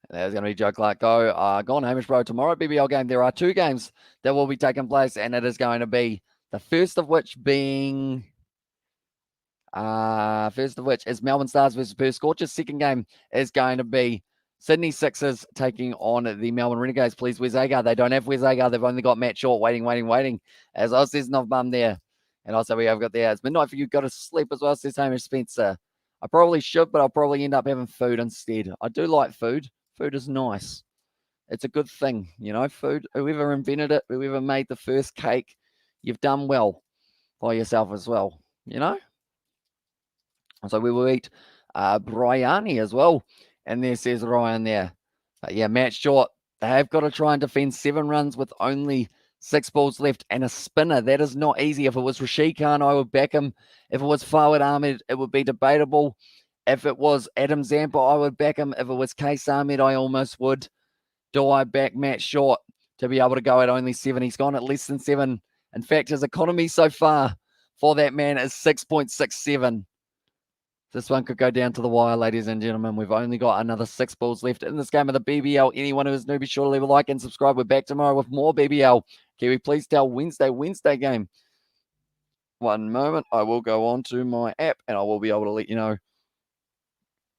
There's going to be Joe Clark go. Gone Hamish Bro tomorrow BBL game. There are 2 games that will be taking place, and it is going to be the first of which being is Melbourne Stars versus Perth Scorchers. Second game is going to be Sydney Sixers taking on the Melbourne Renegades. Please, Wes Agar. They don't have Wes Agar. They've only got Matt Short waiting. As I says, Nov Bum there. And also we have got there. It's midnight for you. Got to sleep as well, says Hamish Spencer. I probably should, but I'll probably end up having food instead. I do like food. Food is nice. It's a good thing, you know, food. Whoever invented it, whoever made the first cake, you've done well by yourself as well, you know? So we will eat biryani as well. And there says Ryan there. But yeah, Matt Short, they have got to try and defend 7 runs with only 6 balls left and a spinner. That is not easy. If it was Rashid Khan, I would back him. If it was Fawad Ahmed, it would be debatable. If it was Adam Zampa, I would back him. If it was Case Ahmed, I almost would. Do I back Matt Short to be able to go at only 7? He's gone at less than 7. In fact, his economy so far for that man is 6.67. This one could go down to the wire, ladies and gentlemen. We've only got another 6 balls left in this game of the BBL. Anyone who is new, be sure to leave a like and subscribe. We're back tomorrow with more BBL. Kiwi, please tell Wednesday game. One moment. I will go on to my app and I will be able to let you know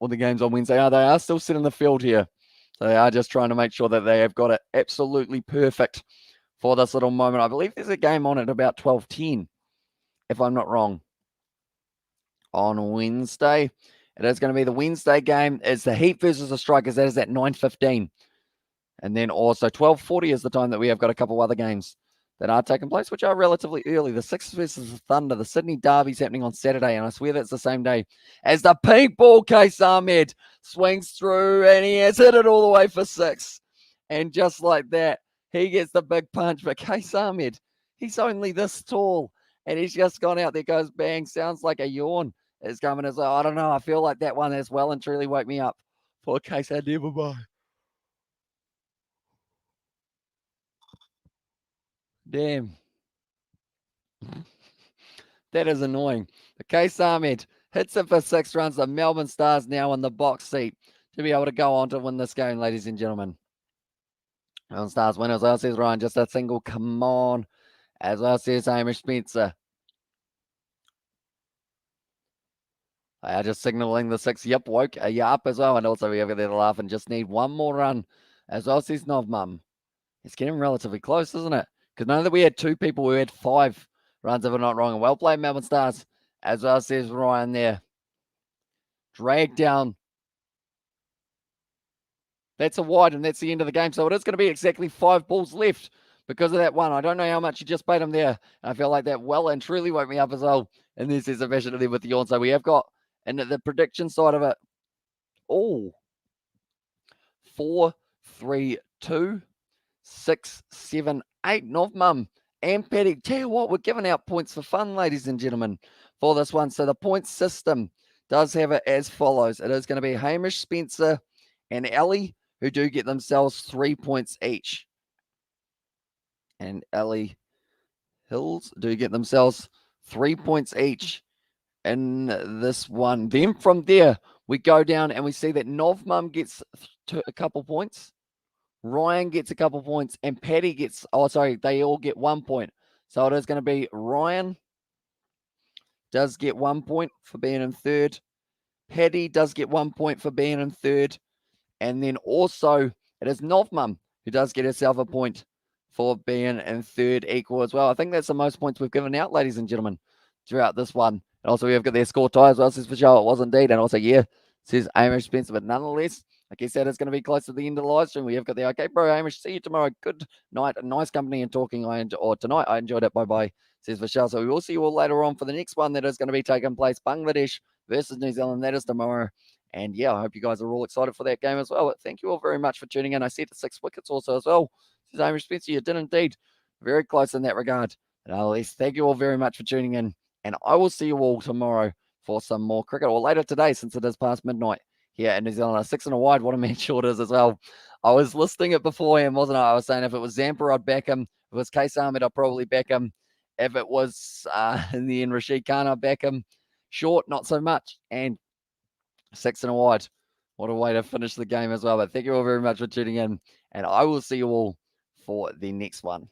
what the games on Wednesday are. They are still sitting in the field here. So they are just trying to make sure that they have got it absolutely perfect for this little moment. I believe there's a game on at about 12:10, if I'm not wrong. On Wednesday, it is going to be the Wednesday game. It's the Heat versus the Strikers. That is at 9:15. And then also 12:40 is the time that we have got a couple other games that are taking place, which are relatively early. The Sixers versus the Thunder. The Sydney Derby's happening on Saturday, and I swear that's the same day as the pink ball. Case Ahmed swings through, and he has hit it all the way for 6. And just like that, he gets the big punch. But Case Ahmed, he's only this tall, and he's just gone out there, goes bang. Sounds like a yawn is coming as well. I don't know. I feel like that one has well and truly woke me up for Case Ahmed. Damn. That is annoying. The Case Ahmed hits it for 6 runs. The Melbourne Stars now in the box seat to be able to go on to win this game, ladies and gentlemen. Melbourne Stars winners. Well, says Ryan, just a single. Come on. As well says Hamish Spencer. They are just signaling the 6. Yep, woke you up as well. And also we have there to laugh and just need one more run. As well says Novmum. It's getting relatively close, isn't it? Because know that we had 2 people who had 5 runs, if I'm not wrong. And well played, Melbourne Stars. As well says Ryan there. Drag down. That's a wide, and that's the end of the game. So it is going to be exactly 5 balls left because of that one. I don't know how much you just paid him there. And I feel like that well and truly woke me up as well. And this is a vision there with the Yawn. So we have got, and the prediction side of it, 4, 3, 2, 6, 7, 8. Novmum and Paddy. Tell you what, we're giving out points for fun, ladies and gentlemen, for this one. So the point system does have it as follows. It is going to be Hamish Spencer and Ellie, who do get themselves 3 points each. And Ellie Hills do get themselves 3 points each in this one. Then from there, we go down and we see that Novmum gets a couple points. Ryan gets a couple points. And Paddy gets, they all get 1 point. So it is going to be Ryan does get 1 point for being in third. Paddy does get 1 point for being in third. And then also, it is Novmum who does get herself a point for being in third equal as well. I think that's the most points we've given out, ladies and gentlemen, throughout this one. And also, we have got their score tie as well, says for sure. It was indeed. And also, yeah, says Hamish Spencer. But nonetheless, I guess that is going to be close to the end of the live stream. We have got the okay, bro, Hamish. See you tomorrow. Good night. Nice company and talking. Tonight, I enjoyed it. Bye-bye, says Vishal. So we will see you all later on for the next one that is going to be taking place. Bangladesh versus New Zealand. That is tomorrow. And yeah, I hope you guys are all excited for that game as well. Thank you all very much for tuning in. I said 6 wickets also as well. Says Hamish Spencer, you did indeed very close in that regard. But nonetheless, thank you all very much for tuning in, and I will see you all tomorrow for some more cricket, or later today since it is past midnight here in New Zealand. A 6 and a wide, what a match it is as well. I was listing it beforehand, wasn't I? I was saying if it was Zampa, I'd back him. If it was Case Ahmed, I'd probably back him. If it was in the end Rashid Khan, I'd back him. Short, not so much. And 6 and a wide. What a way to finish the game as well. But thank you all very much for tuning in, and I will see you all for the next one.